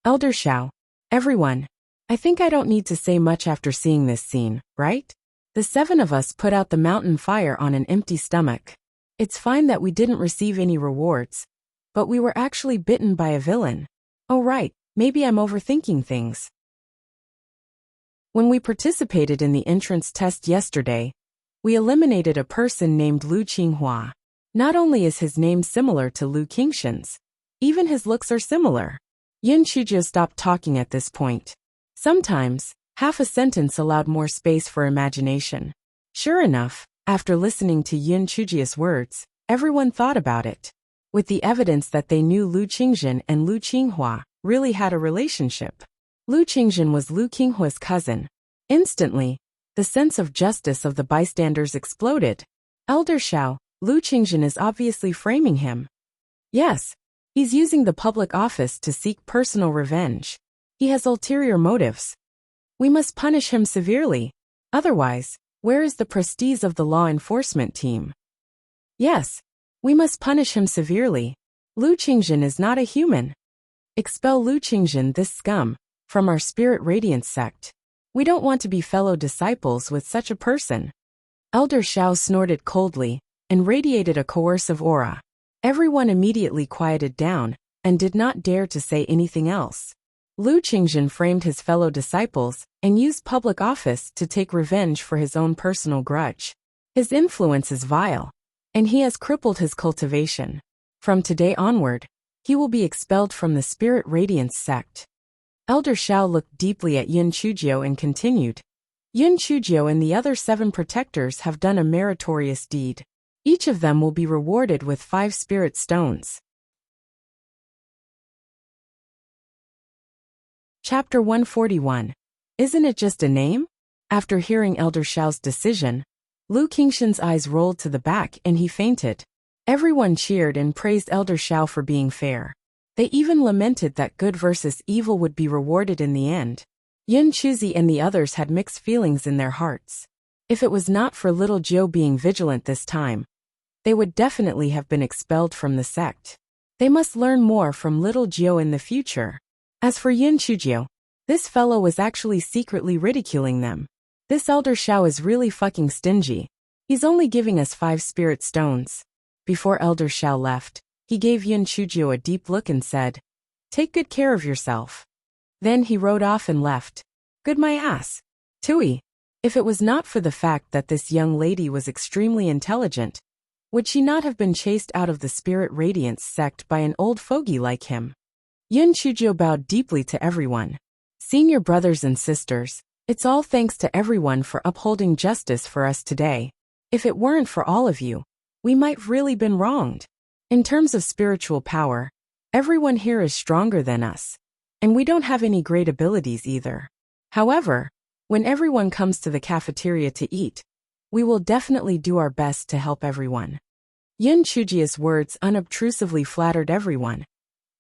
Elder Shao. Everyone. I think I don't need to say much after seeing this scene, right? The 7 of us put out the mountain fire on an empty stomach. It's fine that we didn't receive any rewards, but we were actually bitten by a villain. Oh right, maybe I'm overthinking things. When we participated in the entrance test yesterday, we eliminated a person named Lu Qinghua. Not only is his name similar to Lu Qingzhen's, even his looks are similar. Yun Chujio stopped talking at this point. Sometimes, half a sentence allowed more space for imagination. Sure enough, after listening to Yun Chujio's words, everyone thought about it. With the evidence that they knew Lu Qingzhen and Lu Qinghua really had a relationship. Lu Qingzhen was Lu Qinghua's cousin. Instantly, the sense of justice of the bystanders exploded. Elder Shao, Lu Qingzhen is obviously framing him. Yes, he's using the public office to seek personal revenge. He has ulterior motives. We must punish him severely. Otherwise, where is the prestige of the law enforcement team? Yes, we must punish him severely. Lu Qingzhen is not a human. Expel Lu Qingzhen, this scum, from our Spirit Radiance sect. We don't want to be fellow disciples with such a person. Elder Shao snorted coldly and radiated a coercive aura. Everyone immediately quieted down and did not dare to say anything else. Lu Qingzhen framed his fellow disciples and used public office to take revenge for his own personal grudge. His influence is vile, and he has crippled his cultivation. From today onward, he will be expelled from the Spirit Radiance sect. Elder Shao looked deeply at Yun Chujio and continued. Yun Chujio and the other 7 protectors have done a meritorious deed. Each of them will be rewarded with 5 spirit stones. Chapter 141. Isn't it just a name? After hearing Elder Shao's decision, Lu Qingzhen's eyes rolled to the back and he fainted. Everyone cheered and praised Elder Shao for being fair. They even lamented that good versus evil would be rewarded in the end. Yun Chuzi and the others had mixed feelings in their hearts. If it was not for little Jiu being vigilant this time, they would definitely have been expelled from the sect. They must learn more from little Jiu in the future. As for Yun Chujio, this fellow was actually secretly ridiculing them. This Elder Shao is really fucking stingy. He's only giving us 5 spirit stones. Before Elder Shao left, he gave Yun Chujio a deep look and said, "Take good care of yourself." Then he rode off and left. Good my ass. Tui. If it was not for the fact that this young lady was extremely intelligent, would she not have been chased out of the Spirit Radiance sect by an old fogey like him? Yun Chujio bowed deeply to everyone. Senior brothers and sisters, it's all thanks to everyone for upholding justice for us today. If it weren't for all of you, we might really been wronged. In terms of spiritual power, everyone here is stronger than us, and we don't have any great abilities either. However, when everyone comes to the cafeteria to eat, we will definitely do our best to help everyone. Yun Chujio's words unobtrusively flattered everyone,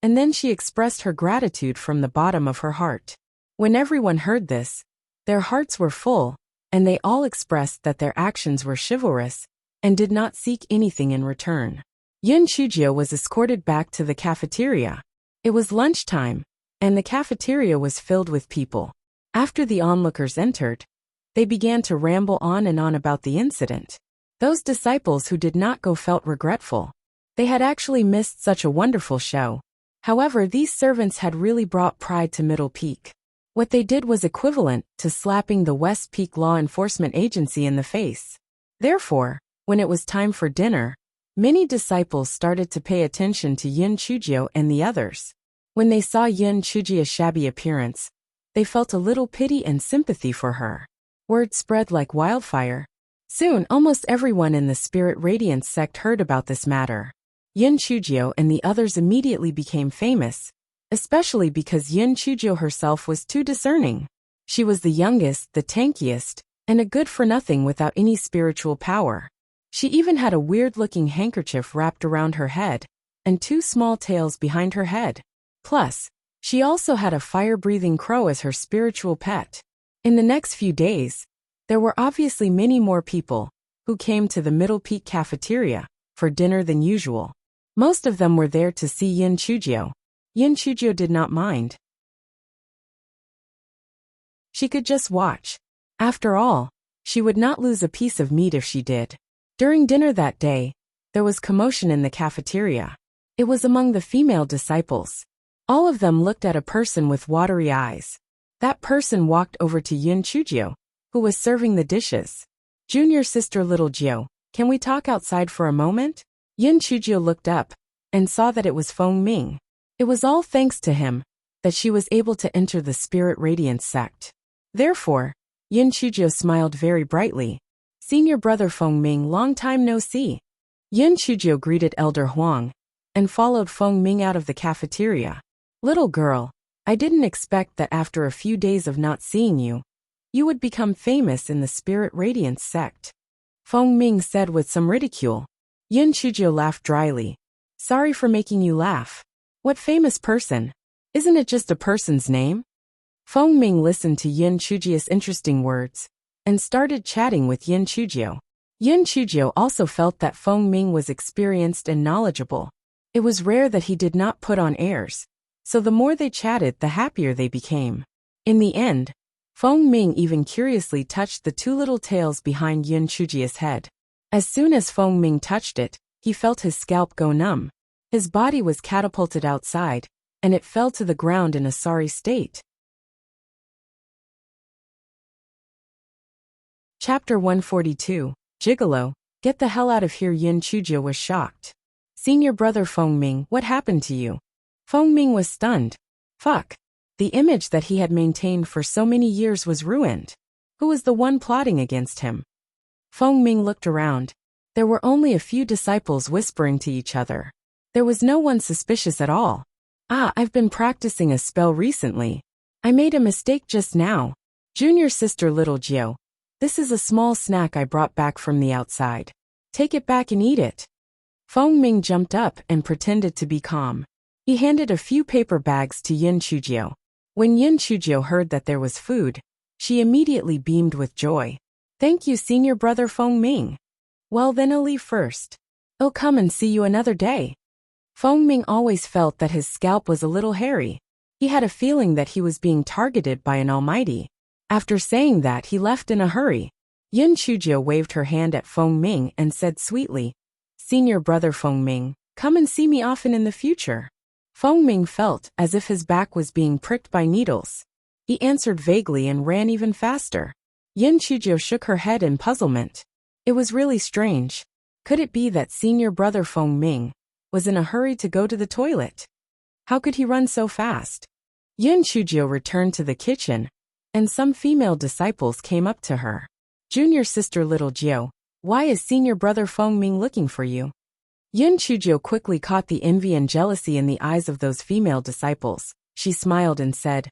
and then she expressed her gratitude from the bottom of her heart. When everyone heard this, their hearts were full, and they all expressed that their actions were chivalrous and did not seek anything in return. Yun Chujio was escorted back to the cafeteria. It was lunchtime, and the cafeteria was filled with people. After the onlookers entered, they began to ramble on and on about the incident. Those disciples who did not go felt regretful. They had actually missed such a wonderful show. However, these servants had really brought pride to Middle Peak. What they did was equivalent to slapping the West Peak Law Enforcement Agency in the face. Therefore, when it was time for dinner, many disciples started to pay attention to Yin Chujio and the others. When they saw Yin Chujio's shabby appearance, they felt a little pity and sympathy for her. Word spread like wildfire. Soon, almost everyone in the Spirit Radiance sect heard about this matter. Yin Chujio and the others immediately became famous, especially because Yin Chujio herself was too discerning. She was the youngest, the tankiest, and a good-for-nothing without any spiritual power. She even had a weird-looking handkerchief wrapped around her head, and 2 small tails behind her head. Plus, she also had a fire-breathing crow as her spiritual pet. In the next few days, there were obviously many more people who came to the Middle Peak cafeteria for dinner than usual. Most of them were there to see Yin Chujio. Yin Chujio did not mind. She could just watch. After all, she would not lose a piece of meat if she did. During dinner that day, there was commotion in the cafeteria. It was among the female disciples. All of them looked at a person with watery eyes. That person walked over to Yin Chujio, who was serving the dishes. Junior sister little Jio, can we talk outside for a moment? Yin Chujio looked up and saw that it was Feng Ming. It was all thanks to him that she was able to enter the Spirit Radiance sect. Therefore, Yin Chujio smiled very brightly. Senior brother Feng Ming, long time no see. Yin Chujio greeted Elder Huang and followed Feng Ming out of the cafeteria. Little girl, I didn't expect that after a few days of not seeing you, you would become famous in the Spirit Radiance sect. Feng Ming said with some ridicule. Yin Chujio laughed dryly. Sorry for making you laugh. What famous person? Isn't it just a person's name? Feng Ming listened to Yin Chujio's interesting words and started chatting with Yin Chujio. Yin Chujio also felt that Feng Ming was experienced and knowledgeable. It was rare that he did not put on airs, so the more they chatted, the happier they became. In the end, Feng Ming even curiously touched the 2 little tails behind Yin Chujio's head. As soon as Feng Ming touched it, he felt his scalp go numb. His body was catapulted outside, and it fell to the ground in a sorry state. Chapter 142, Gigolo, get the hell out of here. Yin Chujio was shocked. Senior brother Feng Ming, what happened to you? Feng Ming was stunned. Fuck. The image that he had maintained for so many years was ruined. Who was the one plotting against him? Feng Ming looked around. There were only a few disciples whispering to each other. There was no one suspicious at all. I've been practicing a spell recently. I made a mistake just now. Junior sister little Jio. This is a small snack I brought back from the outside. Take it back and eat it. Feng Ming jumped up and pretended to be calm. He handed a few paper bags to Yin Chujio. When Yin Chujio heard that there was food, she immediately beamed with joy. Thank you, senior brother Feng Ming. Well then I'll leave first. I'll come and see you another day. Feng Ming always felt that his scalp was a little hairy. He had a feeling that he was being targeted by an almighty. After saying that, he left in a hurry. Yin Chujio waved her hand at Feng Ming and said sweetly, Senior brother Feng Ming, come and see me often in the future. Feng Ming felt as if his back was being pricked by needles. He answered vaguely and ran even faster. Yin Chujio shook her head in puzzlement. It was really strange. Could it be that senior brother Feng Ming was in a hurry to go to the toilet? How could he run so fast? Yin Chujio returned to the kitchen, and some female disciples came up to her. Junior sister little Jio, why is senior brother Feng Ming looking for you? Yin Chujio quickly caught the envy and jealousy in the eyes of those female disciples. She smiled and said,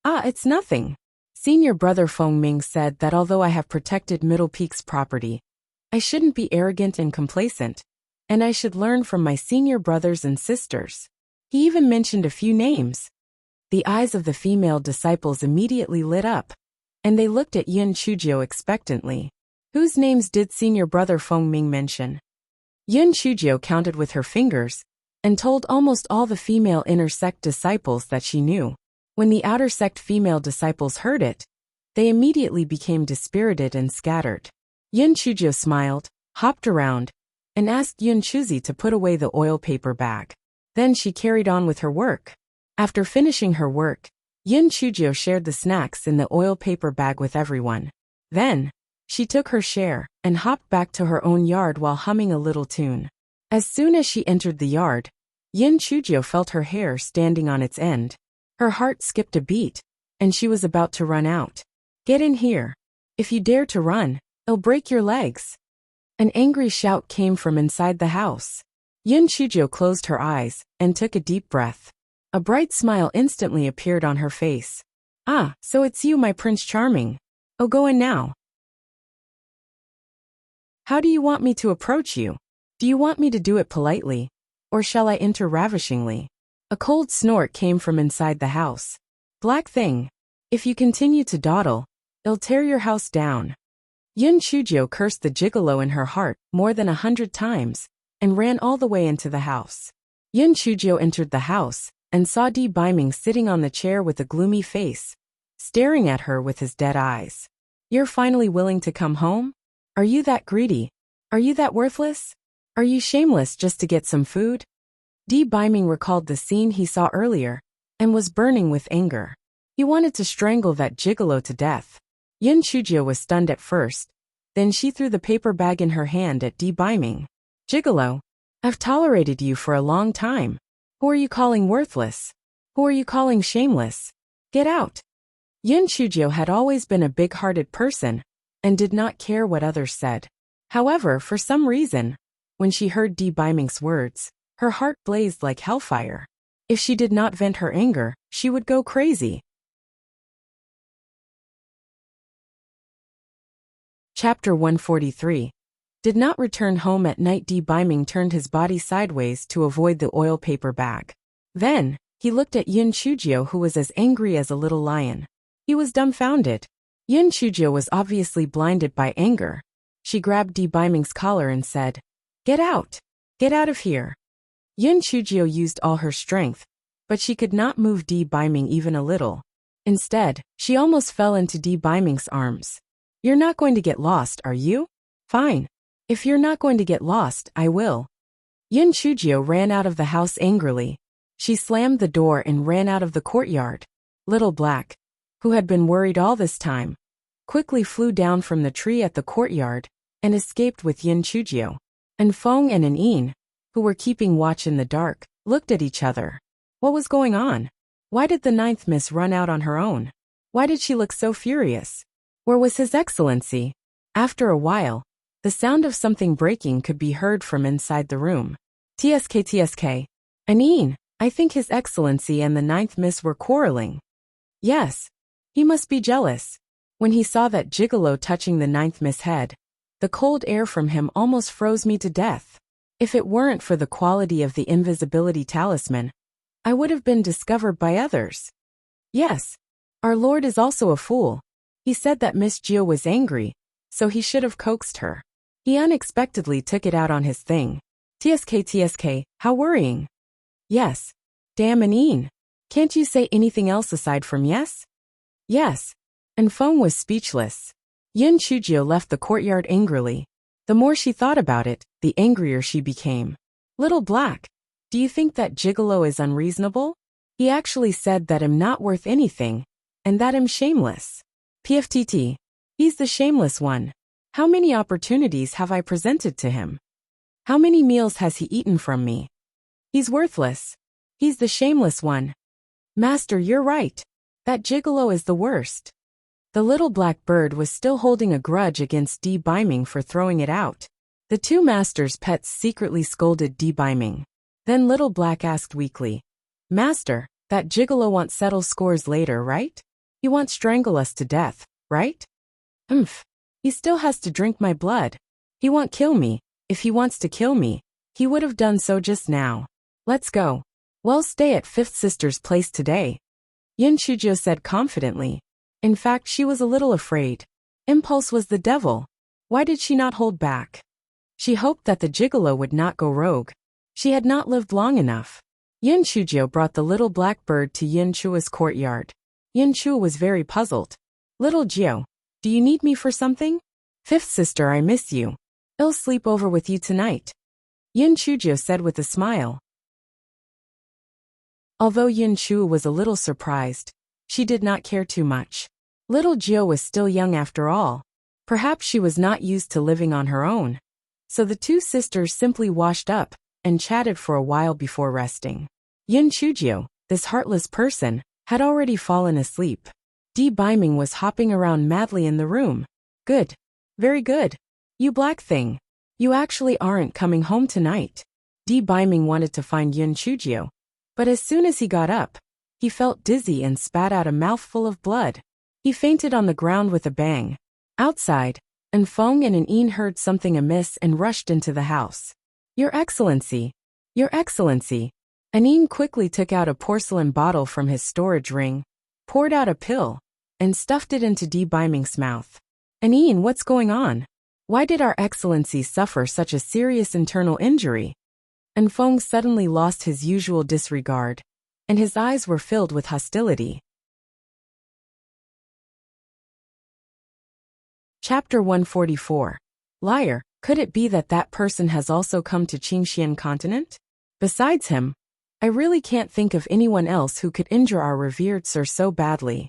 It's nothing. Senior brother Feng Ming said that although I have protected Middle Peak's property, I shouldn't be arrogant and complacent, and I should learn from my senior brothers and sisters. He even mentioned a few names. The eyes of the female disciples immediately lit up, and they looked at Yin Chujio expectantly. Whose names did senior brother Feng Ming mention? Yin Chujio counted with her fingers, and told almost all the female inner sect disciples that she knew. When the outer sect female disciples heard it, they immediately became dispirited and scattered. Yin Chujio smiled, hopped around, and asked Yun Chuzi to put away the oil paper bag. Then she carried on with her work. After finishing her work, Yun Chujio shared the snacks in the oil paper bag with everyone. Then, she took her share and hopped back to her own yard while humming a little tune. As soon as she entered the yard, Yun Chujio felt her hair standing on its end. Her heart skipped a beat, and she was about to run out. "Get in here. If you dare to run, it'll break your legs." An angry shout came from inside the house. Yun Chujio closed her eyes and took a deep breath. A bright smile instantly appeared on her face. "Ah, so it's you, my Prince Charming. Oh, go in now. How do you want me to approach you? Do you want me to do it politely, or shall I enter ravishingly?" A cold snort came from inside the house. "Black thing. If you continue to dawdle, it'll tear your house down." Yun Chujio cursed the gigolo in her heart more than 100 times, and ran all the way into the house. Yun Chujio entered the house, and saw Di Biming sitting on the chair with a gloomy face, staring at her with his dead eyes. "You're finally willing to come home? Are you that greedy? Are you that worthless? Are you shameless just to get some food?" Di Biming recalled the scene he saw earlier, and was burning with anger. He wanted to strangle that gigolo to death. Yun Chujio was stunned at first, then she threw the paper bag in her hand at Di Biming. "Gigolo, I've tolerated you for a long time. Who are you calling worthless? Who are you calling shameless? Get out." Yun Chujio had always been a big-hearted person, and did not care what others said. However, for some reason, when she heard Di Biming's words, her heart blazed like hellfire. If she did not vent her anger, she would go crazy. Chapter 143. Did not return home at night. Di Biming turned his body sideways to avoid the oil paper bag. Then, he looked at Yun Chujio, who was as angry as a little lion. He was dumbfounded. Yun Chujio was obviously blinded by anger. She grabbed Di Biming's collar and said, "Get out! Get out of here!" Yun Chujio used all her strength, but she could not move Di Biming even a little. Instead, she almost fell into Di Biming's arms. "You're not going to get lost, are you? Fine. If you're not going to get lost, I will." Yun Chujio ran out of the house angrily. She slammed the door and ran out of the courtyard. Little Black, who had been worried all this time, quickly flew down from the tree at the courtyard and escaped with Yun Chujio. And Feng and An, who were keeping watch in the dark, looked at each other. What was going on? Why did the ninth miss run out on her own? Why did she look so furious? Where was His Excellency? After a while, the sound of something breaking could be heard from inside the room. TSK. An, I think His Excellency and the ninth miss were quarreling. Yes. He must be jealous. When he saw that gigolo touching the ninth miss head, the cold air from him almost froze me to death. If it weren't for the quality of the invisibility talisman, I would have been discovered by others. Yes. Our Lord is also a fool. He said that Miss Gio was angry, so he should have coaxed her. He unexpectedly took it out on his thing. TSK, how worrying. Yes. Damn An. Can't you say anything else aside from yes? Yes. And Feng was speechless. Yun Chujio left the courtyard angrily. The more she thought about it, the angrier she became. Little Black, do you think that gigolo is unreasonable? He actually said that I'm not worth anything, and that I'm shameless. PFTT. He's the shameless one. How many opportunities have I presented to him? How many meals has he eaten from me? He's worthless. He's the shameless one. Master, you're right. That gigolo is the worst. The little black bird was still holding a grudge against Di Biming for throwing it out. The two masters' pets secretly scolded Di Biming. Then Little Black asked weakly, "Master, that gigolo wants settle scores later, right? He wants strangle us to death, right?" He still has to drink my blood. He won't kill me. If he wants to kill me, he would have done so just now. Let's go. We'll stay at Fifth Sister's place today. Yun Chujio said confidently. In fact, she was a little afraid. Impulse was the devil. Why did she not hold back? She hoped that the gigolo would not go rogue. She had not lived long enough. Yun Chujio brought the little black bird to Yun Chua's courtyard. Yun Chua was very puzzled. "Little Gio, do you need me for something?" "Fifth sister, I miss you. I'll sleep over with you tonight." Yin Chujiu said with a smile. Although Yin Chu was a little surprised, she did not care too much. Little Jiu was still young after all. Perhaps she was not used to living on her own. So the two sisters simply washed up and chatted for a while before resting. Yin Chujiu, this heartless person, had already fallen asleep. Di Biming was hopping around madly in the room. Good. Very good. You black thing. You actually aren't coming home tonight. Di Biming wanted to find Yin Chujiu. But as soon as he got up, he felt dizzy and spat out a mouthful of blood. He fainted on the ground with a bang. Outside, Feng and An heard something amiss and rushed into the house. Your Excellency! Your Excellency! An quickly took out a porcelain bottle from his storage ring, poured out a pill, and stuffed it into Di Biming's mouth. An, what's going on? Why did our Excellency suffer such a serious internal injury? Feng suddenly lost his usual disregard, and his eyes were filled with hostility. Chapter 144. Liar, could it be that that person has also come to Qingxian continent? Besides him, I really can't think of anyone else who could injure our revered sir so badly.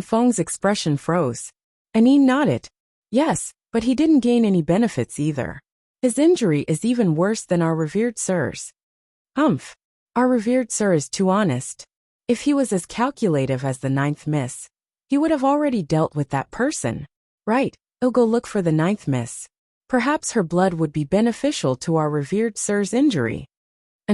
Feng's expression froze. An nodded. Yes, but he didn't gain any benefits either. His injury is even worse than our revered sir's. Humph. Our revered sir is too honest. If he was as calculative as the ninth miss, he would have already dealt with that person. Right, I'll go look for the ninth miss. Perhaps her blood would be beneficial to our revered sir's injury.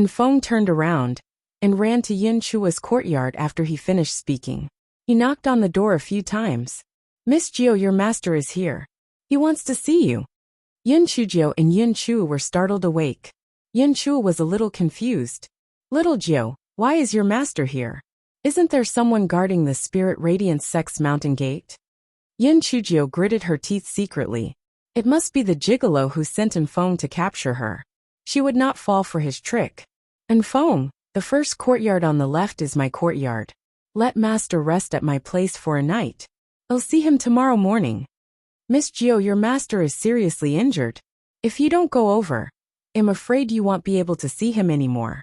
Feng turned around and ran to Yin Chua's courtyard after he finished speaking. He knocked on the door a few times. Miss Jiu, your master is here. He wants to see you. Yin Chujiu and Yin Chu were startled awake. Yin Chu was a little confused. Little Jiu, why is your master here? Isn't there someone guarding the Spirit Radiance Sect's mountain gate? Yin Chujiu gritted her teeth secretly. It must be the gigolo who sent Feng to capture her. She would not fall for his trick. Feng, the first courtyard on the left is my courtyard. Let master rest at my place for a night. I'll see him tomorrow morning. Miss Jiu, your master is seriously injured. If you don't go over, I'm afraid you won't be able to see him anymore.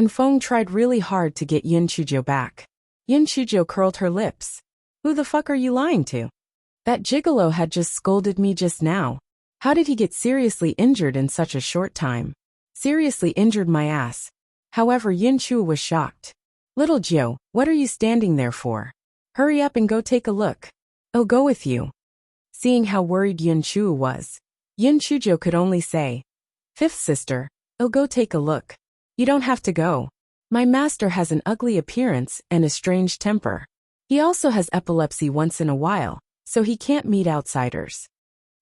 Feng tried really hard to get Yin Chujiu back. Yin Chujiu curled her lips. Who the fuck are you lying to? That gigolo had just scolded me just now. How did he get seriously injured in such a short time? Seriously injured my ass. However, Yin Chu was shocked. Little Jiu, what are you standing there for? Hurry up and go take a look. I'll go with you. Seeing how worried Yin Chu was, Yin Chujiu could only say, Fifth sister, I'll go take a look. You don't have to go. My master has an ugly appearance and a strange temper. He also has epilepsy once in a while, so he can't meet outsiders.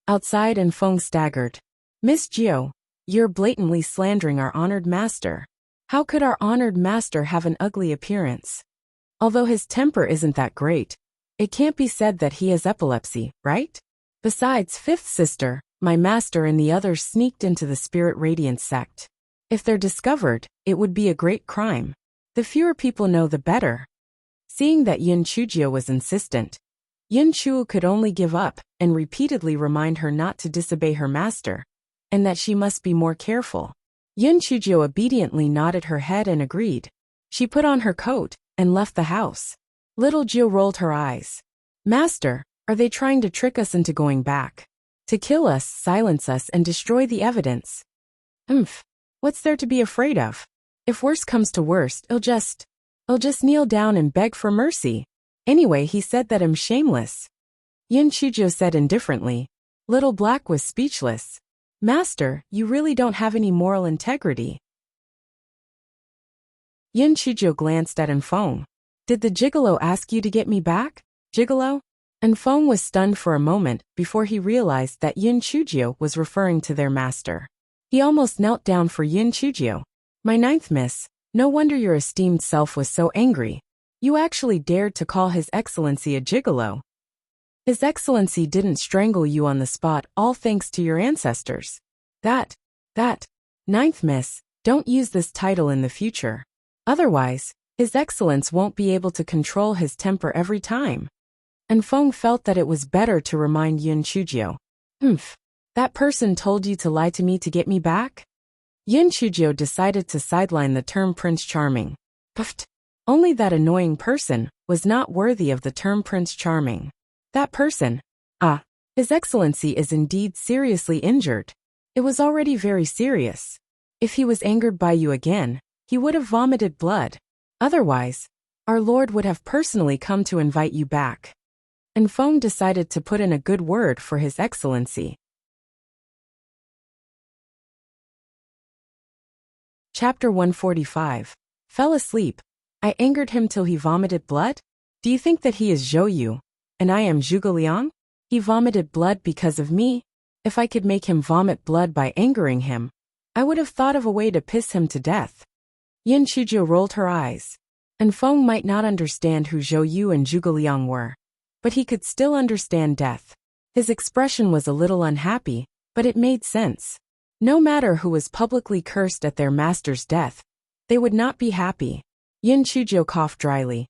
Outside, Feng staggered. Miss Jiu, you're blatantly slandering our honored master. How could our honored master have an ugly appearance? Although his temper isn't that great, it can't be said that he has epilepsy, right? Besides, fifth sister, my master and the others sneaked into the Spirit Radiance sect. If they're discovered, it would be a great crime. The fewer people know, the better. Seeing that Yin Chujiu was insistent, Yin Chu could only give up and repeatedly remind her not to disobey her master, and that she must be more careful. Yin Chujiu obediently nodded her head and agreed. She put on her coat and left the house. Little Jiu rolled her eyes. Master, are they trying to trick us into going back? To kill us, silence us, and destroy the evidence? What's there to be afraid of? If worst comes to worst, I'll just kneel down and beg for mercy. Anyway, he said that I'm shameless. Yin Chujiu said indifferently. Little Black was speechless. Master, you really don't have any moral integrity. Yin Chujiu glanced at Feng. Did the gigolo ask you to get me back, gigolo? Feng was stunned for a moment before he realized that Yin Chujiu was referring to their master. He almost knelt down for Yin Chujiu. My ninth miss, no wonder your esteemed self was so angry. You actually dared to call His Excellency a gigolo. His Excellency didn't strangle you on the spot, all thanks to your ancestors. That, ninth miss, don't use this title in the future. Otherwise, His Excellence won't be able to control his temper every time. Feng felt that it was better to remind Yin Chujiu. That person told you to lie to me to get me back? Yin Chuzhou decided to sideline the term Prince Charming. Puffed. Only that annoying person was not worthy of the term Prince Charming. That person. His Excellency is indeed seriously injured. It was already very serious. If he was angered by you again, he would have vomited blood. Otherwise, our Lord would have personally come to invite you back. And Feng decided to put in a good word for His Excellency. Chapter 145. Fell asleep. I angered him till he vomited blood? Do you think that he is Zhou Yu, and I am Zhuge Liang? He vomited blood because of me. If I could make him vomit blood by angering him, I would have thought of a way to piss him to death. Yin Chuzhou rolled her eyes. And Feng might not understand who Zhou Yu and Zhuge Liang were, but he could still understand death. His expression was a little unhappy, but it made sense. No matter who was publicly cursed at their master's death, they would not be happy. Yin Chuzhou coughed dryly.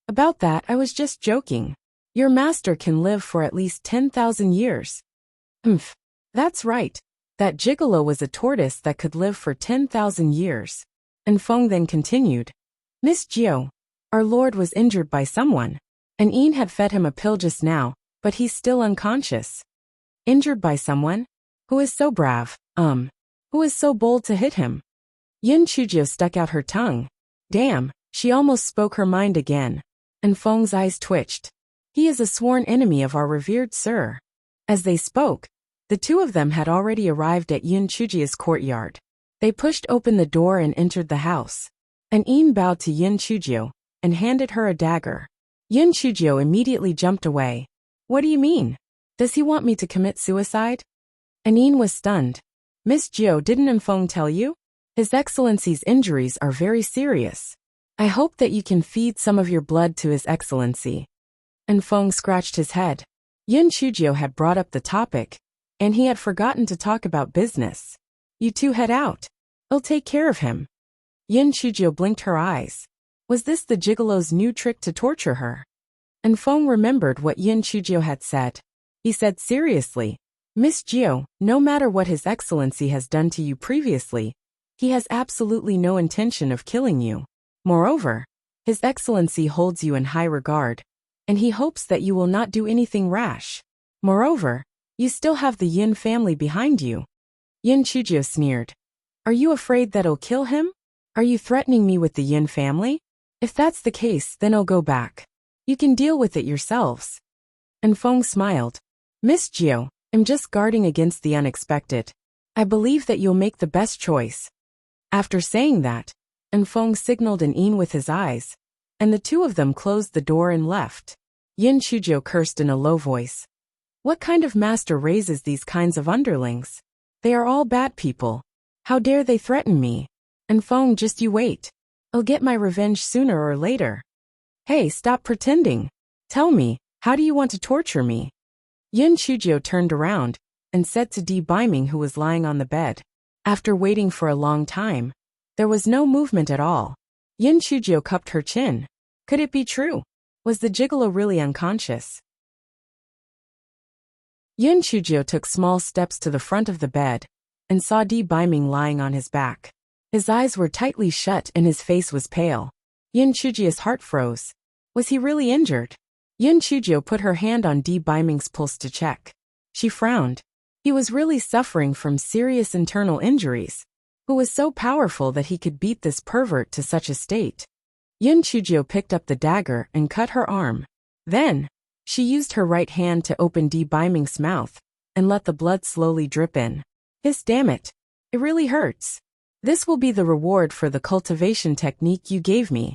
About that, I was just joking. Your master can live for at least 10,000 years. That's right. That gigolo was a tortoise that could live for 10,000 years. And Feng then continued. Miss Jiao, our lord was injured by someone. And Yin had fed him a pill just now, but he's still unconscious. Injured by someone? Who is so brave? Who is so bold to hit him? Yin Chuzhou stuck out her tongue. Damn, she almost spoke her mind again. And Feng's eyes twitched. He is a sworn enemy of our revered sir. As they spoke, the two of them had already arrived at Yin Chuzhou's courtyard. They pushed open the door and entered the house. And Yin bowed to Yin Chuzhou and handed her a dagger. Yin Chuzhou immediately jumped away. What do you mean? Does he want me to commit suicide? And Yin was stunned. Miss Jiao, didn't Feng tell you? His Excellency's injuries are very serious. I hope that you can feed some of your blood to His Excellency. And Feng scratched his head. Yin Chuzhou had brought up the topic, and he had forgotten to talk about business. You two head out. I'll take care of him. Yin Chuzhou blinked her eyes. Was this the gigolo's new trick to torture her? And Feng remembered what Yin Chuzhou had said. He said seriously, Miss Jiao, no matter what His Excellency has done to you previously, he has absolutely no intention of killing you. Moreover, His Excellency holds you in high regard, and he hopes that you will not do anything rash. Moreover, you still have the Yin family behind you. Yin Chuzhou sneered. Are you afraid that I'll kill him? Are you threatening me with the Yin family? If that's the case, then I'll go back. You can deal with it yourselves. And Feng smiled. Miss Jiao, I'm just guarding against the unexpected. I believe that you'll make the best choice. After saying that, and Feng signaled an Yin with his eyes, and the two of them closed the door and left. Yin Chuzhou cursed in a low voice. What kind of master raises these kinds of underlings? They are all bad people. How dare they threaten me? And Feng, just you wait. I'll get my revenge sooner or later. Hey, stop pretending. Tell me, how do you want to torture me? Yin Chuzhou turned around and said to Di Baiming, who was lying on the bed. After waiting for a long time, there was no movement at all. Yin Chuzhou cupped her chin. Could it be true? Was the gigolo really unconscious? Yin Chuzhou took small steps to the front of the bed and saw Di Baiming lying on his back. His eyes were tightly shut and his face was pale. Yin Chuzhou's heart froze. Was he really injured? Yin Chuzhou put her hand on Di Baiming's pulse to check. She frowned. He was really suffering from serious internal injuries. Who was so powerful that he could beat this pervert to such a state? Yin Chuzhou picked up the dagger and cut her arm. Then, she used her right hand to open Di Baiming's mouth and let the blood slowly drip in. Hiss, damn it. It really hurts. This will be the reward for the cultivation technique you gave me.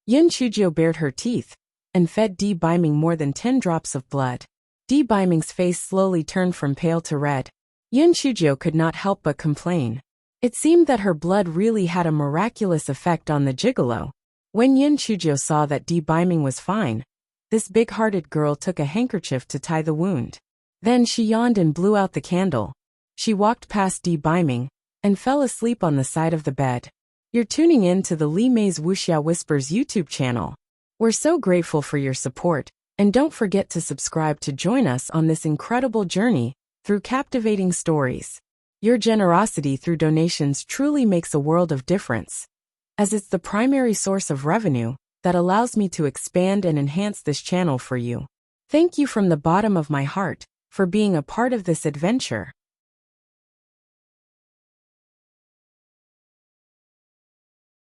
Yin Chuzhou bared her teeth and fed Di Baiming more than 10 drops of blood. Di Baiming's face slowly turned from pale to red. Yin Chuzhou could not help but complain. It seemed that her blood really had a miraculous effect on the gigolo. When Yin Chuzhou saw that Di Baiming was fine, this big-hearted girl took a handkerchief to tie the wound. Then she yawned and blew out the candle. She walked past Di Baiming and fell asleep on the side of the bed. You're tuning in to the Li Mei's Wuxia Whispers YouTube channel. We're so grateful for your support, and don't forget to subscribe to join us on this incredible journey through captivating stories. Your generosity through donations truly makes a world of difference, as it's the primary source of revenue that allows me to expand and enhance this channel for you. Thank you from the bottom of my heart for being a part of this adventure.